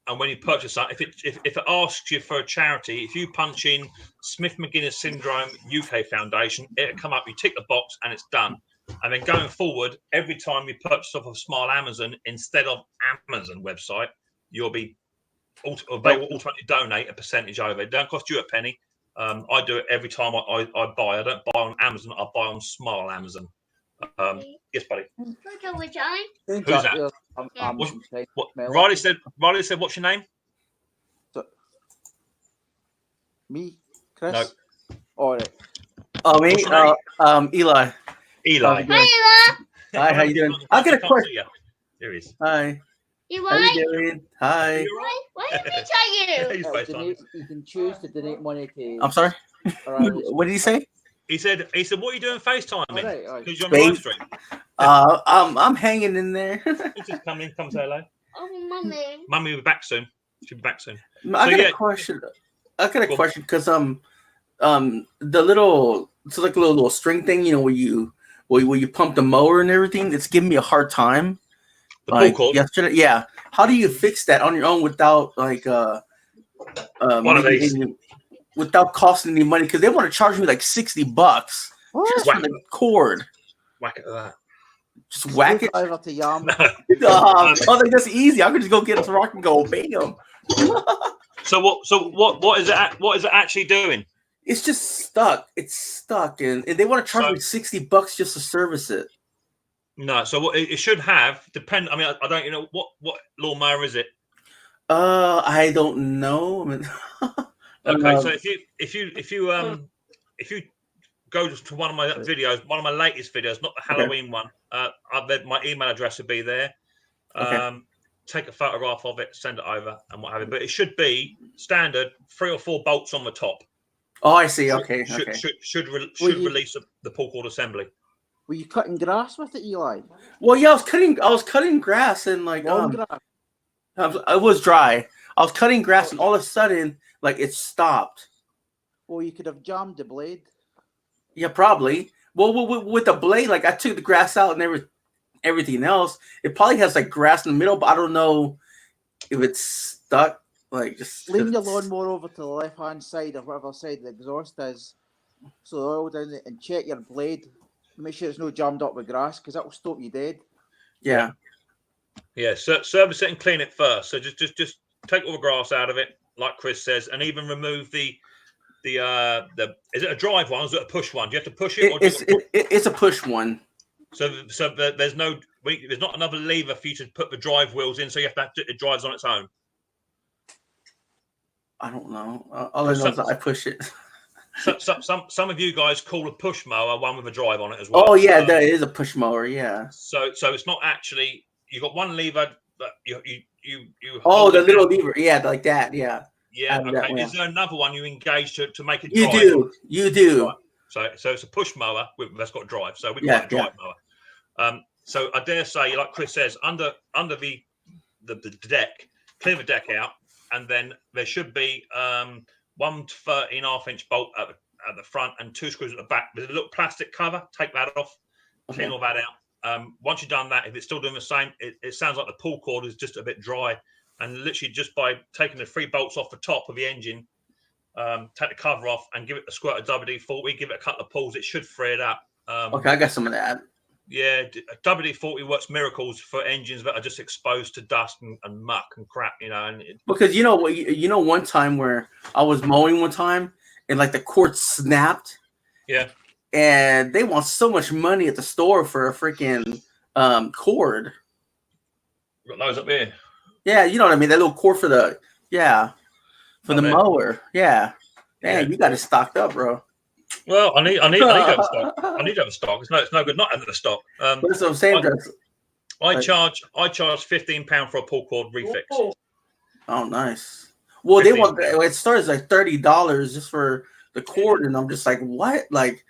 and when you purchase that, if it asks you for a charity, if you punch in Smith McGuinness Syndrome UK Foundation, it'll come up. You tick the box, and it's done. And then going forward, every time you purchase off of Smile Amazon instead of Amazon website, they will automatically donate a percentage over. It don't cost you a penny. I do it every time I buy. I don't buy on Amazon. I buy on Smile Amazon. Yes, buddy. Who's that? Riley said. What's your name? Me, Chris. No. All right. Oh, me. Eli. Eli. Hi, Hi, how you doing? I got a question. Here he is. Hi. You How you doing? Hi. Why did we tell you? You can choose to donate money to. I'm sorry. What did he say? He said, "What are you doing FaceTiming? Because you're on Face- live stream." I'm hanging in there. Just come in, come say hello. Oh, Mummy. Mummy will be back soon. She'll be back soon. I got a question. I got a question because the little like a little string thing, where you pump the mower and everything, it's giving me a hard time. The pull cord. Yesterday, yeah. How do you fix that on your own without one of these? Without costing any money? Because they want to charge me like $60 just for the cord. Whack it at that. Just whack it. Over to Yam. That's easy. I could just go get a rock and go bam. So what is it? What is it actually doing? It's just stuck. It's stuck, and they want to charge me $60 just to service it. No, so what it should have depend. I mean, I don't. What lawnmower is it? I don't know. Okay, so if you go to one of my videos, one of my latest videos, not the Halloween one, my email address will be there. Take a photograph of it, send it over, and what have you. But it should be standard 3 or 4 bolts on the top. Oh, I see. Okay. Should release the pull cord assembly. Were you cutting grass with it, Eli? Well, yeah, I was cutting grass and like Long grass. it was dry. I was cutting grass and all of a sudden, like it stopped. Well, you could have jammed the blade. Yeah, probably. Well, with the blade, like I took the grass out and everything else. It probably has like grass in the middle, but I don't know if it's stuck. Like just Lean your lawnmower over to the left-hand side or whatever side the exhaust is, so the oil down it, and check your blade. Make sure it's not jammed up with grass, because that will stop you dead. Yeah. Yeah. So service it and clean it first. So just take all the grass out of it, like Chris says, and even remove the is it a drive one or is it a push one? Do you have to push it? It's a push one. So there's not another lever for you to put the drive wheels in, so you have to it drives on its own. I don't know. All I know is that I push it. Some of you guys call a push mower one with a drive on it as well. Oh yeah, that is a push mower. Yeah. So it's not actually, you got one lever that you Oh, the little lever. Yeah, like that. Yeah. Yeah. Okay. Is there another one you engage to make it? You do. Right. So it's a push mower that's got a drive. So we call it a drive mower. So I dare say, like Chris says, under the deck, clear the deck out, and then there should be 1 13.5-inch bolt at the front and 2 screws at the back. There's a little plastic cover. Take that off. Clean all that out. Once you've done that, if it's still doing the same, it sounds like the pull cord is just a bit dry. And literally just by taking the 3 bolts off the top of the engine, take the cover off and give it a squirt of WD-40, give it a couple of pulls, it should free it up. Okay, I got some of that. Yeah, WD-40 works miracles for engines that are just exposed to dust and muck and crap, because one time where I was mowing one time and like the cord snapped. Yeah. And they want so much money at the store for a freaking cord. Got those up here. Yeah, you know what I mean. That little cord for the mower. Yeah. Man, you got it stocked up, bro. Well, I need to have a stock. I need to have a stock. It's no good not having a stock. That's what I'm saying. I charge £15 for a pull cord refix. Oh, nice. Well, they want it starts like $30 just for the cord, and I'm just like, what? Like,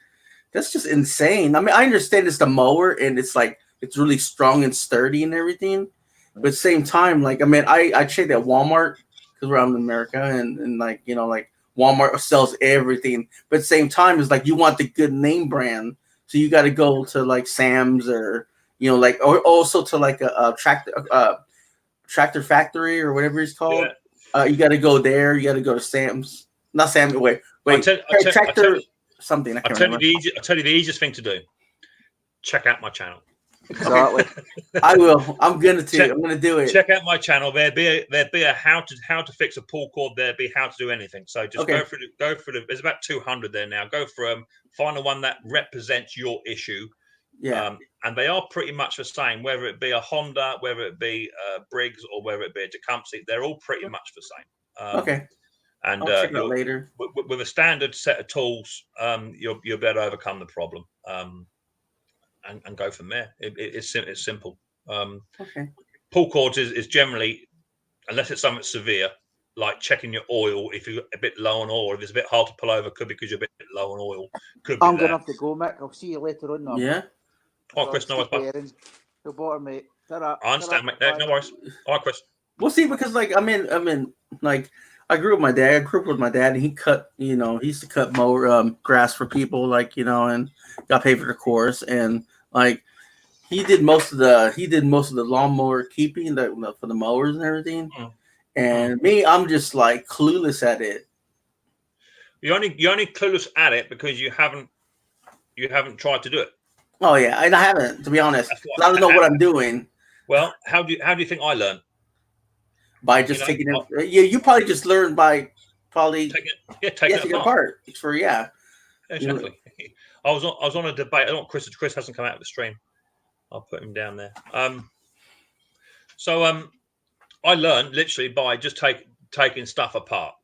that's just insane. I mean, I understand it's the mower and it's like it's really strong and sturdy and everything, but at the same time, like, I mean, I checked at Walmart because we're out in America, and like, like Walmart sells everything, but at the same time, it's like you want the good name brand, so you got to go to like Sam's or or also to like a tractor factory or whatever it's called. Yeah. You got to go there. You got to go to Sam's, not Sam's. Wait, tractor something. I tell you the easiest thing to do. Check out my channel. Exactly. I will. I'm gonna do it. Check out my channel. There'd be a how to fix a pull cord. There'd be how to do anything. So just go through the. There's about 200 there now. Go through them. Find the one that represents your issue. Yeah. And they are pretty much the same. Whether it be a Honda, whether it be Briggs, or whether it be a Tecumseh, they're all pretty much the same. Okay. And I'll check it out later. With a standard set of tools, you'll be able to overcome the problem. And go from there. It's simple. Okay. Pull cords is generally, unless it's something severe, like checking your oil. If you're a bit low on oil, if it's a bit hard to pull over, could be because you're a bit low on oil. I'm going to have to go, Mick. I'll see you later on now. Yeah. All right, Chris. No worries. No bother, mate. I understand, mate. No worries. All right, Chris. We'll see, because like I mean, like I grew up with my dad. I grew up with my dad, and he cut. He used to cut mower grass for people, like and got paid for the course, and like he did most of the lawnmower keeping for the mowers and everything. Mm. And me, I'm just like clueless at it. You're only clueless at it because you haven't tried to do it. Oh yeah, and I haven't, to be honest. I don't know what I'm doing. Well, how do you think I learned? By just taking it. Yeah, you probably just learned by taking it apart. Exactly. I was on a debate. I don't know, Chris hasn't come out of the stream. I'll put him down there. So I learned literally by just taking stuff apart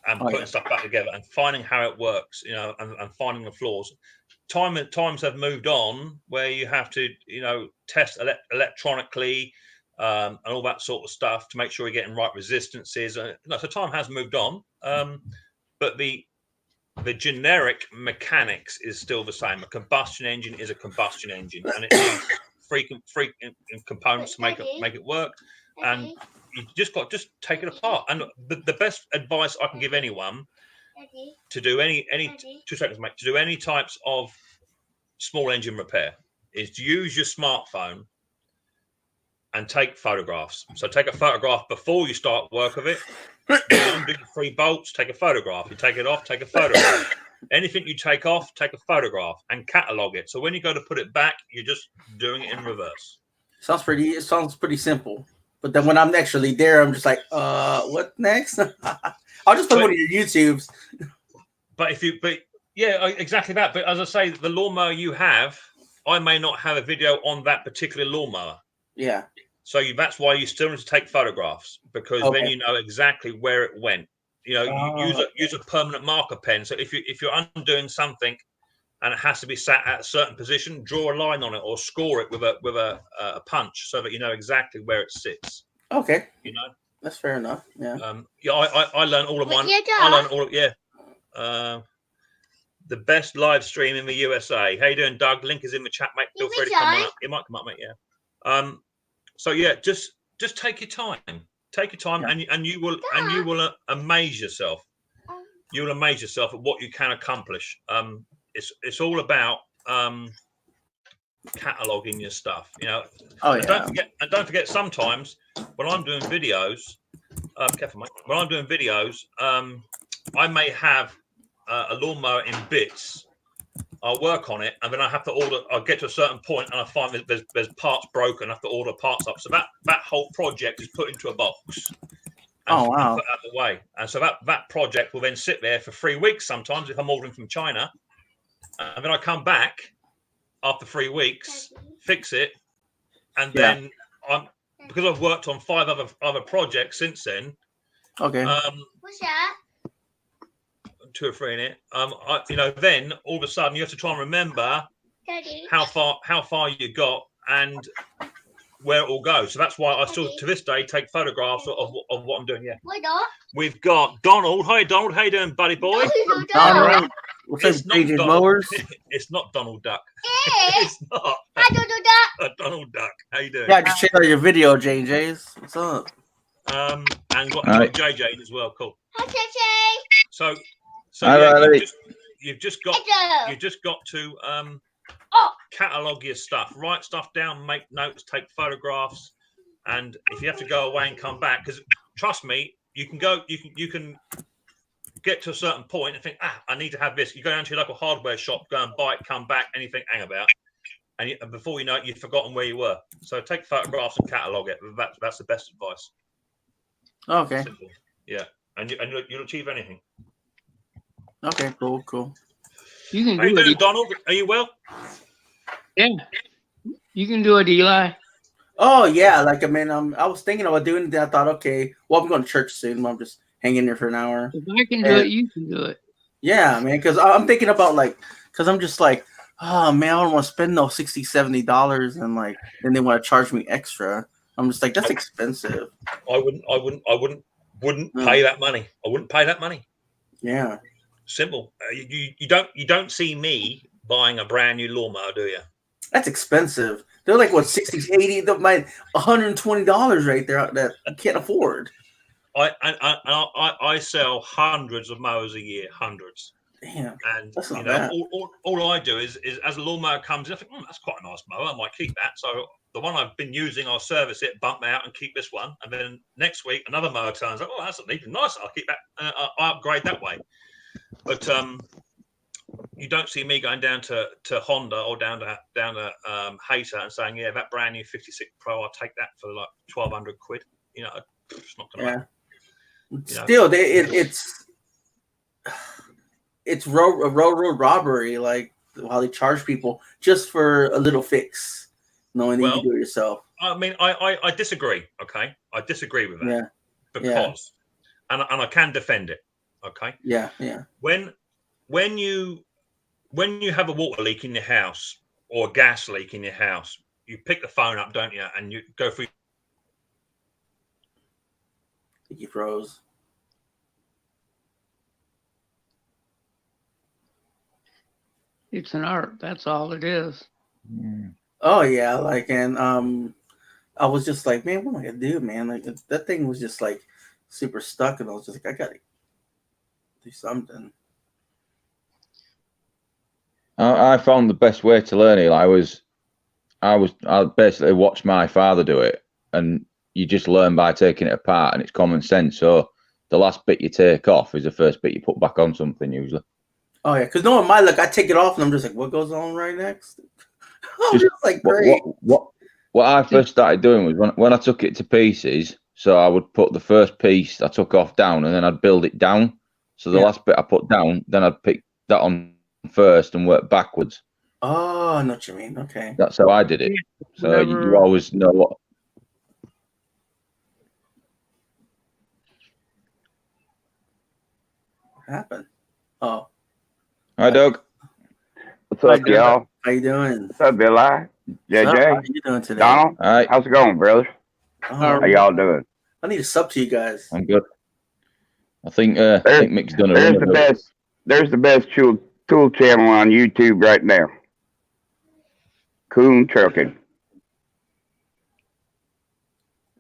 and putting stuff back together and finding how it works, and finding the flaws. Times have moved on where you have to, test electronically and all that sort of stuff to make sure you're getting right resistances. So time has moved on, but the the generic mechanics is still the same. A combustion engine is a combustion engine, and it needs free components to make it work. And you just take it apart. And the best advice I can give anyone to do any 2 seconds, mate, to do any types of small engine repair is to use your smartphone and take photographs. So take a photograph before you start work of it. Do 3 bolts, take a photograph. You take it off, take a photograph. Anything you take off, take a photograph and catalog it. So when you go to put it back, you're just doing it in reverse. It sounds pretty simple. But then when I'm actually there, I'm just like, what next? I'll just put one of your YouTubes. But yeah, exactly that. But as I say, the lawnmower you have, I may not have a video on that particular lawnmower. Yeah. So that's why you still need to take photographs, because then you know exactly where it went. You know, use a permanent marker pen. So if you're undoing something and it has to be sat at a certain position, draw a line on it or score it with a punch so that you know exactly where it sits. Okay. You know, that's fair enough. Yeah. I learned all of mine. I learned all of the best live stream in the USA. How you doing, Doug? Link is in the chat, mate. Feel free to come on up. It might come up, mate. Yeah. So yeah, just take your time. Take your time, and you will amaze yourself. You will amaze yourself at what you can accomplish. It's all about cataloging your stuff. You know. And don't forget. Sometimes when I'm doing videos, careful, mate. When I'm doing videos, I may have a lawnmower in bits. I'll work on it, and then I have to order. I'll get to a certain point, and I find that there's parts broken. I have to order parts up. So that whole project is put into a box. And put out of the way. And so that project will then sit there for 3 weeks sometimes if I'm ordering from China. And then I come back after 3 weeks, fix it, and then because I've worked on 5 other projects since then. Okay. What's that? 2 or 3 in it. Then all of a sudden you have to try and remember how far you got and where it all goes. So that's why I still to this day take photographs of what I'm doing. Yeah. Why not? We've got Donald. Hi Donald, how you doing, buddy boy? Donald. What's up, Micks Mowers? It's not Donald Duck. It's not. Hi, Donald Duck. Donald Duck. How you doing? Yeah, just check out your video, JJ's. What's up? And got JJ as well. Cool. Hi, JJ. So you've just got to catalog your stuff, write stuff down, make notes, take photographs, and if you have to go away and come back, because trust me, you can get to a certain point and think, I need to have this. You go down to your local hardware shop, go and buy it, come back, anything, hang about, and before you know it, you've forgotten where you were. So take photographs and catalog it. That's the best advice. Okay. Simple. Yeah, and you'll achieve anything. Okay, cool. You can How you do doing, it. Donald? Are you well? Yeah. You can do it, Eli. Oh yeah, like I was thinking about doing that. I thought, okay, well, I'm going to church soon. I'm just hanging there for an hour. If I can do it, you can do it. Yeah, man, because I'm thinking about because I'm just like, oh man, I don't want to spend no $60, $70, and then they want to charge me extra. I'm just like, that's expensive. I wouldn't pay that money. I wouldn't pay that money. Yeah. Simple. You don't see me buying a brand new lawnmower, do you? That's expensive. They're like what, 60, 80, $120 right there that I can't afford. I sell hundreds of mowers a year, hundreds. Damn. And that's not bad. All I do is as a lawnmower comes in, I think, that's quite a nice mower. I might keep that. So the one I've been using, I'll service it, bump out, and keep this one. And then next week, another mower turns up. Oh, that's even nicer. I'll keep that. I upgrade that way. But you don't see me going down to Honda or down to Hater and saying, yeah, that brand new 56 Pro, I'll take that for like 1,200 quid. You know, it's not going to. Yeah. Still, it's road robbery, like how they charge people just for a little fix, knowing that you can do it yourself. I mean, I disagree. Okay, I disagree with that. Yeah. Because, and I can defend it. Okay. Yeah. When you have a water leak in your house or a gas leak in your house, you pick the phone up, don't you, and you go through. I think you froze. It's an art. That's all it is. Oh yeah, like and I was just like, man, what am I gonna do, man? Like that thing was just like super stuck, and I was just like, I gotta do something. I found the best way to learn it. I basically watched my father do it, and you just learn by taking it apart, and it's common sense. So the last bit you take off is the first bit you put back on something usually. Oh yeah, because knowing my luck, I take it off, and I'm just like, what goes on right next? I'm just like, great. What I first started doing was when I took it to pieces. So I would put the first piece I took off down, and then I'd build it down. So the last bit I put down, then I'd pick that on first and work backwards. Oh, I know what you mean. Okay. That's how I did it. So you always know what. What happened? Oh. Hi, Doug. What's up, y'all? How you doing? What's up, Bill? JJ? How you doing today? Donald? All right. How's it going, brothers? How y'all doing? I need to sub to you guys. I'm good. I think Mick's done a run. There's the best tool channel on YouTube right now. Coon Trucking.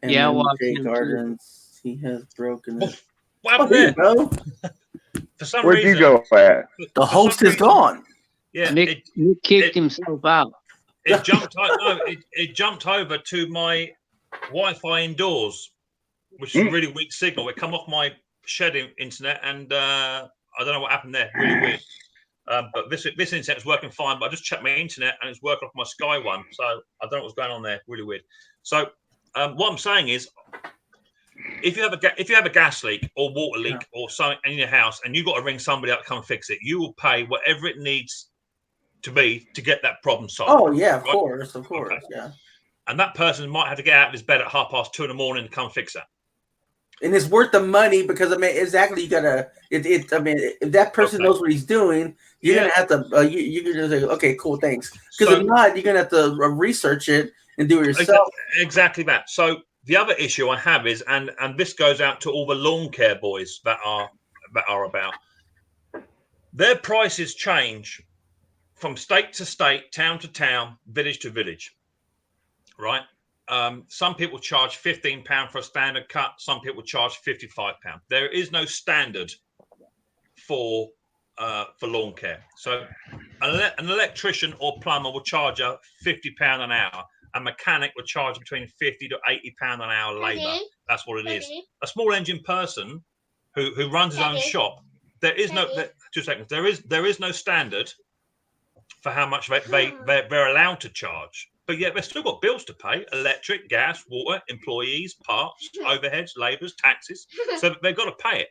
And Yeah, well, Gardens. He has broken it. What happened there? Bro. For some Where'd reason, you go at? The host is gone. Yeah, Nick kicked himself out. It jumped. It jumped over to my Wi-Fi indoors, which is a really weak signal. It come off my shed internet, and I don't know what happened there. Really weird. But this internet was working fine. But I just checked my internet, and it's working off my Sky one. So I don't know what's going on there. Really weird. So what I'm saying is, if you have a gas leak or water leak or something in your house, and you've got to ring somebody up to come and fix it, you will pay whatever it needs to be to get that problem solved. Oh yeah, of course, okay. Yeah. And that person might have to get out of his bed at 2:30 in the morning to come fix that. And it's worth the money because I mean, exactly, you gotta. I mean, if that person knows what he's doing, you're gonna have to. You're gonna say, okay, cool, thanks. Because if not, you're gonna have to research it and do it yourself. Exactly that. So the other issue I have is, and this goes out to all the lawn care boys that are about. Their prices change from state to state, town to town, village to village, right? Some people charge £15 for a standard cut. Some people charge £55. There is no standard for lawn care. So an electrician or plumber will charge you £50 an hour. A mechanic would charge between £50 to £80 an hour labour. That's what it is. A small engine person who runs his own shop, there is no 2 seconds. There is no standard for how much they're allowed to charge. But yet they've still got bills to pay: electric, gas, water, employees, parts, overheads, labours, taxes. So they've got to pay it.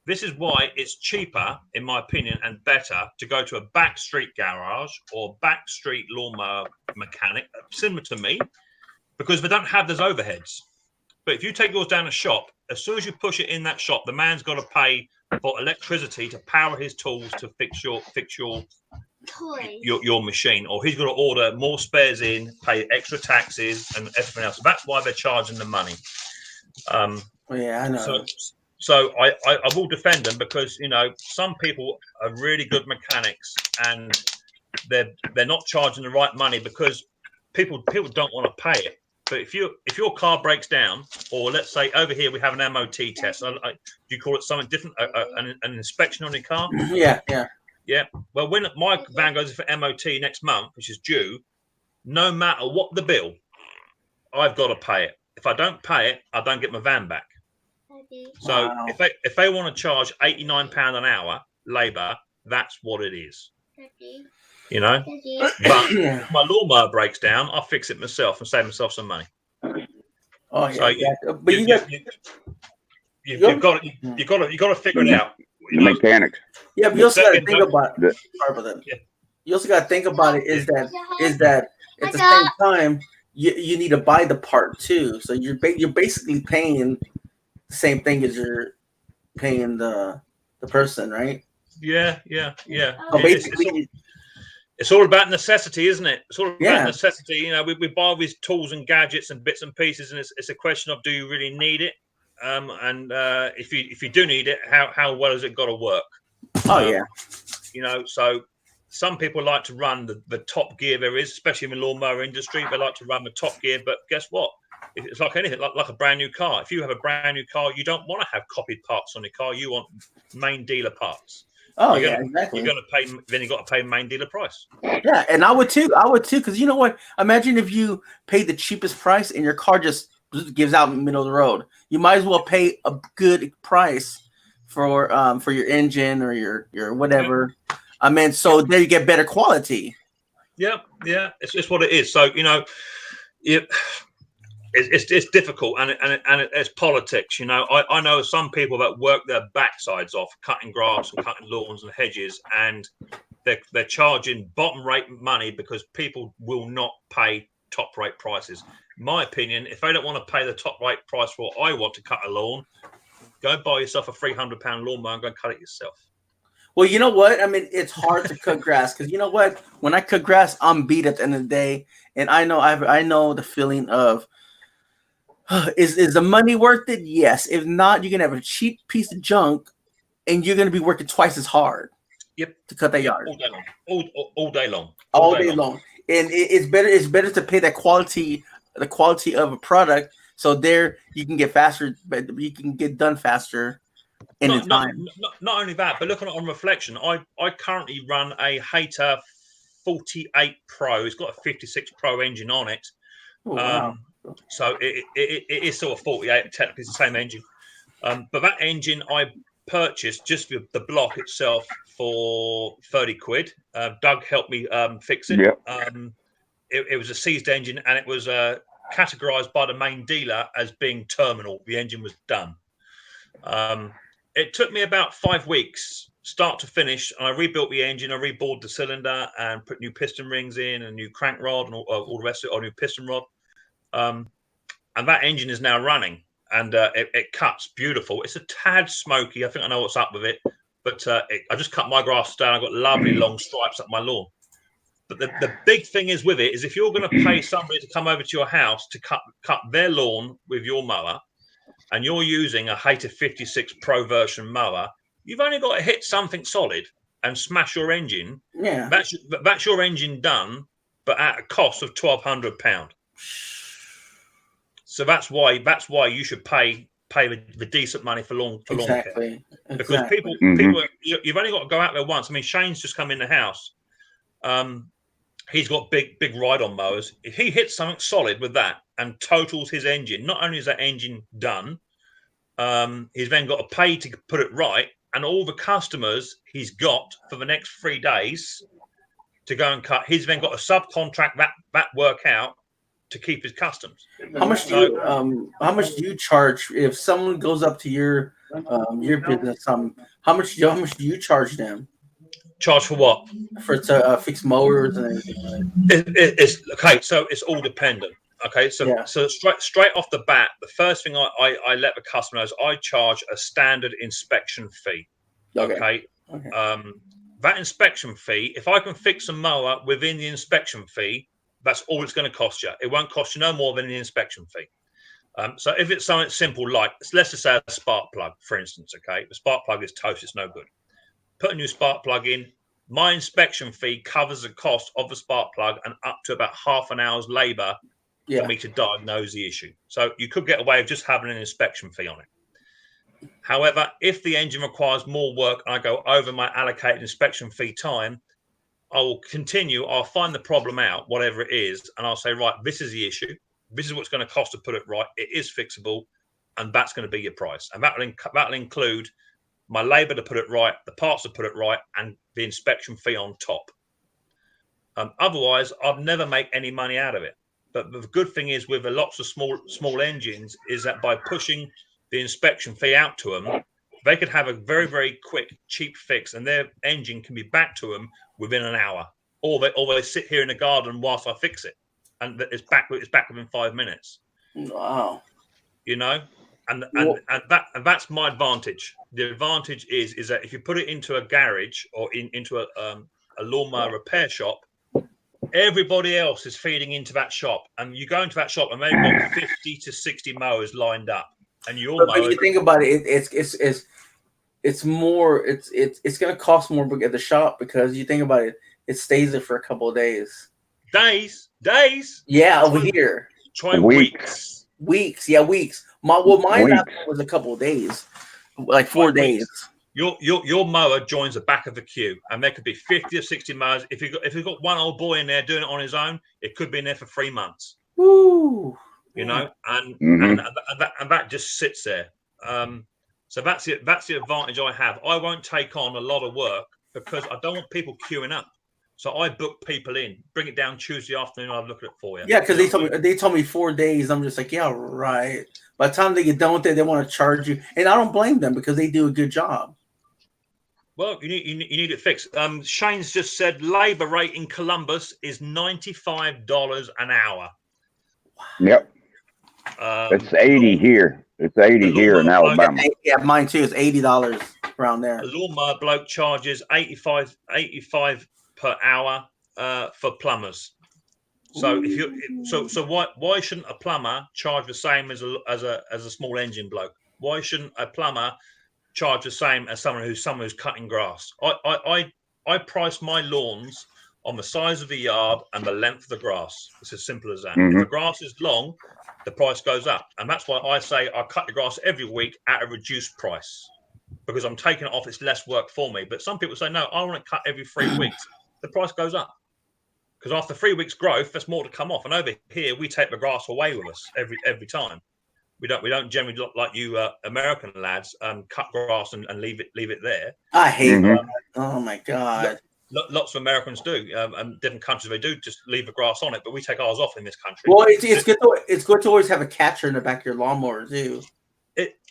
This is why it's cheaper, in my opinion, and better to go to a back street garage or back street lawnmower mechanic, similar to me, because they don't have those overheads. But if you take yours down a shop, as soon as you push it in that shop, the man's got to pay for electricity to power his tools to fix your machine, or he's got to order more spares in, pay extra taxes and everything else. So that's why they're charging the money. Yeah, I know. So I will defend them, because some people are really good mechanics and they're not charging the right money because people don't want to pay it. But if your car breaks down, or let's say over here we have an MOT test, do you call it something different? An inspection on your car? Yeah. Well, when my van goes for MOT next month, which is due, no matter what the bill, I've got to pay it. If I don't pay it, I don't get my van back. So if they want to charge £89 an hour labour, that's what it is. But if my lawnmower breaks down, I'll fix it myself and save myself some money. Oh yeah, so but you've got to figure it out. Mechanics. Yeah, but you also got to think about it. Sorry about that. Yeah. You also got to think about it. Is that at the same time you need to buy the part too. So you're basically paying the same thing as you're paying the person, right? Yeah. So basically, it's all about necessity, isn't it? It's all about necessity. We buy all these tools and gadgets and bits and pieces, and it's a question of, do you really need it? And if you do need it, how well has it got to work? Oh yeah. So some people like to run the top gear there is, especially in the lawnmower industry. They like to run the top gear, but guess what? It's like anything, like a brand new car. If you have a brand new car, you don't want to have copied parts on your car. You want main dealer parts. Oh, exactly. You're going to pay. Then you got to pay main dealer price. Yeah, and I would too. Because you know what? Imagine if you paid the cheapest price and your car just gives out in the middle of the road. You might as well pay a good price for your engine or your whatever. Yeah. I mean, so there you get better quality. Yeah, it's just what it is. So it's difficult and it's politics. I know some people that work their backsides off cutting grass and cutting lawns and hedges, and they're charging bottom rate money because people will not pay top rate prices. In my opinion, if they don't want to pay the top rate price for what I want to cut a lawn, go buy yourself a £300 lawnmower and go and cut it yourself. Well, you know what? I mean, it's hard to cut grass because you know what? When I cut grass, I'm beat at the end of the day, and I know the feeling of is the money worth it? Yes. If not, you're gonna have a cheap piece of junk, and you're gonna be working twice as hard. Yep. To cut that yard all day long. All day long. All day long. And it's better to pay that quality, the quality of a product, so there you can get faster, but you can get done faster. Not only that, but looking at it on reflection, I currently run a Hater 48 Pro. It's got a 56 Pro engine on it. Oh, wow. So it is sort of 48. Technically, it's the same engine. But that engine I purchased just for the block itself for 30 quid. Doug helped me fix it. Yep. It was a seized engine, and it was categorized by the main dealer as being terminal. The engine was done. It took me about 5 weeks, start to finish, and I rebuilt the engine. I rebored the cylinder and put new piston rings in, and a new crank rod, and all the rest of it, or new piston rod. And that engine is now running, and it cuts beautiful. It's a tad smoky. I think I know what's up with it, but I just cut my grass down. I've got lovely long stripes up my lawn. But the big thing is with it is if you're going to pay somebody to come over to your house to cut their lawn with your mower, and you're using a Hater 56 Pro version mower, you've only got to hit something solid and smash your engine. Yeah, that's your engine done, but at a cost of £1,200. So that's why you should pay the decent money for lawn care. Because people, you've only got to go out there once. I mean, Shane's just come in the house. He's got big ride-on mowers. If he hits something solid with that and totals his engine, not only is that engine done, he's then got to pay to put it right, and all the customers he's got for the next 3 days to go and cut. He's then got to subcontract that work out to keep his customers. How much do you charge if someone goes up to your business? How much do you charge them? Charge for what? For to fix mowers and everything. It's okay. So it's all dependent. Okay, so straight off the bat, the first thing I let the customer know is I charge a standard inspection fee. Okay. That inspection fee, if I can fix a mower within the inspection fee, that's all it's going to cost you. It won't cost you no more than the inspection fee. So if it's something simple like, let's just say a spark plug, for instance, okay, the spark plug is toast, it's no good. Put a new spark plug in. My inspection fee covers the cost of the spark plug and up to about half an hour's labour for me to diagnose the issue. So you could get away with just having an inspection fee on it. However, if the engine requires more work and I go over my allocated inspection fee time, I will continue. I'll find the problem out, whatever it is, and I'll say, right, this is the issue. This is what's going to cost to put it right. It is fixable, and that's going to be your price. And that will include my labour to put it right, the parts to put it right, and the inspection fee on top. Otherwise, I'd never make any money out of it. But the good thing is with lots of small engines is that by pushing the inspection fee out to them, they could have a very, very quick, cheap fix, and their engine can be back to them within an hour. Or they sit here in the garden whilst I fix it, and it's back within 5 minutes. Wow. And that's my advantage. The advantage is that if you put it into a garage or into a lawnmower repair shop, everybody else is feeding into that shop, and you go into that shop and they've got 50 to 60 mowers lined up, and but you think about it, it's going to cost more at the shop because you think about it. it stays there for a couple of days. Days. Yeah, over here. Try Weeks. Weeks. Yeah, weeks. Mine was a couple of days, like 4 days. Your mower joins the back of the queue, and there could be 50 or 60 mowers. If you've got one old boy in there doing it on his own, it could be in there for 3 months. Woo! You know, and that just sits there. So that's it. That's the advantage I have. I won't take on a lot of work because I don't want people queuing up. So I book people in, bring it down Tuesday afternoon. I'll look at it for you. Yeah, because they told me 4 days. I'm just like, yeah, right. By the time they get done with it, they want to charge you, and I don't blame them because they do a good job. Well, you need it fixed. Shane's just said labor rate in Columbus is $95 an hour. Yep. It's 80 here. It's 80 here in Alabama. Yeah, mine too. It's $80 around there. The lawnmower bloke charges 85 per hour for plumbers. So if you so why shouldn't a plumber charge the same as a small engine bloke? Why shouldn't a plumber charge the same as someone who's cutting grass? I price my lawns on the size of the yard and the length of the grass. It's as simple as that. If the grass is long, the price goes up, and that's why I say I cut the grass every week at a reduced price, because I'm taking it off. It's less work for me. But some people say, no, I want to cut every 3 weeks. The price goes up because after 3 weeks growth, there's more to come off. And over here, we take the grass away with us every time. We don't generally look like you American lads cut grass and leave it there. I hate that. Oh my god. Lots of Americans do, and different countries they do just leave the grass on it, but we take ours off in this country. Well, it's good to always have a catcher in the back of your lawnmower too.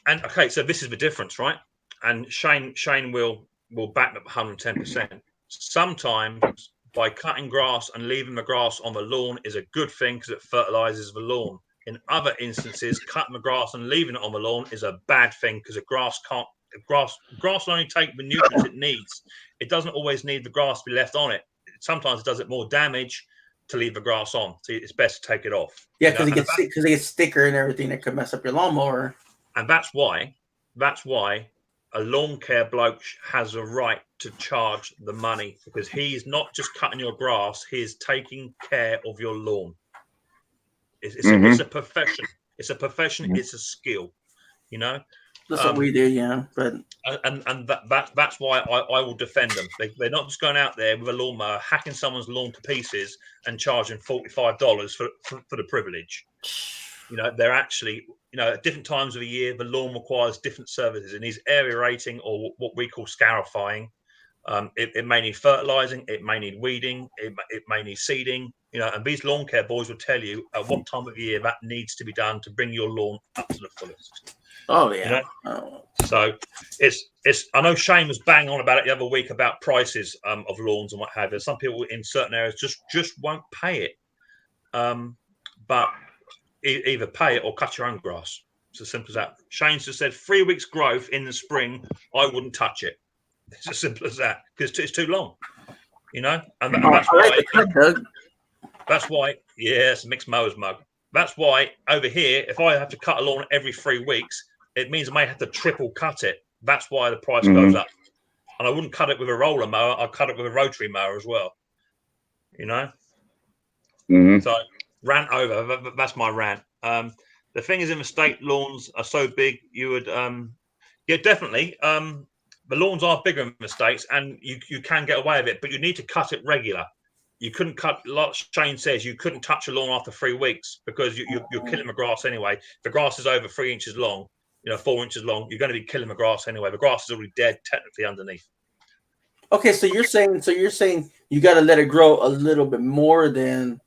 Okay, so this is the difference, right? And Shane will back up 110%. Sometimes by cutting grass and leaving the grass on the lawn is a good thing because it fertilizes the lawn. In other instances, cutting the grass and leaving it on the lawn is a bad thing because the grass can't. Grass will only take the nutrients it needs. It doesn't always need the grass to be left on it. Sometimes it does it more damage to leave the grass on. So it's best to take it off. Yeah, because it gets thicker and everything that could mess up your lawnmower. And that's why a lawn care bloke has a right to charge the money, because he's not just cutting your grass, he's taking care of your lawn. It's a profession. It's a profession. It's a skill. You know. That's what we do, yeah. But that's why I will defend them. They're not just going out there with a lawnmower, hacking someone's lawn to pieces and charging $45 for the privilege. You know, they're actually, at different times of the year, the lawn requires different services. It needs aerating or what we call scarifying. It may need fertilizing. It may need weeding. It may need seeding. And these lawn care boys will tell you at what time of year that needs to be done to bring your lawn up to the fullest. Oh yeah. So it's. I know Shane was banging on about it the other week about prices of lawns and what have you. Some people in certain areas just won't pay it, but either pay it or cut your own grass. It's as simple as that. Shane's just said 3 weeks growth in the spring. I wouldn't touch it. It's as simple as that because it's too long. And that's why. That's why. Yes, Micks Mowers mug. That's why over here, if I have to cut a lawn every 3 weeks, it means I may have to triple cut it. That's why the price goes up. And I wouldn't cut it with a roller mower. I'd cut it with a rotary mower as well. So rant over. That's my rant. The thing is, in the state, lawns are so big, you would, definitely. The lawns are bigger in the States, and you can get away with it, but you need to cut it regular. You couldn't cut, like Shane says, you couldn't touch a lawn after 3 weeks because you're killing the grass anyway. If the grass is over 3 inches long, 4 inches long, you're going to be killing the grass anyway. The grass is already dead technically underneath. Okay, so you're saying you got to let it grow a little bit more than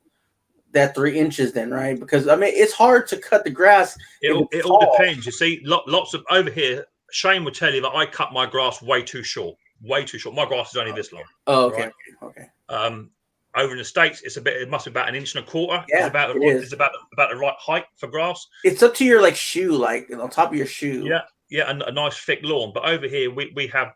that 3 inches then, right? Because it's hard to cut the grass. It all depends. You see, lots of over here, Shane would tell you that I cut my grass way too short. My grass is only this long. Oh, okay. Right? Okay. Over in the States, it must be about 1.25 inches. Yeah, it's about the right height for grass. It's up to your shoe, on top of your shoe. Yeah, and a nice thick lawn. But over here, we have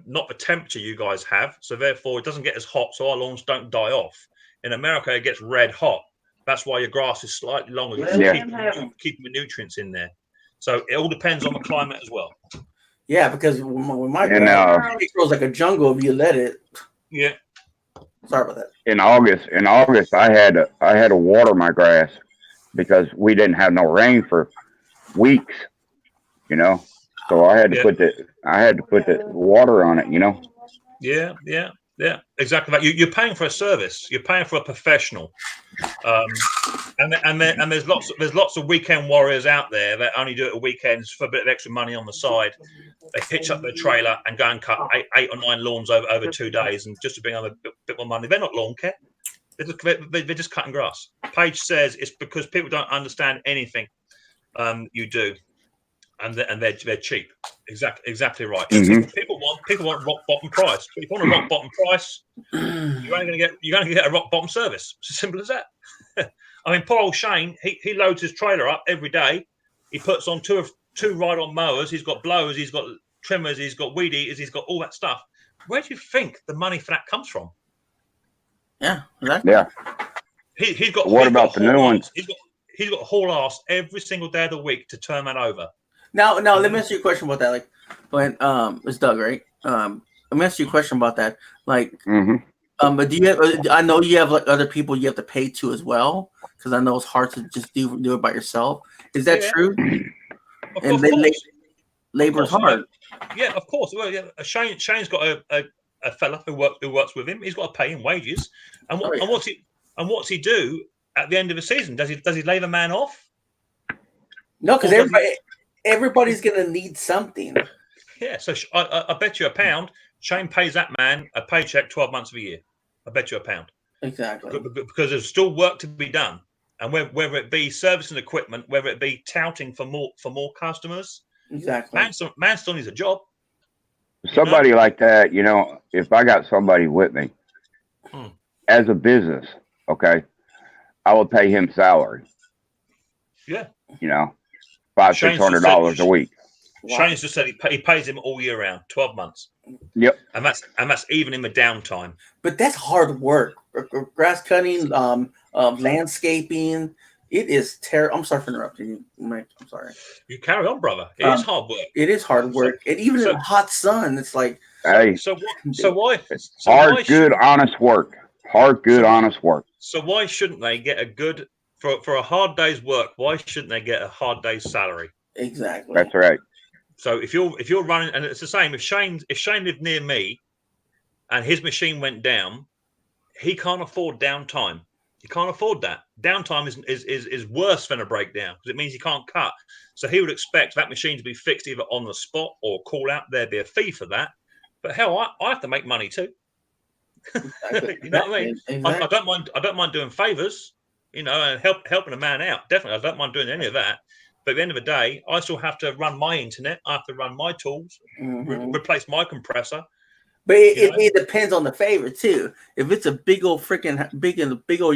not the temperature you guys have, so therefore it doesn't get as hot, so our lawns don't die off. In America, it gets red hot. That's why your grass is slightly longer. Keeping the nutrients in there. So it all depends on the climate as well. Yeah, because when my grass, it grows like a jungle if you let it. Yeah. Sorry about that. In August, I had to water my grass because we didn't have no rain for weeks. You know, so I had to put the water on it. You know. Yeah, exactly that. You're paying for a service. You're paying for a professional. And there's lots of weekend warriors out there that only do it at weekends for a bit of extra money on the side. They hitch up their trailer and go and cut eight or nine lawns over 2 days, and just to bring on a bit more money. They're not lawn care. They're just cutting grass. Paige says it's because people don't understand anything you do, and they're cheap. Exactly right. Mm-hmm. People want rock bottom price. If you want a rock bottom price, you're only going to get a rock bottom service. It's as simple as that. I mean, poor old Shane. He loads his trailer up every day. He puts on two ride-on mowers. He's got blowers. He's got trimmers. He's got weed eaters. He's got all that stuff. Where do you think the money for that comes from? Yeah, exactly. Yeah. He's got. What about the new ones? He's got haul ass every single day of the week to turn that over. Now, let me ask you a question about that. Like, when it's Doug, right? Let me ask you a question about that. Like, but do you have? I know you have like other people you have to pay to as well, because I know it's hard to just do it by yourself. Is that true? Of course. Labor's hard. Yeah, of course. Well, yeah. Shane's got a fella who works with him. He's got to pay him wages. And what's he do at the end of the season? Does he lay the man off? No, because everybody's gonna need something. Yeah, so I bet you £1. Shane pays that man a paycheck 12 months of a year. I bet you £1. Exactly. Because there's still work to be done, and whether it be servicing equipment, whether it be touting for more customers. Exactly. Man still needs a job. Somebody like that, you know, if I got somebody with me as a business, okay, I will pay him salary. Yeah. You know, $500-600 a week. Shane's just said he pays him all year round, 12 months. Yep. And that's even in the downtime. But that's hard work. Grass cutting, landscaping. It is terrible. I'm sorry for interrupting you, Mike. I'm sorry. You carry on, brother. It is hard work. It is hard work, and even in the hot sun, it's like. Hey. Honest work. Honest work. So why shouldn't they get a good for a hard day's work? Why shouldn't they get a hard day's salary? Exactly. That's right. So if you're running, and it's the same. If Shane lived near me, and his machine went down, he can't afford downtime. He can't afford that. Downtime is worse than a breakdown because it means he can't cut. So he would expect that machine to be fixed either on the spot or call out. There'd be a fee for that. But hell, I have to make money too. You know what I mean? Exactly. I don't mind doing favors, you know, and helping a man out. Definitely, I don't mind doing any of that. But at the end of the day, I still have to run my internet. I have to run my tools, replace my compressor. But it depends on the favor too. If it's a big old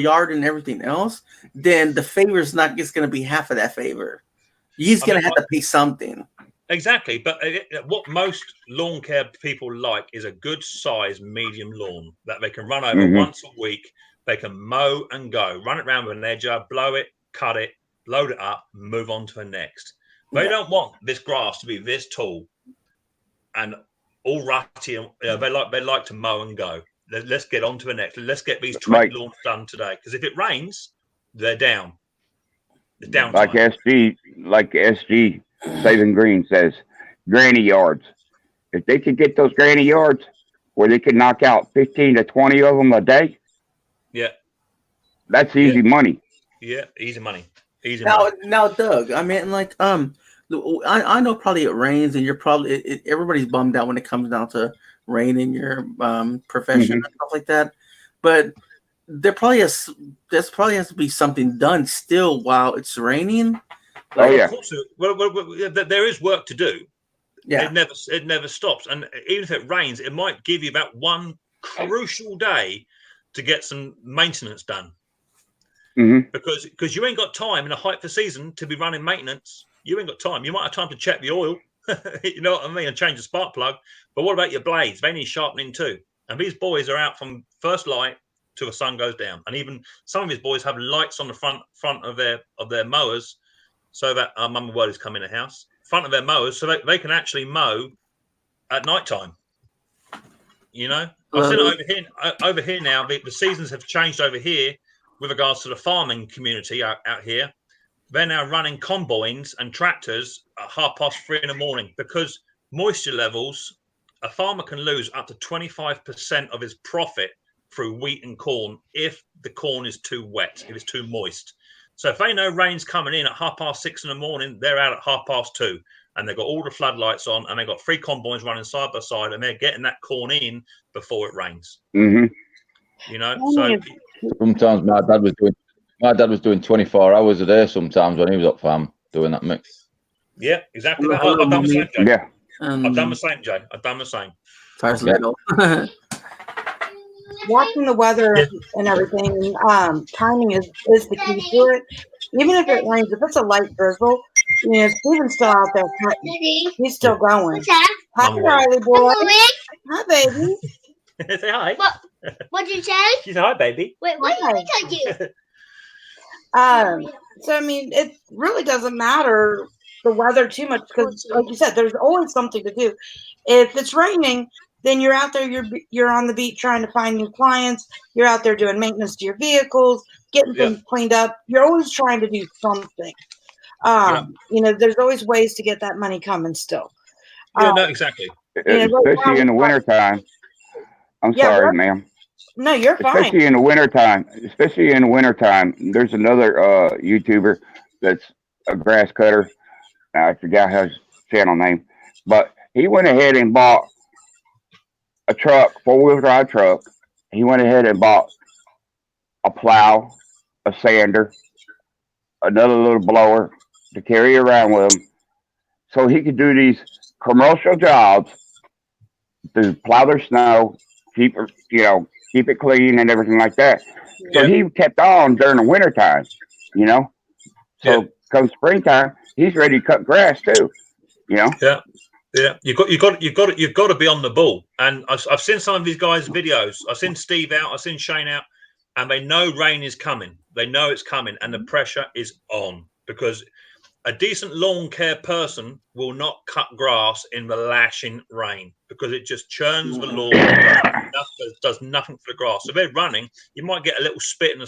yard and everything else, then the favor is not just going to be half of that favor. He's going to have to pay something. Exactly. But what most lawn care people like is a good size medium lawn that they can run over once a week. They can mow and go, run it around with an edger, blow it, cut it, load it up, move on to the next. They don't want this grass to be this tall and all rutty. And, they like to mow and go. Let's get on to the next. Let's get these 20 lawns done today. Because if it rains, they're down. The downtime. Like SG Saving Green says, granny yards. If they could get those granny yards where they could knock out 15 to 20 of them a day, that's easy money. Yeah, easy money. Now, Doug, I mean, like, I know probably it rains and you're probably everybody's bummed out when it comes down to rain in your profession and stuff like that. But there probably has to be something done still while it's raining. Like, of course, well, there is work to do. Yeah, it never stops, and even if it rains, it might give you about one crucial day to get some maintenance done. Because you ain't got time in the height of the season to be running maintenance. You ain't got time. You might have time to check the oil, you know what I mean, and change the spark plug. But what about your blades? They need sharpening too. And these boys are out from first light till the sun goes down. And even some of his boys have lights on the front of their mowers, so that Mum and Word is coming in the house, front of their mowers, so they can actually mow at night time. You know, I've seen it over here now. The seasons have changed over here with regards to the farming community out here. They're now running combines and tractors at 3:30 in the morning because moisture levels, a farmer can lose up to 25% of his profit through wheat and corn if the corn is too wet, if it's too moist. So if they know rain's coming in at 6:30 in the morning, they're out at 2:30, and they've got all the floodlights on, and they've got 3 combines running side by side, and they're getting that corn in before it rains. Mm-hmm. You know, so sometimes my dad was doing 24 hours a day sometimes when he was up farm doing that mix. Yeah, exactly. I've done the same, Jay. Yeah. I've done the same, Jay. I've done the same. Watching the weather and everything, timing is the key to it. Even if it rains, if it's a light drizzle, you know, Steven's still out there cutting. He's still going. Hi, Riley boy. Hi, baby. Say hi. What did you say? She said hi, baby. Wait, what did I tell you? So I mean, it really doesn't matter the weather too much because, like you said, there's always something to do. If it's raining, then you're out there. You're on the beat trying to find new clients. You're out there doing maintenance to your vehicles, getting things cleaned up. You're always trying to do something. You know, there's always ways to get that money coming still. Yeah, no, exactly. Especially in the wintertime. I'm sorry, ma'am. No, you're fine. Especially in the wintertime. There's another YouTuber that's a grass cutter. I forgot his channel name, but he went ahead and bought a truck, 4-wheel drive truck. He went ahead and bought a plow, a sander, another little blower to carry around with him, so he could do these commercial jobs to plow their snow, keep it clean and everything like that. So he kept on during the wintertime, you know. So come springtime, he's ready to cut grass too, you know. Yeah, you've got to be on the ball. And I've seen some of these guys' videos. I've seen Steve out, I've seen Shane out, and they know rain is coming. They know it's coming, and the pressure is on because a decent lawn care person will not cut grass in the lashing rain because it just churns the lawn, does nothing for the grass. So if they're running, you might get a little spit and a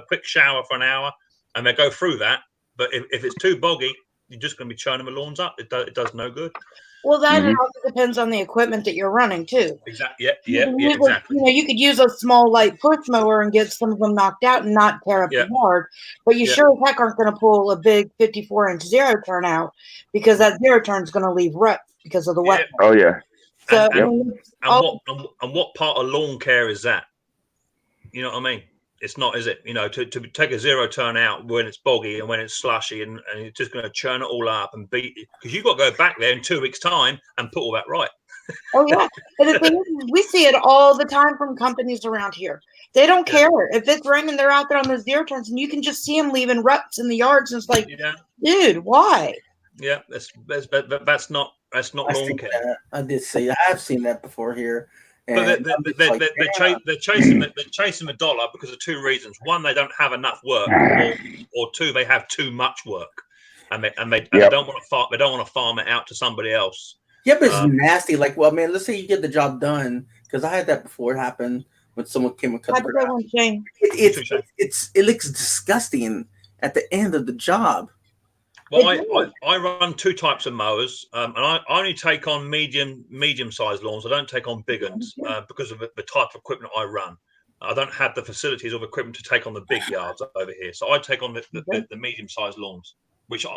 quick shower for an hour, and they go through that. But if it's too boggy, you're just going to be churning the lawns up. It does no good. Well, that also depends on the equipment that you're running too. Exactly. Exactly. You know, you could use a small light push mower and get some of them knocked out and not tear up the yard, but you sure as heck aren't going to pull a big 54-inch zero turn out because that zero turn is going to leave ruts because of the wet. Oh yeah. So and what part of lawn care is that? You know what I mean? It's not, is it? You know, to take a zero turn out when it's boggy and when it's slushy and it's just going to churn it all up and beat it because you've got to go back there in 2 weeks' time and put all that right. Oh yeah, and the thing is, we see it all the time from companies around here. They don't care if it's raining; they're out there on those zero turns, and you can just see them leaving ruts in the yards. And it's like, dude, why? Yeah, that's not lawn care. I did see. I have seen that before here. But they're chasing the dollar because of 2 reasons. One, they don't have enough work, or 2, they have too much work, and they don't want to farm it out to somebody else. Yeah, but it's nasty. Like, well, man, let's say you get the job done because I had that before happen when someone came and cut the grass. It looks disgusting at the end of the job. Well, I run 2 types of mowers, and I only take on medium-sized lawns. I don't take on big ones because of the type of equipment I run. I don't have the facilities or equipment to take on the big yards over here. So I take on the medium-sized lawns, which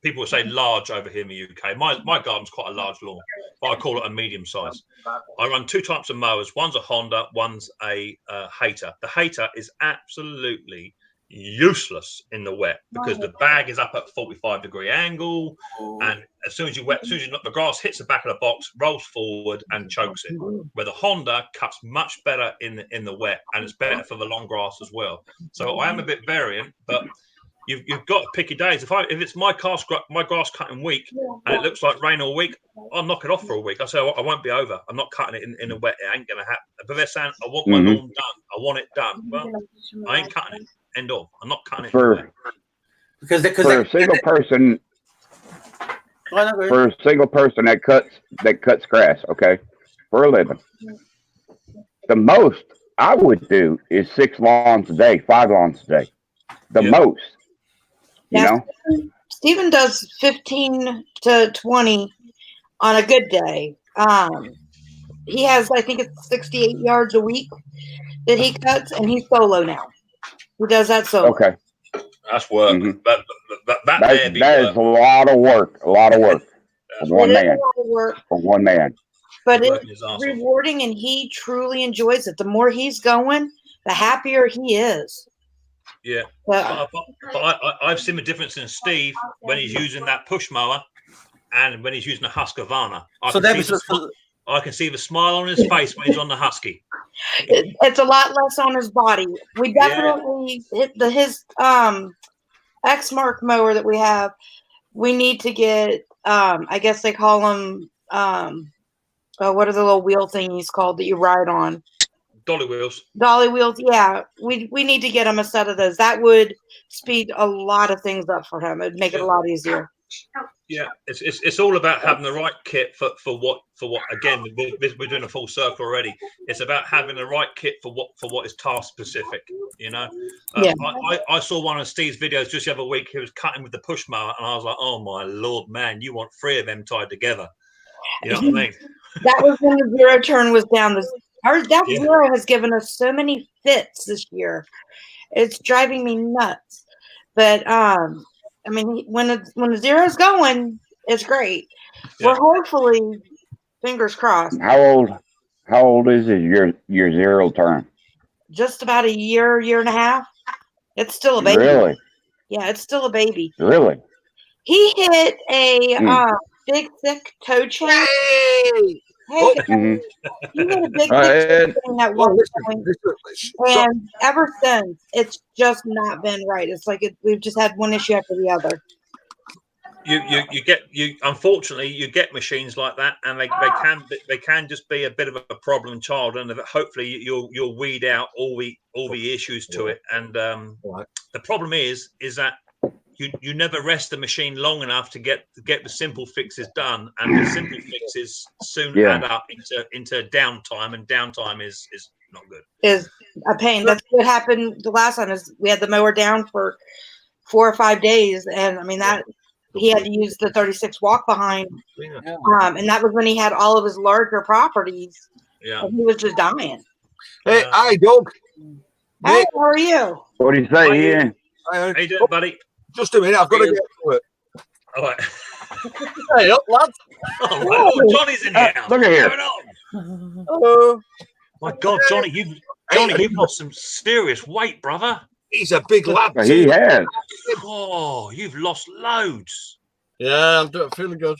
people will say large over here in the UK. My garden's quite a large lawn, but I call it a medium-size. I run 2 types of mowers. One's a Honda, one's a Hater. The Hater is absolutely useless in the wet because the bag is up at 45-degree angle, and as soon as the grass hits the back of the box, rolls forward and chokes it. Where the Honda cuts much better in the wet, and it's better for the long grass as well. So I am a bit variant, but you've got to pick your days. If it's my grass cutting week and it looks like rain all week, I'll knock it off for a week. I say I won't be over. I'm not cutting it in the wet. It ain't gonna happen. But they're saying I want my lawn done. I want it done. Well, I ain't cutting it. End of. I'm not cutting it for a single person. For a single person that cuts grass, okay, for a living, the most I would do is 6 lawns a day, 5 lawns a day. The most. You know? Stephen does 15 to 20 on a good day. He has, I think it's 68 yards a week that he cuts, and he's solo now. He does that solo. Okay. That's work. Mhm. That is a lot of work. A lot of work for one It is a man. lot of work, For one man. but He's it's working his arse off. rewarding, and he truly enjoys it. The more he's going, the happier he is. Yeah. But But I've seen the difference in Steve when he's using that push mower and when he's using the Husqvarna. I can see the smile on his face when he's on the Husky. it's a lot less on his body. We definitely his X-Mark mower that we have. We need to get. I guess they call them. What are the little wheel thingies called that you ride on? Dolly wheels. Dolly wheels. Yeah, we need to get him a set of those. That would speed a lot of things up for him. It'd make it a lot easier. Yeah, it's all about having the right kit for what again we're doing a full circle already. It's about having the right kit for what is task specific. You know, I saw one of Steve's videos just the other week. He was cutting with the push mower, and I was like, oh my lord, man, you want 3 of them tied together? You know what I mean? That was when the zero turn was down. Zero has given us so many fits this year. It's driving me nuts. But I mean, when the zero's going, it's great. We're hopefully, fingers crossed. How old is it, your zero turn? Just about a year and a half. It's still a baby. Really? Yeah, it's still a baby. Really? He hit a big thick toe chain. Hey, Mhm. he hit a big thick toe chain at one point, and ever since it's just not been right. It's like we've just had one issue after the other. Unfortunately you get machines like that, and they can just be a bit of a problem child, and hopefully you'll weed out all the issues to it. And the problem is that you never rest the machine long enough to get the simple fixes done, and the simple fixes soon add up into downtime, and downtime is not good. Is a pain. That's what happened the last time. Is we had the mower down for 4 or 5 days, and I mean that he had to use the 36 walk behind, and that was when he had all of his larger properties. Yeah, and he was just dying. Hey, hi, Doug. Hey, how are you? What do you say, Ian? How you doing, buddy? Just a minute, I've got to get to it. All right. Hey up, lads. Oh my Lord, Johnny's in here. Look at here. Hello. My God, Johnny, you've lost some serious weight, brother. He's a big lad. He has. Oh, you've lost loads. Yeah, I'm feeling good.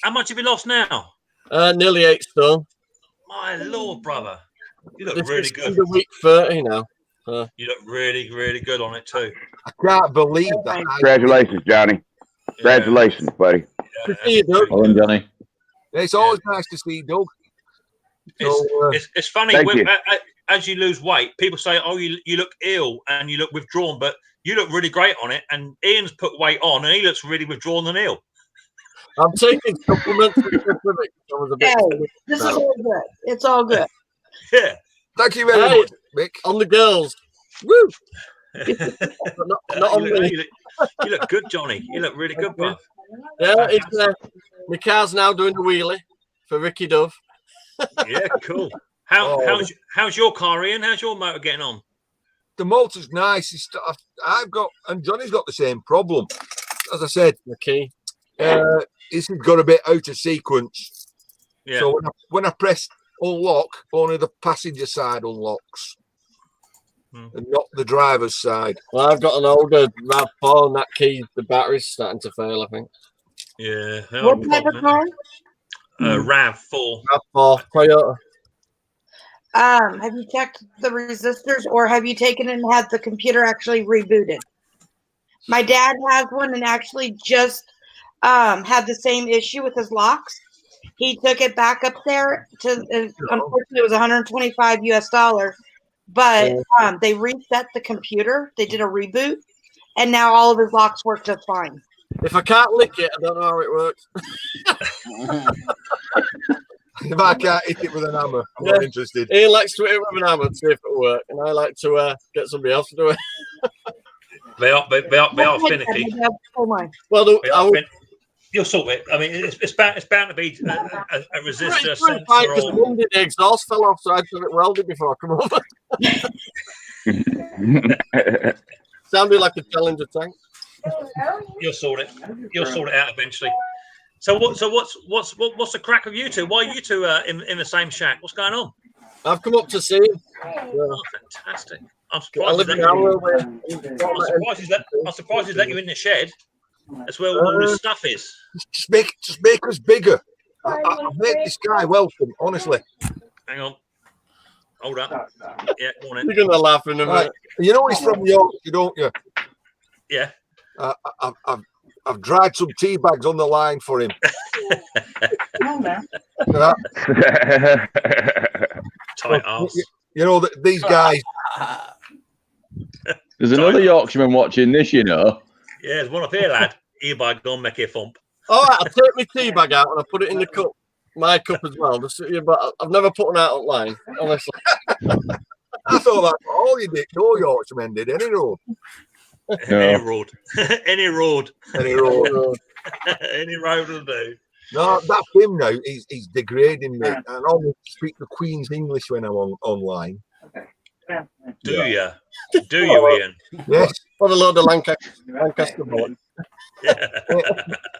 How much have you lost now? Nearly 8 stone. My Lord, brother. You look This really is good. the week 30 now. You look really, really good on it too. I can't believe that. Congratulations, Johnny. Congratulations, buddy. To see you, Doug. Well done, Johnny. It's always nice to see you, Doug. So, It's funny as you lose weight, people say, "Oh, you look ill and you look withdrawn," but you look really great on it. And Ian's put weight on, and he looks really withdrawn and ill. I'm taking supplements. This is all good. It's all good. Yeah. Thank you very much, Mick. On the girls. Woo! not on me. You look good, Johnny. You look really good, bro. Yeah, my car's now doing the wheelie for Ricky Dove. Yeah, cool. How's your car, Ian? How's your motor getting on? The motor's nice. And Johnny's got the same problem. As I said, this has got a bit out of sequence. Yeah. So when I press unlock, only the passenger side unlocks. And not the driver's side. Well, I've got an older RAV4 and that key, the battery's starting to fail, I think. Yeah. What type of car? RAV4. RAV4, Toyota. Have you checked the resistors, or have you taken it and had the computer actually rebooted? My dad has one and actually just had the same issue with his locks. He took it back up there unfortunately it was $125 US, but they reset the computer. They did a reboot, and now all of his locks work just fine. If I can't lick it, I don't know how it works. If I can't hit it with an hammer, I'm not interested. Ian likes to hit it with an hammer to see if it works, and I like to get somebody else to do it. They are finicky. Well, you'll sort it. I mean, it's bound to be a resistor sensor. Because one did the exhaust fell off, so I had to have it welded before I come over. Sounded like a Challenger tank. You'll sort it. You'll sort it out eventually. So what's the crack of you two? Why are you two in the same shack? What's going on? I've come up to see him. Oh, fantastic! I'm surprised he's let you in the shed. That's where all his stuff is. Just make us bigger. I've made this guy welcome, honestly. Hang on. Hold up. Yeah, go on in. You're gonna laugh in a minute. Right. You know he's from Yorkshire, don't you? Yeah. I've dried some tea bags on the line for him. Tight ass. You know that these guys. There's another Yorkshireman watching this, you know. Yeah, there's one up here, lad. Here by gone, make a thump. All right, I'll take my tea bag out and I'll put it in the cup, my cup as well. But I've never put one out online, honestly. I thought that's all you did. No Yorkshiremen did any road. Any road. Any road. Any road. Any road will do. No, that's him now. He's degrading me. And I only speak the Queen's English when I'm online. Do you? Do you, Ian? Yes. What a load of Lancaster boy.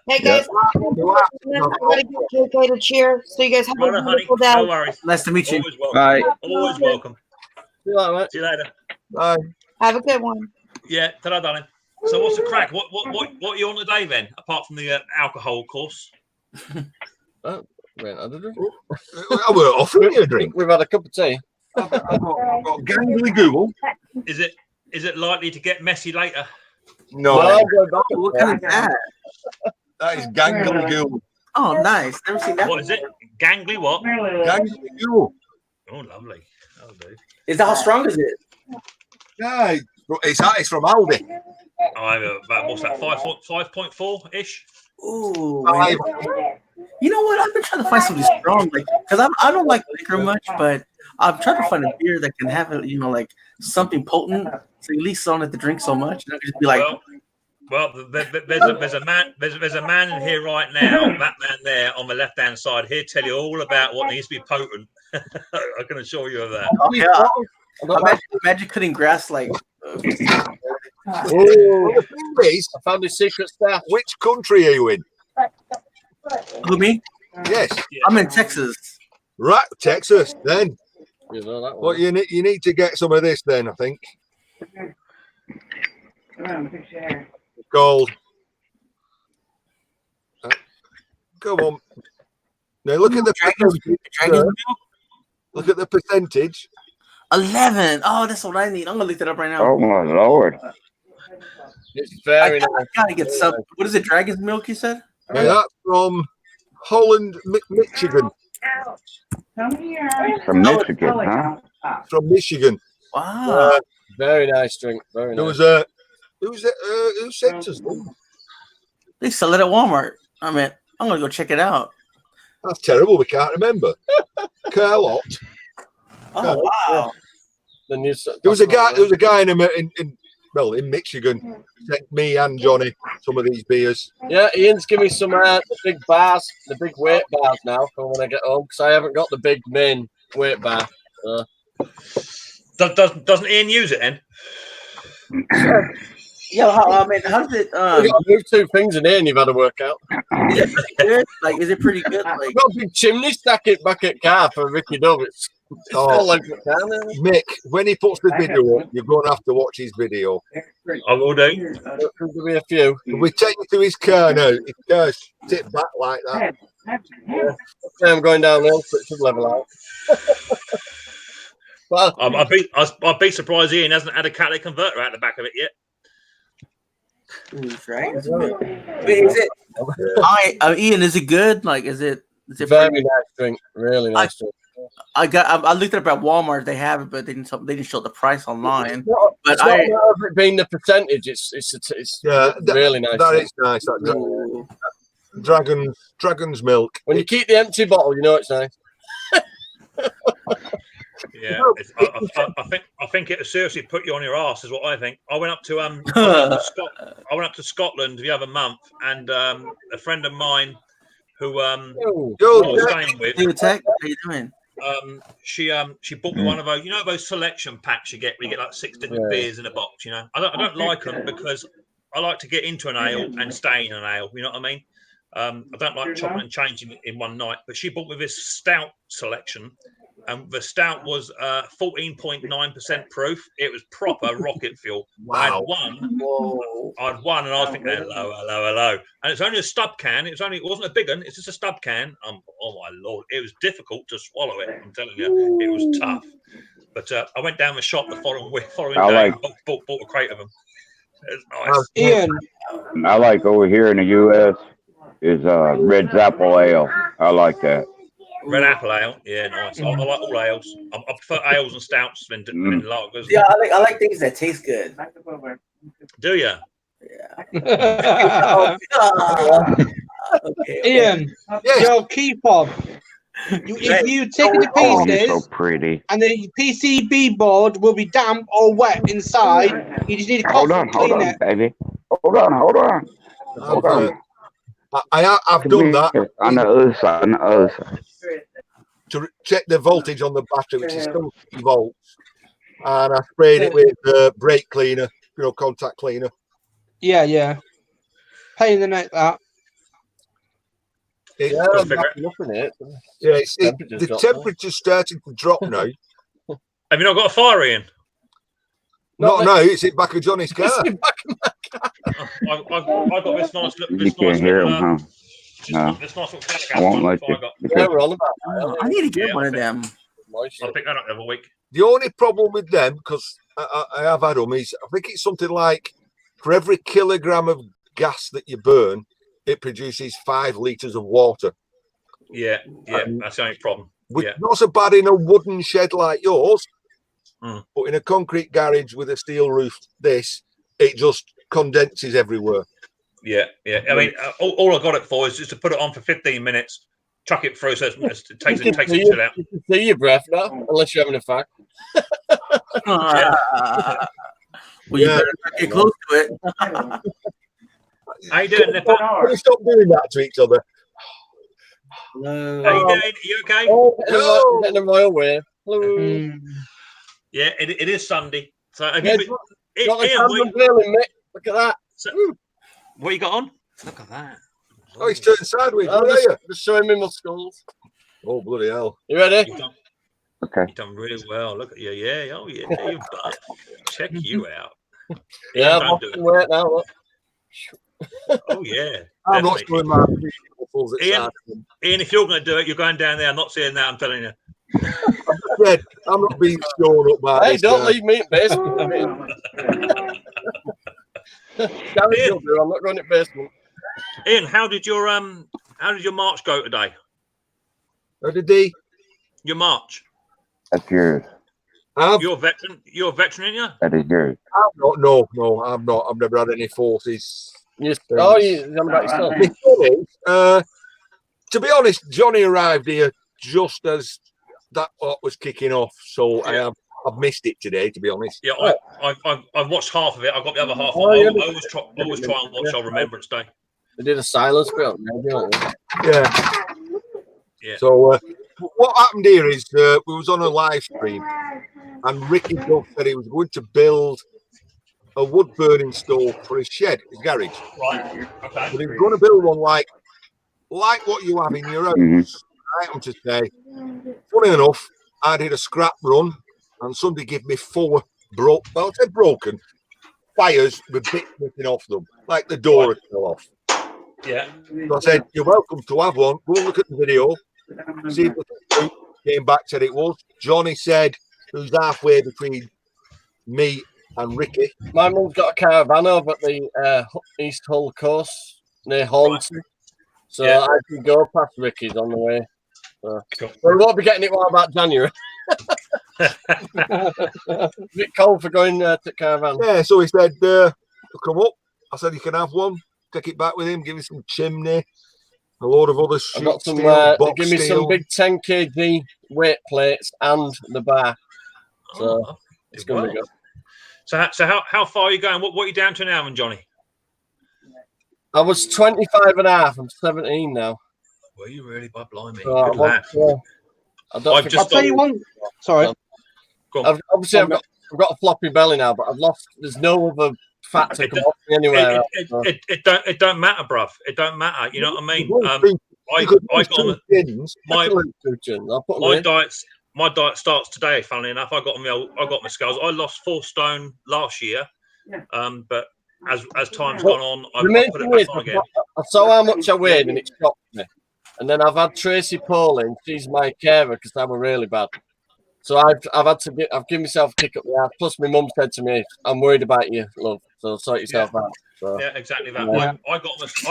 Hey guys, I gotta get JK to cheer. So you guys have a beautiful day. No worries. Nice to meet you. Always welcome. Bye. Always welcome. See you later, mate. See you later. Bye. Have a good one. Yeah, ta-da, darling. So what's the crack? What are you on today then? Apart from the alcohol, of course. Oh, wait, I did it. I were offering you a drink. We've had a cup of tea. I've got gangly Google. Is it likely to get messy later? No. What kind of that? That is gangly Google. Oh, nice. Never seen that. What is it? Gangly what? Gangly Google. Oh, lovely. That'll do. Is that how strong is it? Yeah, it's from Aldi. I'm about what's that? 5.4 ish. Ooh. You know what? I've been trying to find something strong, like because I don't like liquor much, but I'm trying to find a beer that can have it, like something potent, so at least don't have to drink so much. And I can just be like, well, there's a man in here right now. That man there on the left hand side. He'll tell you all about what needs to be potent. I can assure you of that. Oh, yeah. Imagine cutting grass like. The thing is, I found his secret stash. Which country are you in? Who, me? Yes. I'm in Texas. Right, Texas. Then. You know that one. Well, you need to get some of this then. I think. Gold. Come on. Now look at the percentage. Look at the percentage. 11. Oh, that's what I need. I'm gonna look that up right now. Oh my lord! It's very nice. I gotta get some. What is it? Dragon's milk? You said? Yeah, that's from Holland, Michigan. From Michigan, huh? From Michigan. Wow. Very nice drink. Very There nice. was who sent us? They sell it at Walmart. I mean, I'm gonna go check it out. That's terrible. We can't remember. Carlot. Oh wow. The new. There was a guy in Michigan sent me and Johnny some of these beers. Yeah, Ian's giving me some big bars, the big weight bars now for when I get home because I haven't got the big main weight bar. Doesn't Ian use it then? Yeah, how does it? You got to move two things in here and you've had a workout. Is it pretty good? Like, is it pretty good? Like, I've got a big chimney stack it back at car for Ricky Dove. It's all like Mick, when he puts the video up, you're going to have to watch his video. I will do. There'll be a few. We take you to his car now. His car's tipped back like that. I'm going downhill, so it should level out. Well, I'd be surprised Ian hasn't had a catalytic converter out the back of it yet. Dragon's milk. Wait, is it? Ian, is it good? Like, is it very nice drink? Really nice drink. I looked it up at Walmart. They have it, but they didn't show the price online. But it's not a matter of it being the percentage. It's really nice. That is nice. That dragon's milk. When you keep the empty bottle, you know it's nice. Yeah, I think it seriously put you on your ass, is what I think. I went up to I went up to Scotland the other month, and a friend of mine who I was staying with. Hey, Tech, how you doing? She bought me one of those, those selection packs you get where you get like 6 different beers in a box. I don't like them because I like to get into an ale and stay in an ale. You know what I mean? I don't like chopping and changing in one night. But she bought me this stout selection, and the stout was 14.9% proof. It was proper rocket fuel. Wow. I'd won, and I was thinking, hello. And it's only a stub can. It wasn't a big one. It's just a stub can. Oh my lord, it was difficult to swallow it. I'm telling you, it was tough. But I went down the shop the following day. Bought a crate of them. It was nice. Ian, I like over here in the U.S. is Red Apple Ale. I like that. Red apple ale, yeah, nice. I like all ales. I prefer ales and stouts than lagers. Yeah, I like things that taste good. Do you? Yeah. Okay. Ian, your key fob. If you take it to Oh, pieces, you're so pretty. and the PCB board will be damp or wet inside, you just need to Hold on, baby. Hold on. I've done that. On the other side. To check the voltage on the battery, which is still 50 volts, and I sprayed it with brake cleaner, contact cleaner. Yeah. Pain in the neck, that. The temperature's starting to drop now. Have you not got a fire in? Not now. It's in back of Johnny's car. I've got this nice look. You can't hear him, huh? No. This nice little I won't let you. I need to get one of them. I'll pick that up every week. The only problem with them, because I have had them, is I think it's something like for every kilogram of gas that you burn, it produces 5 litres of water. Yeah, that's the only problem. Not so bad in a wooden shed like yours, but in a concrete garage with a steel roof, it just condenses everywhere. Yeah. I mean, all I got it for is just to put it on for 15 minutes, chuck it through, so it takes it out. You can see your breath now, unless you're having a fact. Well, you better not get close to it. How you doing, Nipper? We stop doing that to each other. Hello. How you doing? Are you okay? Oh, getting a royal wave. Hello. Yeah, it is Sunday. So have Yeah, you look at that. So, what you got on? Look at that. Oh, he's turned sideways. I'm Where are you? just showing me my skulls. Oh, bloody hell. You ready? Okay. You've done really well. Look at you. Yeah. Oh, yeah. You've done. Check you out. Yeah, I'm I'm off to work now. Look. Oh, yeah. I'm not Definitely. showing my muscles at Ian, if you're going to do it, you're going down there. I'm not seeing that. I'm telling you. I'm not being shown up by Hey, this don't guy. leave me in basement. Gary will do. I'm not going to basement. Ian, how did your march go today? How did he? Your march. That's yours. You're a veteran. You're a veteran, ain't you? That is yours. I'm not. No, I'm not. I've never had any forces. You're about yourself. To be honest, Johnny arrived here just as that was kicking off, so I've missed it today. To be honest, Yeah, I've watched half of it. I've got the other half. Oh, I yeah. always try and watch our Remembrance Day. They did a silence bit. Yeah. So what happened here is we was on a live stream, and Ricky Duff said he was going to build a wood burning stove for his shed, his garage. Right. Okay. But he was going to build one like what you have in your house. I happen to say, funny enough, I did a scrap run, and somebody gave me 4 broken fires with bits missing off them, like the door had fell off. Yeah. So I said, "You're welcome to have one. Go and look at the video. See if the came back, said it was." Johnny said, who's halfway between me and Ricky. My mum's got a caravan over at the East Hull coast near Hornsey. So Yeah. I can go past Ricky's on the way. So. Cool. We won't be getting it while about January. It's a bit cold for going to caravan. Yeah, so he said, "Come up." I said, "You can have one. Take it back with him. Give him some chimney." A load of other I've got some. steel, They box give me some steel. big 10 kg weight plates and the bar. So it's going to be good. So how far are you going? What are you down to now, and Johnny? I was 25 and a half. I'm 17 now. Were you really? By blimey. So Good lad. I'll tell you one. Sorry. Obviously, I've got a floppy belly now, but I've lost. There's no other fat to come off me anywhere. It don't matter, bruv. It don't matter. You know what I mean? My diet starts today. Funnily enough, I got my scales. I lost 4 stone last year. But as time's gone on, I've put it back on again. I saw how much I weighed, and it shocked me. And then I've had Tracy Pauling. She's my carer because I were really bad. So I've given myself a kick up the ass. Plus, my mum said to me, "I'm worried about you, love. So sort yourself out." So, yeah, exactly that. Yeah. I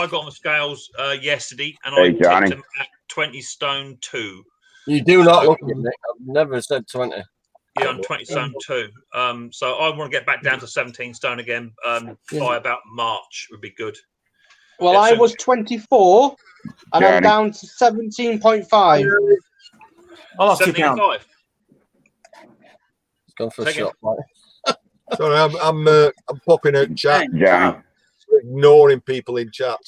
got my scales yesterday, and Hey, I Johnny. tipped them at 20 stone 2. You do not look it, Nick. I've never said 20. Yeah, I'm 20 stone 2. So I want to get back down to 17 stone again. By about March would be good. Well, Yeah, I was 24, and I'm Johnny. down to 17.5. I lost 2 75. pounds. Go for a Take it. shot. Sorry, I'm popping out chat. Johnny. Ignoring people in chat.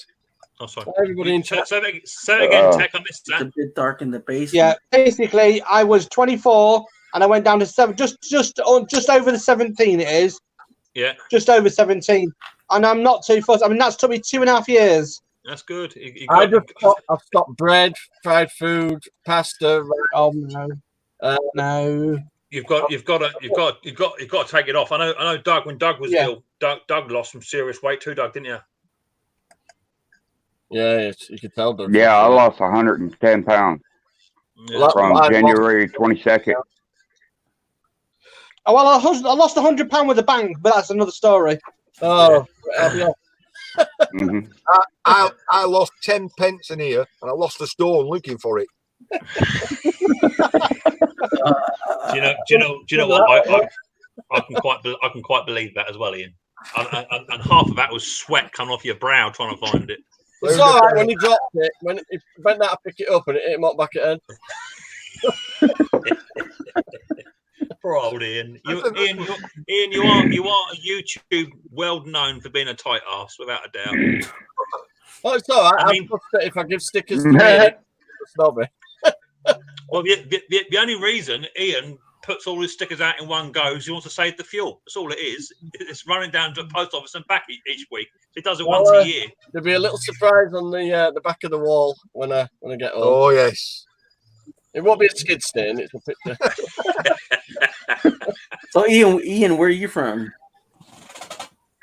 Oh, sorry. Everybody in chat. Say that again, Tech. I missed It's a that. bit dark in the basement. Yeah, basically, I was 24, and I went down to just over the 17. It is Yeah, just over 17, and I'm not too fussed. I mean, that's took me 2.5 years. that's good. You I've got, stopped bread, fried food, pasta. Oh no, no. You've got to take it off. I know. Doug, when Doug was ill, Doug lost some serious weight too. Doug, didn't you? Yeah, you could tell. Doug. Yeah, I lost 110 pounds Yeah. from January 22nd. Oh well, I lost £100 with the bank, but that's another story. Oh, yeah. Mhm. I lost 10 pence in here, and I lost a stone looking for it. Do you know what? I can quite believe that as well, Ian. And half of that was sweat coming off your brow trying to find it. It's all right when he dropped it. When he bent that to pick it up and it hit him up back at head. Poor old Ian. Ian, you are a YouTube well known for being a tight ass, without a doubt. Oh, it's all right. I mean, if I give stickers to me, it's snobby. Well, the only reason Ian puts all his stickers out in one go is he wants to save the fuel. That's all it is. It's running down to the post office and back each week. He does it once a year. There'll be a little surprise on the back of the wall when I get home. Oh yes. It won't be a skid stain. It's a picture. So Ian, where are you from?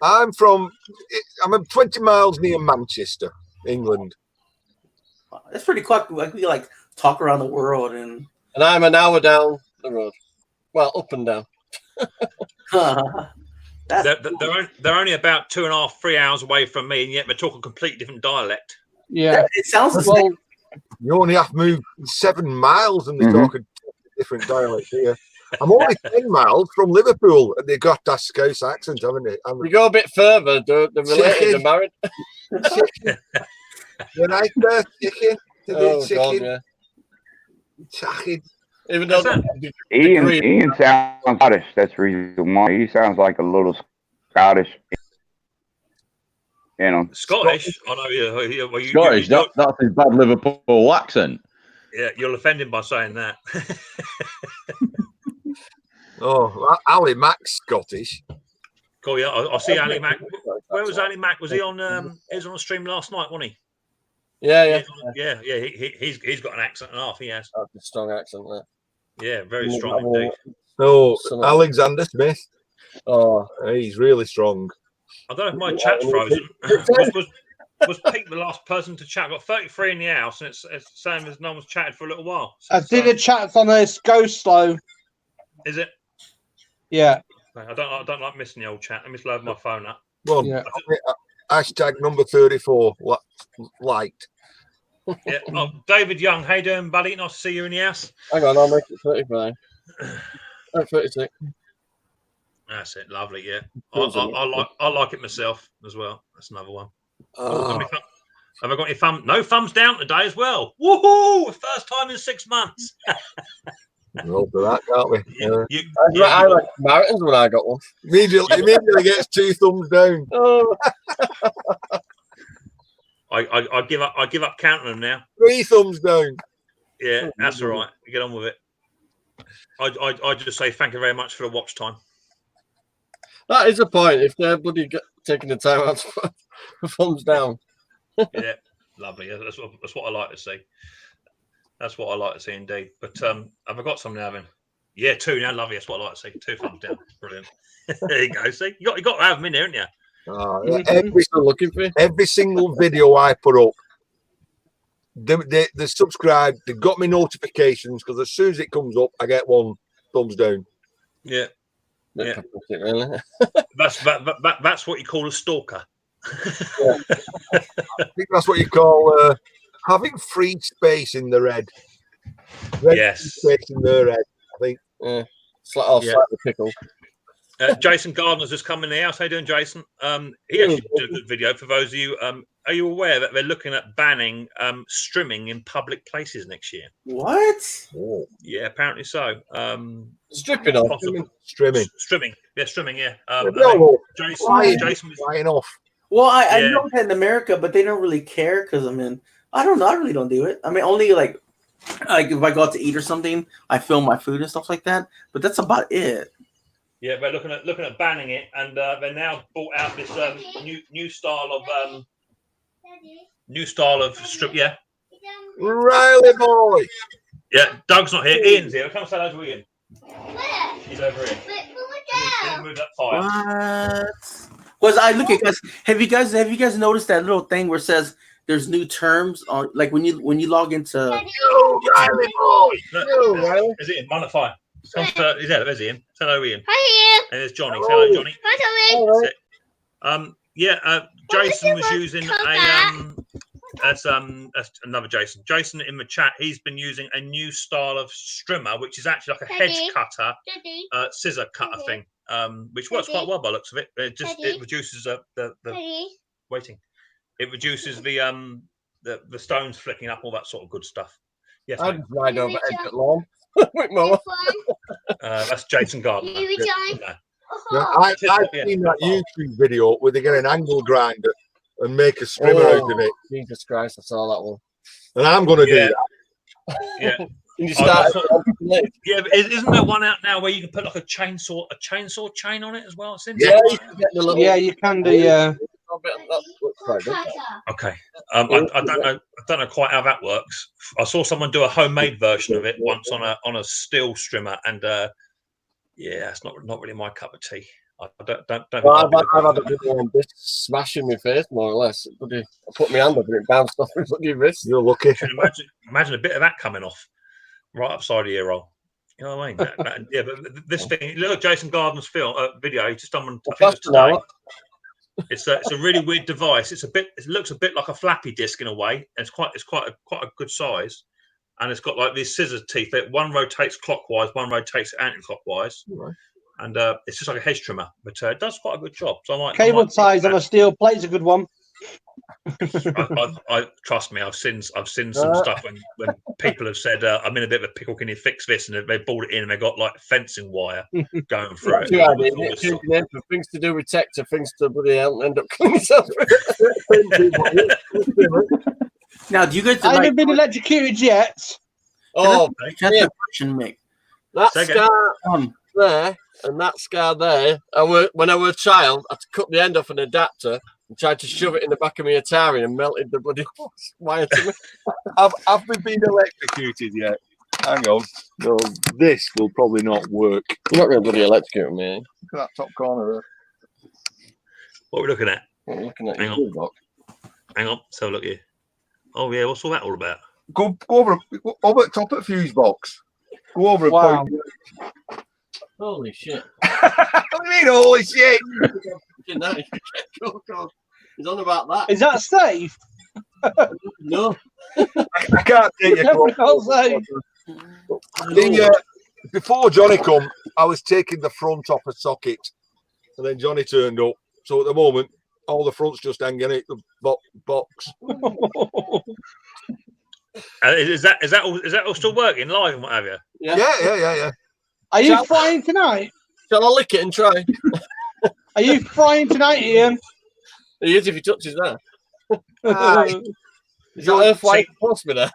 I'm 20 miles near Manchester, England. That's pretty quick. Like we talk around the world, and I'm an hour down the road. Well, up and down. They're only about 2.5, 3 hours away from me, and yet we're talking a completely different dialect. Yeah, it sounds the same. You only have to move 7 miles, and they're talking different dialects here. I'm only 10 miles from Liverpool, and they've got that Scouse accent, haven't they? We go a bit further. They're related. They're married. You like that chicken? Oh God, yeah. Chicken. Even though Ian sounds Scottish. That's the reason why he sounds like a little Scottish. You know, Scottish. I know you. Scottish. That's his bad Liverpool accent. Yeah, you'll offend him by saying that. Oh, Ali Mack's Scottish. Cool. Yeah, I see Ali Mack. Where was Ali Mack? Was he on? He was on a stream last night, wasn't he? Yeah. He's got an accent and a half. He has. That's a strong accent there. Yeah, very strong indeed. No, Alexander Smith. Oh, he's really strong. I don't know if my chat's frozen. Was Pete the last person to chat? I got 33 in the house, and it's the same as no one's chatted for a little while. I think the chat's on this. Go slow. Is it? Yeah. I don't like missing the old chat. Let me load my phone up. Well, hashtag number 34 liked. Yeah. Oh, David Young, how you doing, buddy? Nice to see you in the house. Hang on, I'll make it 35. 36. That's it. Lovely. Yeah. I like it myself as well. That's another one. How Have I got any thumb? No thumbs down today as well. Woohoo! First time in 6 months. We'll do that, can't we? Yeah. I like marathons when I got one. Immediately gets 2 thumbs down. Oh. I give up. I give up counting them now. 3 thumbs down. Yeah, that's all right. Get on with it. I just say thank you very much for the watch time. That is a point. If they're bloody taking the time out to put thumbs down. Yeah, lovely. That's what I like to see. That's what I like to see indeed. But have I got some now, Evan? Yeah, 2 now. Lovely. That's what I like to see. 2 thumbs down. Brilliant. There you go. See, you got to have them in there, haven't you? Every single video I put up, they subscribe. They got me notifications because as soon as it comes up, I get 1 thumbs down. Yeah. Yeah. Really. That's what you call a stalker. Yeah. I think that's what you call having free space in the red. Yes. Space in their head, I think. Yeah. Slightly pickle. Jason Gardner's just come in the house. How you doing, Jason? He actually did a good video for those of you. Are you aware that they're looking at banning streaming in public places next year? What? Oh. Yeah, apparently so. Stripping off. Streaming. Yeah, streaming. Yeah. Jason was flying off. Well, I know that in America, but they don't really care because I mean, I don't know. I really don't do it. I mean, only like if I go out to eat or something, I film my food and stuff like that. But that's about it. Yeah, they're looking at banning it, and they now brought out this new style of strip. Yeah. Riley boy. Yeah, Doug's not here. Ian's here. Come say hello to Ian. He's over here. He's moved that fire. What? Because I look at guys. Have you guys noticed that little thing where it says there's new terms on, like when you log into? Yo, Riley boy. Riley. Is it in? Man of fire. He's there. There's Ian. Hello, Ian. Hi, Ian. And there's Johnny. Hello, Johnny. Hi, Tommy. Jason was using that's another Jason. Jason in the chat, he's been using a new style of strimmer, which is actually like a hedge cutter, scissor cutter thing, which works quite well by the looks of it. It reduces the waiting. It reduces the stones flicking up, all that sort of good stuff. Yes, I just ride over edge at lawn. That's Jason Gardner. I've seen that YouTube video where they get an angle grinder and make a strimmer out of it. Jesus Christ, I saw that one. And I'm going to do that. Yeah. You start, yeah, but isn't there one out now where you can put like a chainsaw chain on it as well? Yeah, you can do. Yeah. Okay. I don't know quite how that works. I saw someone do a homemade version of it once on a steel strimmer, and yeah, it's not really my cup of tea. I don't. Well, I've had a video on this smashing my face more or less. I put my hand up and it bounced off my fucking wrist. You're lucky. Imagine a bit of that coming off right upside of your ear roll. You know what I mean? Yeah, but this thing. Look at Jason Gardner's video. He just done one. I think it was today. It's a really weird device. It looks a bit like a floppy disk in a way. And it's quite a good size, and it's got like these scissors teeth. One rotates clockwise, one rotates anti-clockwise, and it's just like a hedge trimmer. But it does quite a good job. So I might cable ties on a steel plate's a good one. I trust me. I've seen some stuff when people have said I'm in a bit of a pickle. Can you fix this? And they brought it in and they got like fencing wire going through it. For things to do with tech to things to end up killing yourself. Now, do you guys? I haven't been electrocuted yet. Oh, that's a question, Mick. That scar there and that scar there. When I was a child, I had to cut the end off an adapter and tried to shove it in the back of my Atari and melted the bloody wire to me. Have we been electrocuted yet? Hang on. No, this will probably not work. You're not really bloody electrocuting me. Look at that top corner there. What are we looking at? We're looking at Hang on. So look here. Oh yeah, what's all that all about? Go over the top of the fuse box. Go over it. Wow. Holy shit. What do you mean, holy shit? He's on about that. Is that safe? No. I can't take you. Before Johnny come, I was taking the front off a socket, and then Johnny turned up. So at the moment, all the fronts just hanging out the box. Is that all still working live and what have you? Yeah. Are you frying tonight? Shall I lick it and try? Are you frying tonight, Ian? He is if he touches that. Aye. Is that Earth White supposed to be there?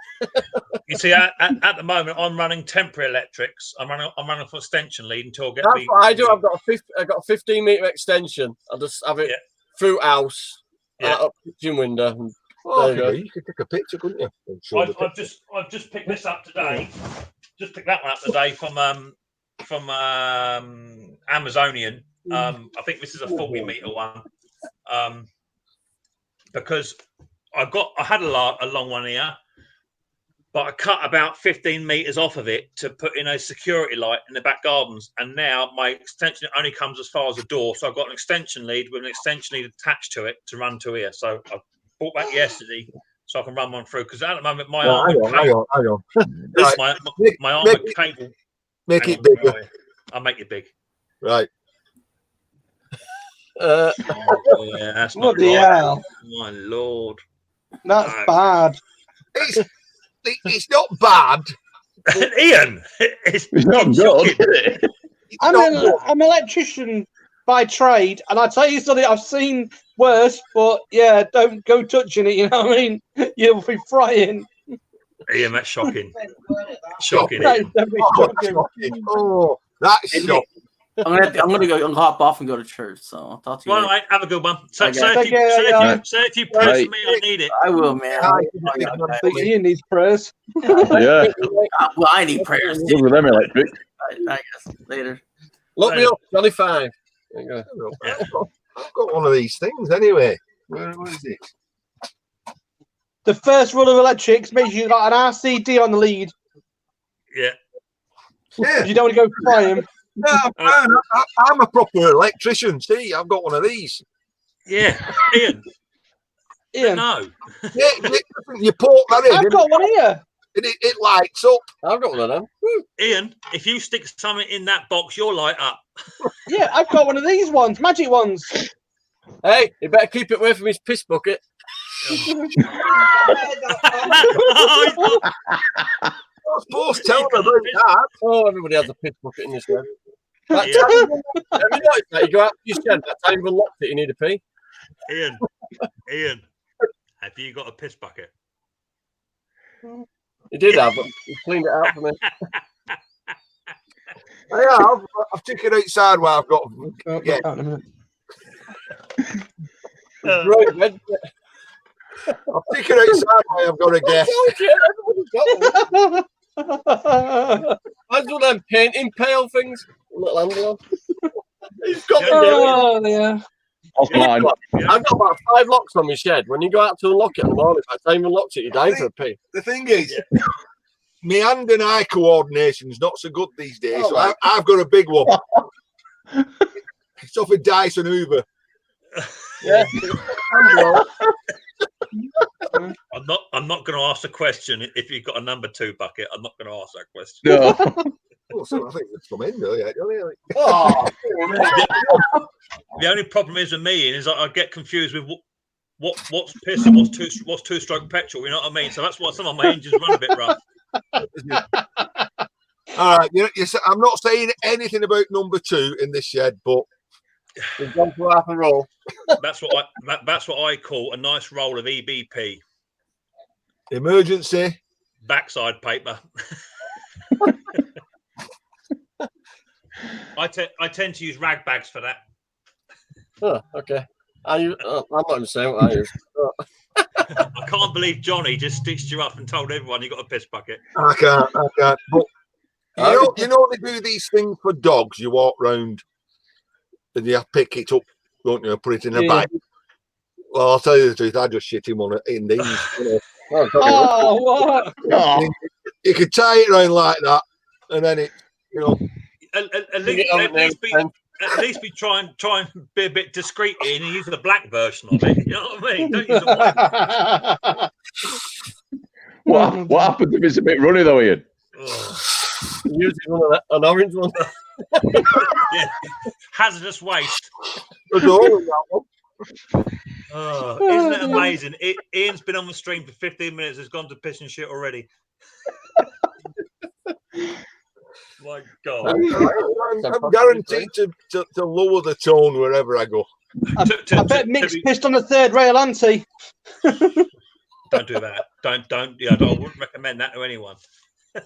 You see, at the moment, I'm running temporary electrics. I'm running for extension lead until I get. That's what I do. I've got a 15-meter extension. I'll just have it through house, up kitchen window. Oh, you could take a picture, couldn't you? I've just picked this up today. Just picked that one up today from Amazonian. I think this is a 40-meter one. Because I had a long one here, but I cut about 15 meters off of it to put in a security light in the back gardens, and now my extension only comes as far as the door. So I've got an extension lead with an extension lead attached to it to run to here. So I bought that yesterday, so I can run one through. Because at the moment my arm cable, my arm cable. Make it bigger. I'll make it big. Right. Yeah, that's not Bloody hell. My lord, that's bad. It's not bad, Ian. It's not good, is it? I'm an electrician by trade, and I tell you something, I've seen worse. But yeah, don't go touching it. You know what I mean? You'll be frying. Ian, that's shocking. Shocking. Shocking. Oh, that's shocking. I'm gonna go hop off and go to church. So I'll talk to you. Well, later. mate, have a good one. So Okay. if you pray for me, I need it. I will, man. I think Ian needs prayers. Yeah. Well, I need prayers. Look at them electric. I guess later. Look me up, 25. There you go. I've got one of these things anyway. Where is it? The first rule of electrics makes you got an RCD on the lead. Yeah. You don't want to go frying. No, I'm a proper electrician. See, I've got one of these. Yeah, Ian. No. Yeah, you port that in. I've got one here. It lights up. I've got one of them. Ian, if you stick something in that box, you'll light up. Yeah, I've got one of these ones, magic ones. Hey, you better keep it away from his piss bucket. I was supposed to tell them about that. Oh, everybody has a piss bucket in this room. Have you noticed that? You go out to your shed, that time you've unlocked it, you need a pee. Ian, have you got a piss bucket? You did have, but you cleaned it out for me. Yeah, I've taken it outside where I've got. Yeah. Right, I've taken it outside where I've got a guess. I do them painting pale things. Little envelope. He's got yeah. I've got about 5 locks on my shed. When you go out to unlock it in the morning, if I time unlocked it, you're dying for a pee. The thing is, my hand and eye coordination is not so good these days. So I've got a big one. It's off a Dyson Hoover. Yeah. I'm not going to ask the question if you've got a number 2 bucket. I'm not going to ask that question. No. So I think it's come in though. Yeah. Oh. The only problem is with me is I get confused with what's piss and what's two-stroke petrol. You know what I mean? So that's why some of my engines run a bit rough. All right. I'm not saying anything about number 2 in this shed, but we've gone for half a roll. That's what I call a nice roll of EBP. Emergency backside paper. I tend to use rag bags for that. Oh, okay. I'm not going to say what I use. I can't believe Johnny just stitched you up and told everyone you got a piss bucket. I can't. But you know they do these things for dogs. You walk round and you pick it up, don't you? Put it in a bag. Well, I'll tell you the truth. I just shit him on in these. You know. Oh, what? Oh. You could tie it around like that, and then it, you know. At least be try and be a bit discreet here and use the black version of it. You know what I mean? Don't use the white. What happens if it's a bit runny though, Ian? Use an orange one. Yeah. Hazardous waste. There's a hole in that one. Oh, isn't it amazing? Ian's been on the stream for 15 minutes. Has gone to piss and shit already. My God. I'm guaranteed to lower the tone wherever I go. I bet Mick's pissed on the third rail, hasn't he? Don't do that. Don't. Yeah, I wouldn't recommend that to anyone. I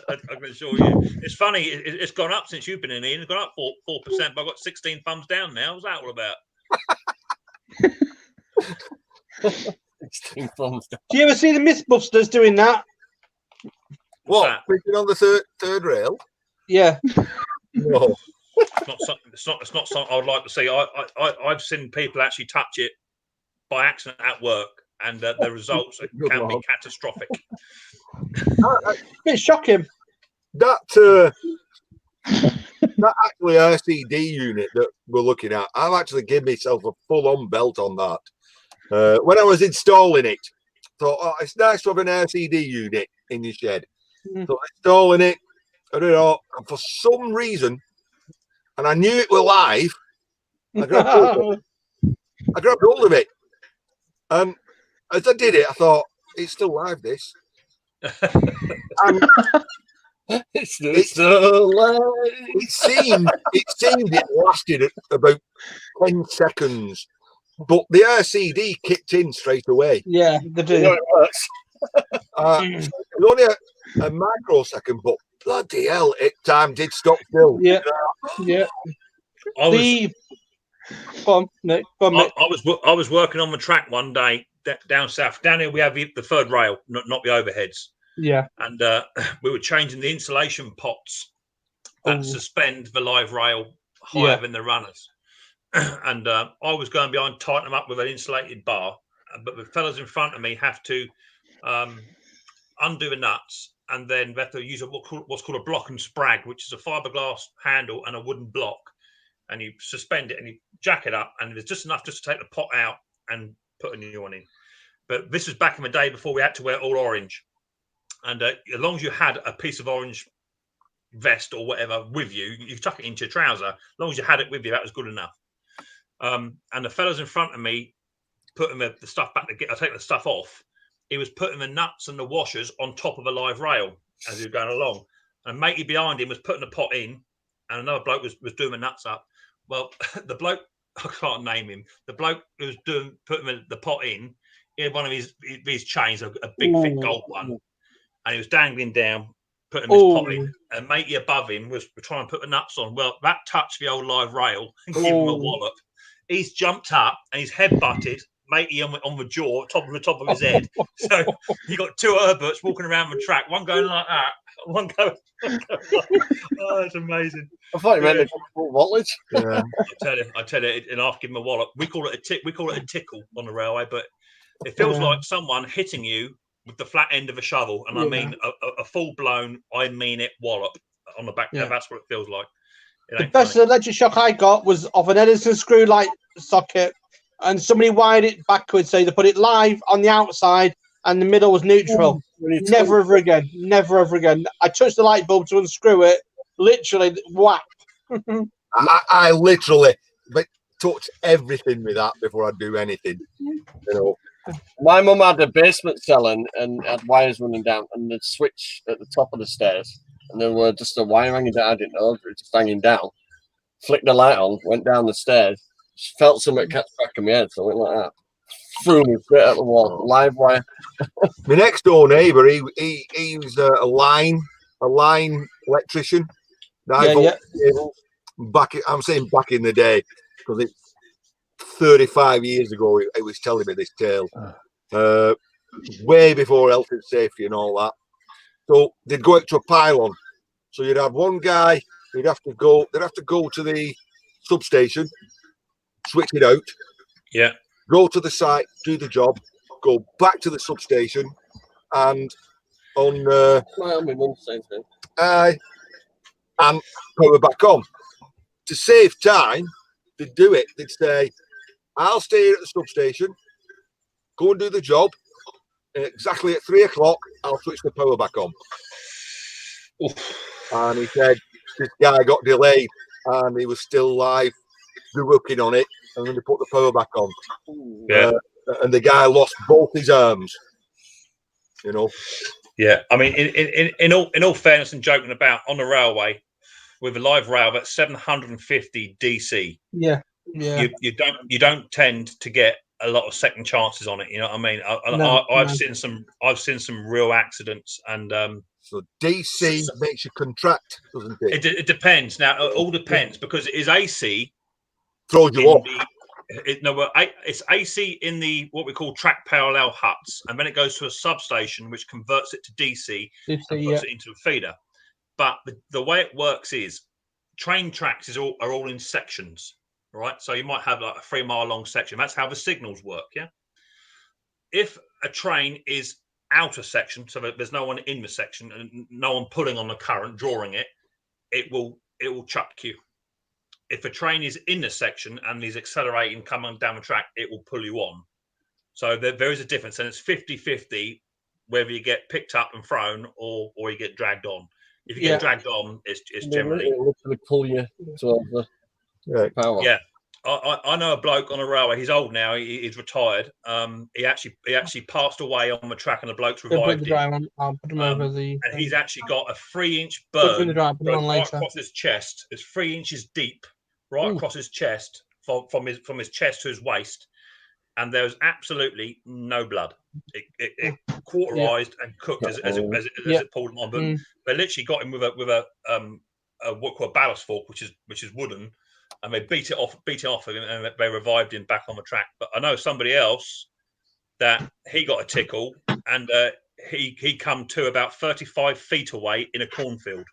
can assure you. It's funny. It's gone up since you've been in, Ian. It's gone up 4%, but I've got 16 thumbs down now. What's that all about? 16 thumbs down. Do you ever see the Mythbusters doing that? What? Picking on the third rail? Yeah. No. It's not something I would like to see. I've seen people actually touch it by accident at work, and the results can be catastrophic. It's shocking. That actually RCD unit that we're looking at, I've actually given myself a full-on belt on that. When I was installing it, thought, oh, it's nice to have an RCD unit in your shed. So installing it, I don't know, and for some reason, and I knew it were live, I grabbed hold of it. And as I did it, I thought, it's still live, this. It's still live. It seemed it lasted about 10 seconds. But the RCD kicked in straight away. Yeah, they do. You know, it works. It was only a microsecond, but bloody hell, time did stop still. Yeah, yeah. I was working on the track one day down south. Down here we have the third rail, not the overheads. Yeah. And we were changing the insulation pots that suspend the live rail higher than the runners. And I was going behind, tighten them up with an insulated bar, but the fellas in front of me have to undo the nuts, and then they have to use what's called a block and sprag, which is a fiberglass handle and a wooden block, and you suspend it and you jack it up, and there's just enough just to take the pot out and put a new one in. But this was back in the day before we had to wear all orange, and as long as you had a piece of orange vest or whatever with you, you tuck it into your trouser. As long as you had it with you, that was good enough. And the fellas in front of me putting the stuff back I take the stuff off. He was putting the nuts and the washers on top of a live rail as he was going along. And matey behind him was putting the pot in, and another bloke was doing the nuts up. Well, the bloke, I can't name him, the bloke who was putting the pot in, he had one of these chains, a big thick gold one, and he was dangling down, putting his pot in, and matey above him was trying to put the nuts on. Well, that touched the old live rail and gave him a wallop. He's jumped up and he's head butted matey on the jaw, top of his head. So you got two Herberts walking around the track, one going like that, one going. Oh, it's amazing. I thought you meant a wallet. Yeah, I tell you, and I'll give him a wallop. We call it a tickle on the railway, but it feels like someone hitting you with the flat end of a shovel, and I mean a full blown, I mean it, wallop on the back. Yeah. That's what it feels like. The best electric shock I got was off an Edison screw light socket, and somebody wired it backwards, so they put it live on the outside and the middle was neutral. Never ever again. Never ever again. I touched the light bulb to unscrew it, literally whack. I literally touch everything with that before I do anything. You know. My mum had a basement cellar and had wires running down, and the switch at the top of the stairs, and there were just a wire hanging down. I didn't know, it was just hanging down. Flicked the light on, went down the stairs, just felt something catch back in my head, so I went like that. Threw me straight at the wall, live wire. My next door neighbour, he was a line electrician. I'm saying back in the day, because it's 35 years ago. He was telling me this tale, way before health and safety and all that. So they'd go out to a pylon. So you'd have one guy. They'd have to go to the substation, switch it out. Yeah. Go to the site, do the job, go back to the substation, and on and power back on. To save time, they'd do it. They'd say, I'll stay here at the substation, go and do the job. Exactly at 3 o'clock, I'll switch the power back on. Oof. And he said, this guy got delayed and he was still live the rooking on it, and then they put the power back on. Yeah. And the guy lost both his arms. You know. Yeah, I mean, in all fairness and joking about, on the railway with a live rail that's 750 DC. Yeah. You don't tend to get a lot of second chances on it. You know what I mean? I've seen some real accidents, and so DC makes you contract, doesn't it? It depends. Now it all depends because it is AC. Throws you off. It's AC in the what we call track parallel huts, and then it goes to a substation which converts it to DC and puts it into a feeder. But the way it works is train tracks are all in sections, right? So you might have like a 3 mile long section. That's how the signals work. Yeah. If a train is out of section, so that there's no one in the section and no one pulling on the current, drawing it, it will chuck you. If a train is in the section and is accelerating coming down the track, it will pull you on. So there is a difference, and it's 50-50 whether you get picked up and thrown or you get dragged on. If you get dragged on, it's generally literally pull you to the power. Yeah, I know a bloke on a railway. He's old now. He's retired. He actually passed away on the track, and the bloke's revived him. I'll put him over the. And he's actually got a 3-inch burn right across his chest. It's 3 inches deep, right across his chest, from his chest to his waist, and there's absolutely no blood. It cauterized and cooked as it pulled him on, but they literally got him with a what called a ballast fork, which is wooden, and they beat it off and they revived him back on the track. But I know somebody else that he got a tickle, and he come to about 35 feet away in a cornfield.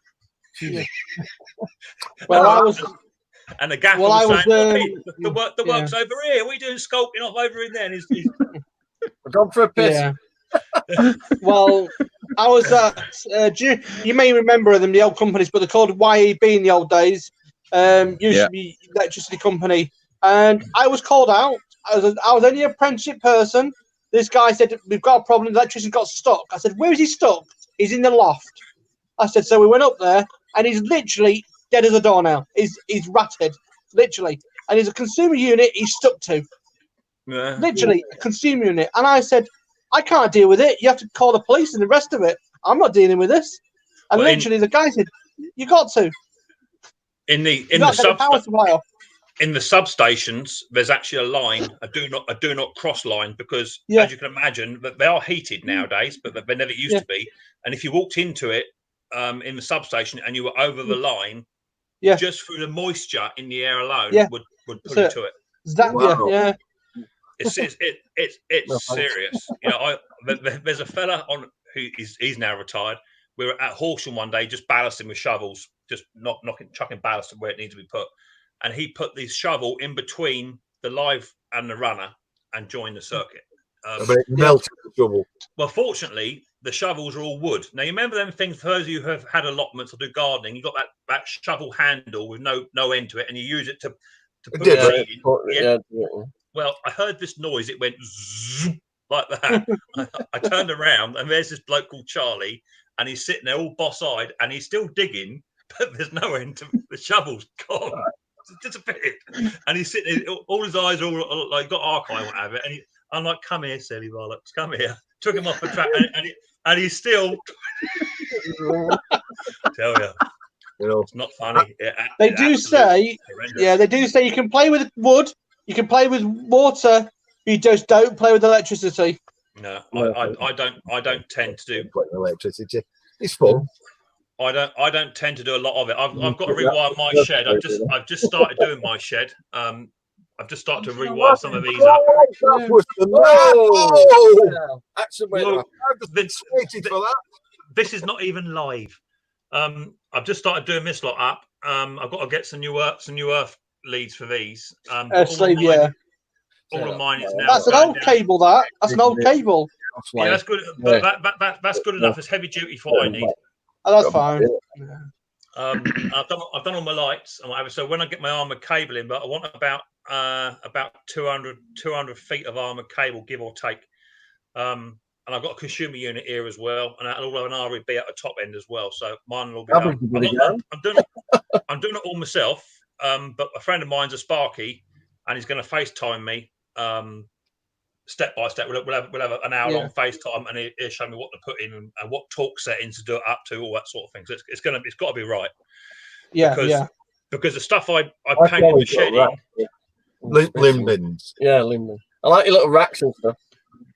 Well, I was. And the gaffer was saying, the work's over here. We're doing sculpting off over in there. And he's gone for a piss. Yeah. Well, I was you may remember them, the old companies, but they're called YEB in the old days. Used to be electricity company. And I was called out. I was only an apprenticeship person. This guy said, we've got a problem. The electrician got stuck. I said, where is he stuck? He's in the loft. I said, so we went up there, and he's literally dead as a door now. He's ratted, literally. And he's a consumer unit he's stuck to. Yeah. Literally, a consumer unit. And I said, I can't deal with it. You have to call the police and the rest of it. I'm not dealing with this. And literally, the guy said, you got to. In the substations, there's actually a line, a do not cross line, because as you can imagine, that they are heated nowadays, but they never used to be. And if you walked into it in the substation and you were over the line, just through the moisture in the air alone would pull you to it. It's serious. You know, there's a fella on who he's now retired. We were at Horsham one day, just ballasting with shovels, just chucking ballast where it needs to be put, and he put the shovel in between the live and the runner and joined the circuit. But it melted the shovel. Well, fortunately, the shovels are all wood. Now, you remember them things, for those of you who have had allotments or do gardening, you got that shovel handle with no end to it, and you use it to put seed in. Well, I heard this noise. It went zzz, like that. I turned around, and there's this bloke called Charlie, and he's sitting there all boss-eyed, and he's still digging, but there's no end to the shovel's gone. It's disappeared. And he's sitting there, all his eyes are all like got archive won't have it. And I'm like, come here, silly bollocks, come here. Took him off the track, and he's still tell you. You know, it's not funny. They do say you can play with wood, you can play with water, but you just don't play with electricity. No, I don't tend to do electricity. It's fun. I don't tend to do a lot of it. I've got to rewire my shed. I've just started doing my shed. I've just started to rewire some of these up. This is not even live. I've just started doing this lot up. I've got to get some new earth leads for these. All of mine is now. That's an old cable. That's an old cable. Yeah, that's good. That's good enough. It's heavy duty for what I need. Oh, that's fine. I've done all my lights and whatever. So when I get my armored cable in, but I want about 200 feet of armored cable, give or take. And I've got a consumer unit here as well, and I'll have an REB at the top end as well. So mine will be done. I'm doing it all myself. but a friend of mine's a Sparky, and he's going to FaceTime me step by step. We'll have an hour long FaceTime, and he'll show me what to put in and what torque settings to do it up to, all that sort of thing. So it's got to be right. Because the stuff I painted the shed in. Limb bins. Yeah, limb bins. I like your little racks and stuff.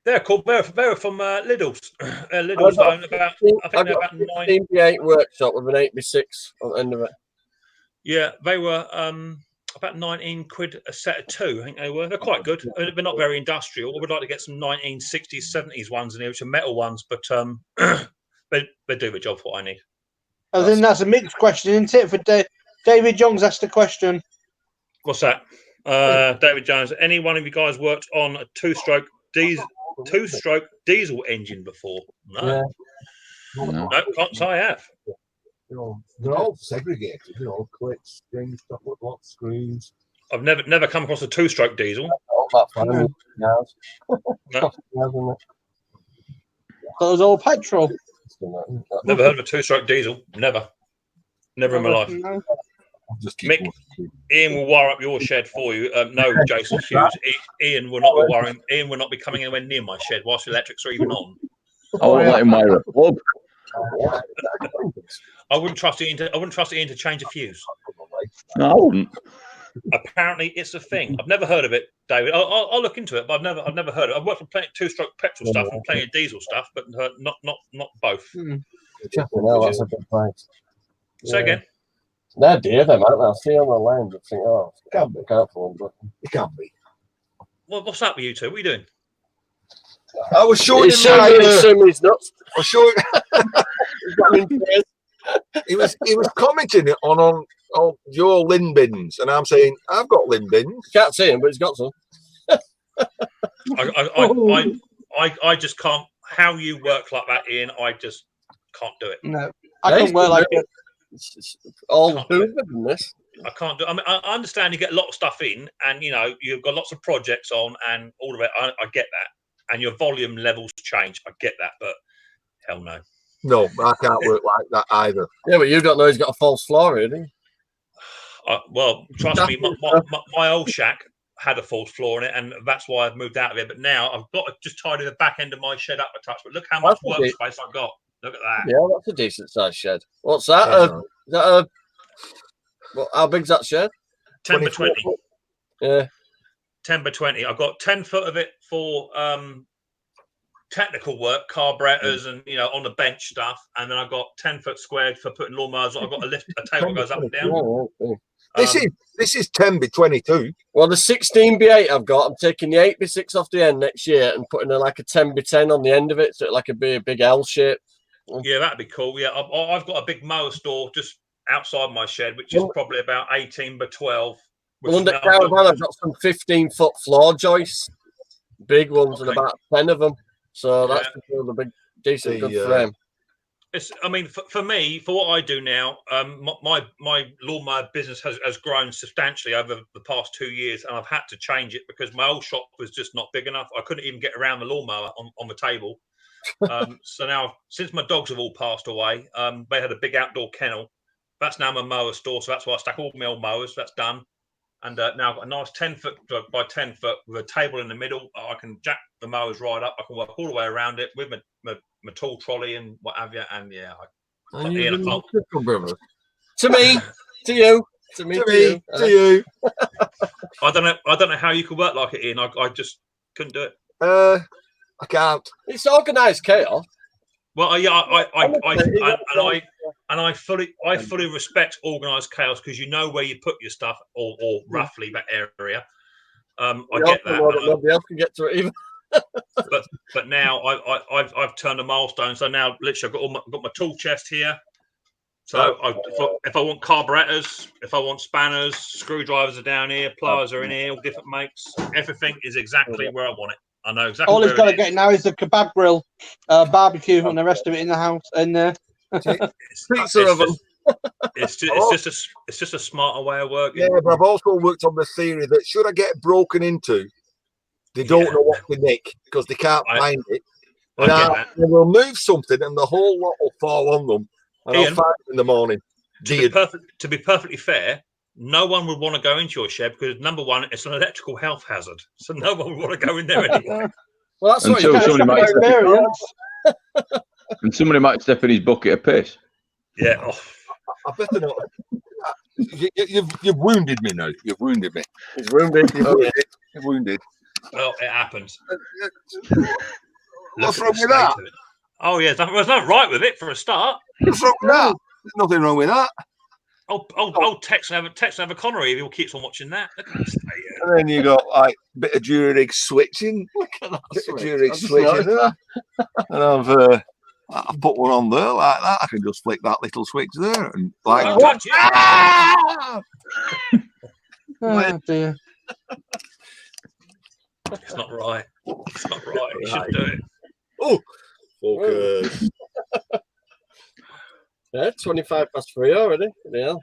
They're called. They're from Lidl's. Lidl's own about. I think they're about 9. Workshop with an 8x6 on the end of it. Yeah, they were about 19 quid a set of 2. I think they were. They're quite good. They're not very industrial. I would like to get some 1960s, 70s ones in here, which are metal ones, but they do the job for what I need. I think that's a mixed question, isn't it? For David Jones asked a question. What's that? David Jones. Any one of you guys worked on a two-stroke diesel engine before? No. Yeah. No, can't say I have. They're all segregated, clips, springs, stuff like that, screws. I've never come across a two-stroke diesel. That was all petrol. Never heard of a two-stroke diesel. Never in my life. Mick, Ian will wire up your shed for you. No, Jason Hughes. Ian will not be wiring. Ian will not be coming anywhere near my shed whilst the electrics are even on. I won't let him wire a plug. I wouldn't trust Ian to change a fuse. No, I wouldn't. Apparently, it's a thing. I've never heard of it, David. I'll look into it, but I've never heard of it. I've worked on plenty of two-stroke petrol stuff and plenty of diesel stuff, but not both. That's a good price. Say again. They're dear, them, aren't they? I see on the land and think, can't be careful, but it can't be. Well, what's up with you two? What are you doing? I was showing him. He's nuts. I was showing. he was commenting on your lin bins, and I'm saying I've got lin bins. Can't see him, but he's got some. I just can't. How you work like that, Ian? I just can't do it. No, I can't work like it. All Hoover in this. I can't do. I mean, I understand you get a lot of stuff in, and you've got lots of projects on, and all of it. I get that, and your volume levels change. I get that, but hell no. No, I can't work like that either. Yeah, but you don't know he's got a false floor, really. Well, trust me, my old shack had a false floor in it, and that's why I've moved out of it. But now I've got to just tidy the back end of my shed up a touch. But look how much workspace I've got. Look at that. Yeah, that's a decent sized shed. What's that? Is that how big's that shed? 10 by 20. Yeah. 10 by 20. I've got 10 foot of it for technical work, carburetors, and on the bench stuff, and then I've got 10 foot squared for putting lawnmowers. I've got a table that goes up and down. This is 10 by 22. Well, the 16 by 8 I've got, I'm taking the 8 by 6 off the end next year and putting like a 10 by 10 on the end of it, so it like a big L shape. Yeah, that'd be cool. Yeah, I've got a big mower store just outside my shed, which is probably about 18 by 12. Well, under caravan, I've got some 15-foot floor joists, big ones, and about 10 of them. So that's the big, decent, good frame. I mean, for me, for what I do now, my lawnmower business has grown substantially over the past 2 years, and I've had to change it because my old shop was just not big enough. I couldn't even get around the lawnmower on the table. So now, since my dogs have all passed away, they had a big outdoor kennel. That's now my mower store, so that's why I stack all my old mowers. That's done. And now I've got a nice 10 foot by 10 foot with a table in the middle. I can jack the mowers right up. I can work all the way around it with my tool trolley and what have you. And yeah, to me, to you, to me, to you. I don't know how you could work like it, Ian. I just couldn't do it. I can't. It's organised chaos. Well, yeah, I fully respect organised chaos because you know where you put your stuff or roughly that area. I get that. Nobody else can get to it either. but now I've turned a milestone. So now literally I've got my tool chest here. So if I want carburetors, if I want spanners, screwdrivers are down here, pliers are in here, all different makes. Everything is exactly where I want it. I know exactly. All he's got to get now is the kebab grill, barbecue, and the rest of it in the house. And pizza oven. It's just a smarter way of working. Yeah, but I've also worked on the theory that should I get broken into, they don't know what to nick because they can't find it. And they will move something, and the whole lot will fall on them, and Ian, I'll find them in the morning. To be perfectly fair, no one would want to go into your shed because number one, it's an electrical health hazard, so no one would want to go in there anyway. Well, that's what somebody might experience. And somebody might step in his bucket of piss. Yeah. Oh. I better not. You've wounded me now. You've wounded me. He's wounded. You've wounded. Well, it happens. What's wrong with that? Oh yeah, there's nothing right with it for a start. What's wrong with that? There's nothing wrong with that. Tex and have Connery if he keeps on watching that. And then you got like a bit of Durex switching. Look at that. Bit of Durex switching there. And I've put one on there like that. I can just flick that little switch there and like. Oh dear. It's not right. It's not right. You shouldn't do it. Oh, focus. Yeah, 25 past 3 already. Yeah.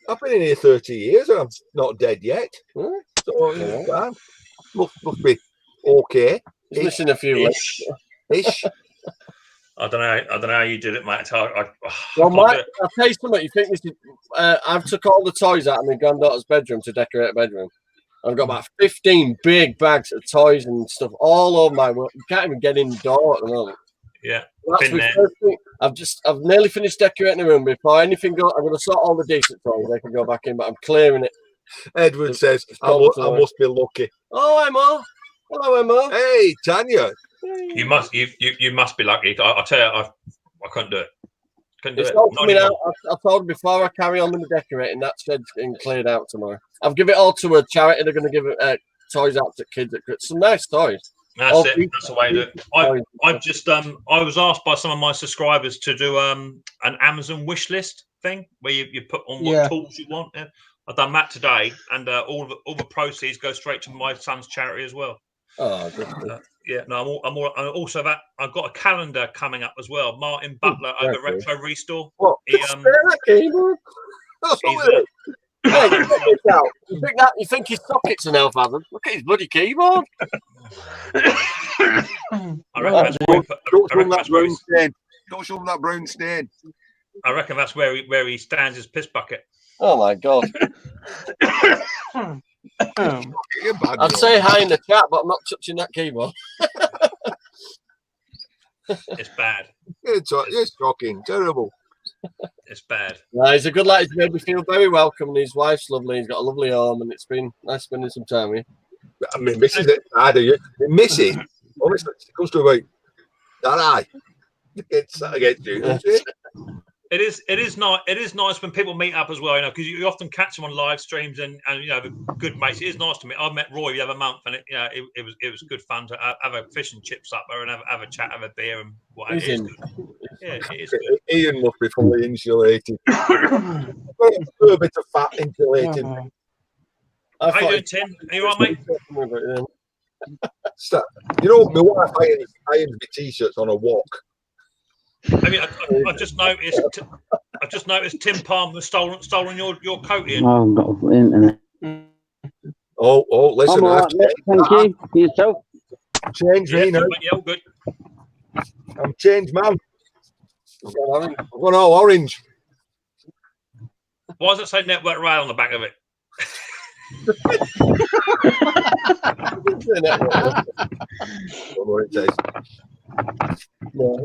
I've been in here 30 years and I'm not dead yet. So must be okay. He's missing a few legs. Ish. I don't know how you did it, mate. Well, Mike, I'll tell you something. You think this is? I've took all the toys out of my granddaughter's bedroom to decorate a bedroom. I've got about 15 big bags of toys and stuff all over my work. You can't even get in the door at the moment. Yeah. That's my first thing. I've nearly finished decorating the room. Before anything goes, I'm going to sort all the decent toys. They can go back in, but I'm clearing it. Edward says, I must be lucky. Oh, Emma. Hello, Emma. Hey, Tanya. You must be lucky. I tell you, I couldn't do it. It's all coming out. I told her before I carry on with the decorating, that shed's getting cleared out tomorrow. I've given it all to a charity. They're going to give it toys out to kids. Some nice toys. That's it. That's the way to do it. I've just I was asked by some of my subscribers to do an Amazon wish list thing where you put on what tools you want. Yeah. I've done that today, and all the proceeds go straight to my son's charity as well. Oh, good. Yeah, no, I'm also that I've got a calendar coming up as well. Martin Butler over Retro Restore. What? You think his socket's an elf hazard? Look at his bloody keyboard. I reckon Don't show him that brown stain. Don't show him that brown stain. I reckon that's where he stands his piss bucket. Oh my god. I'd say hi in the chat, but I'm not touching that keyboard. It's bad. It's shocking. Terrible. It's bad. No, he's a good lad. He's made me feel very welcome, and his wife's lovely. He's got a lovely home, and it's been nice spending some time with you. I mean, Mrs. it bad, are you? Missy, honestly, it goes to about that eye. It's against you, doesn't it? It is nice when people meet up as well, because you often catch them on live streams and the good mates. It is nice to meet. I met Roy the other month, and it was good fun to have a fish and chip supper and have a chat, have a beer and whatever. It is good. Yeah, it is good. Ian must be fully insulated. A bit of fat insulated. How you doing, Tim? Are you all right, mate? My wife irons my t-shirts on a walk. I mean, I just noticed Tim Palmer stolen your coat, Ian. Oh, I've got the internet. Oh, listen. Thank you. Yourself? Change me now. Yeah, good. I'm changed, man. I've gone all orange. Why does it say Network Rail on the back of it?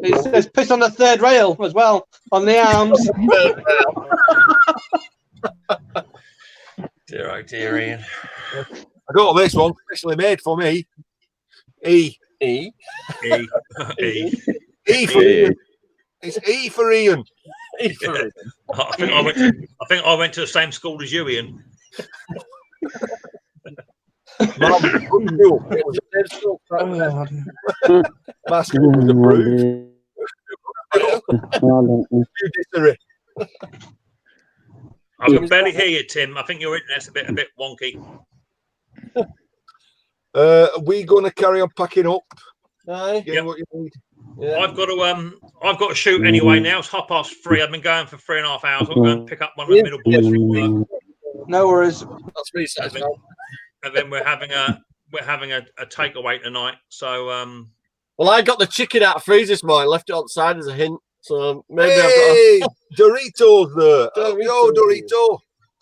It says piss on the third rail as well on the arms. Dear Ian. I got this one specially made for me. E for Ian. It's E for Ian. E for Ian. I think I went to the same school as you, Ian. My school was approved. I can barely hear you, Tim. I think your internet's a bit wonky. Are we going to carry on packing up? Yep. What you need? Yeah. I've got to shoot anyway now. It's 3:30. I've been going for 3.5 hours. I'm going to pick up one of the middle boys from work. No worries. That's me, and then we're having a takeaway tonight. So well, I got the chicken out of freeze this morning, left it outside as a hint. So maybe Doritos there. Yo, Dorito.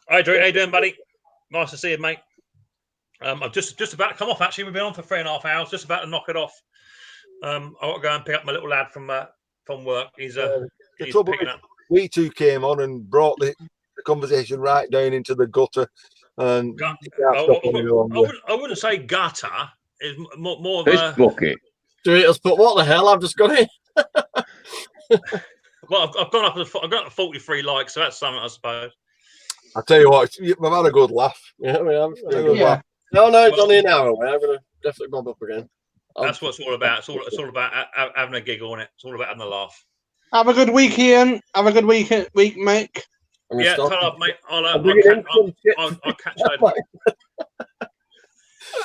Hi, Drew. How you doing, buddy? Nice to see you, mate. I'm just about to come off. Actually, we've been on for 3.5 hours. Just about to knock it off. I've got to go and pick up my little lad from work. He's picking up. We two came on and brought the conversation right down into the gutter, and I wouldn't say gutter. It's more of a bucket. But what the hell? I've just got it. Well, I've gone up to 43 likes, so that's something, I suppose. I tell you what, we've had a good laugh. Yeah, we have. Laugh. No, it's only an hour away. I'm gonna definitely bob up again. That's what it's all about. It's all about having a giggle on it. It's all about having a laugh. Have a good week, Ian. Have a good week, Mick. Yeah, tell up, mate. I'll catch you later.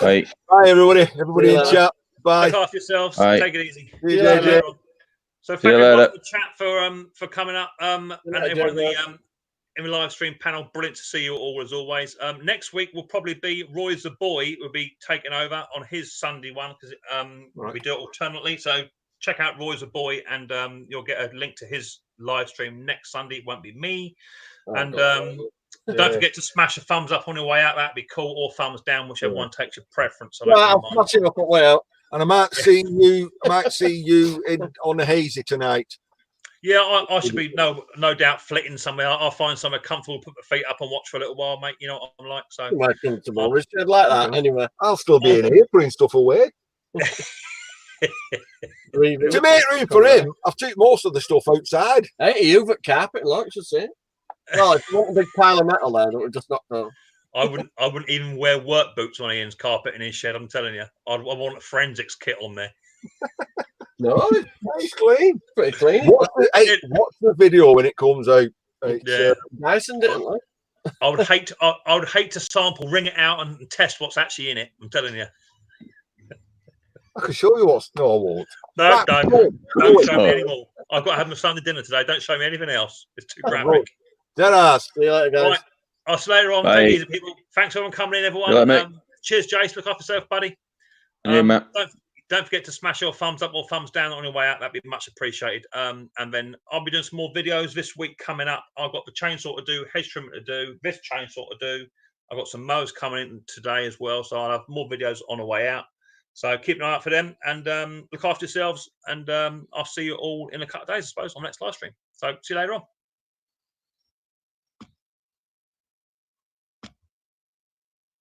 Right. Bye, everybody. Everybody in chat. Bye. Look after yourselves. Bye. Take it easy. See you later. So thank you everyone in the chat for coming up. And everyone in the live stream panel. Brilliant to see you all as always. Next week will probably be Roy's the boy will be taking over on his Sunday one because we do it alternately. So check out Roy's the boy, and you'll get a link to his live stream next Sunday. It won't be me. And don't forget to smash a thumbs up on your way out. That'd be cool, or thumbs down, whichever one takes your preference. I'll smash it up on the way out, and I might see you. On the hazy tonight. Yeah, I should be no doubt flitting somewhere. I'll find somewhere comfortable, put my feet up and watch for a little while, mate. You know what I'm like. So you might come tomorrow. It's like that anyway. I'll still be in here putting stuff away. To make room for him, I've took most of the stuff outside. Hey, you've got carpet, like you should say. Well, if you want a big pile of metal there, that would just knock down. I wouldn't even wear work boots on Ian's carpet in his shed. I'm telling you, I want a forensics kit on there. No, it's clean. Pretty clean. Watch the video when it comes out. Yeah, nice and different. I would hate to sample, ring it out, and test what's actually in it. I'm telling you. I can show you what's. No, I won't. No, don't show me anymore. I've got to have my Sunday dinner today. Don't show me anything else. It's too graphic. Deadass. See you later, guys. Right. I'll see you later on. Take it easy, people. Thanks everyone coming in, everyone. Cheers, Jace. Look after yourself, buddy. Yeah, Matt. Don't forget to smash your thumbs up or thumbs down on your way out. That'd be much appreciated. And then I'll be doing some more videos this week coming up. I've got the chainsaw to do, hedge trimmer to do, this chainsaw to do. I've got some mowers coming in today as well. So I'll have more videos on the way out. So keep an eye out for them and look after yourselves. And I'll see you all in a couple of days, I suppose, on the next live stream. So see you later on.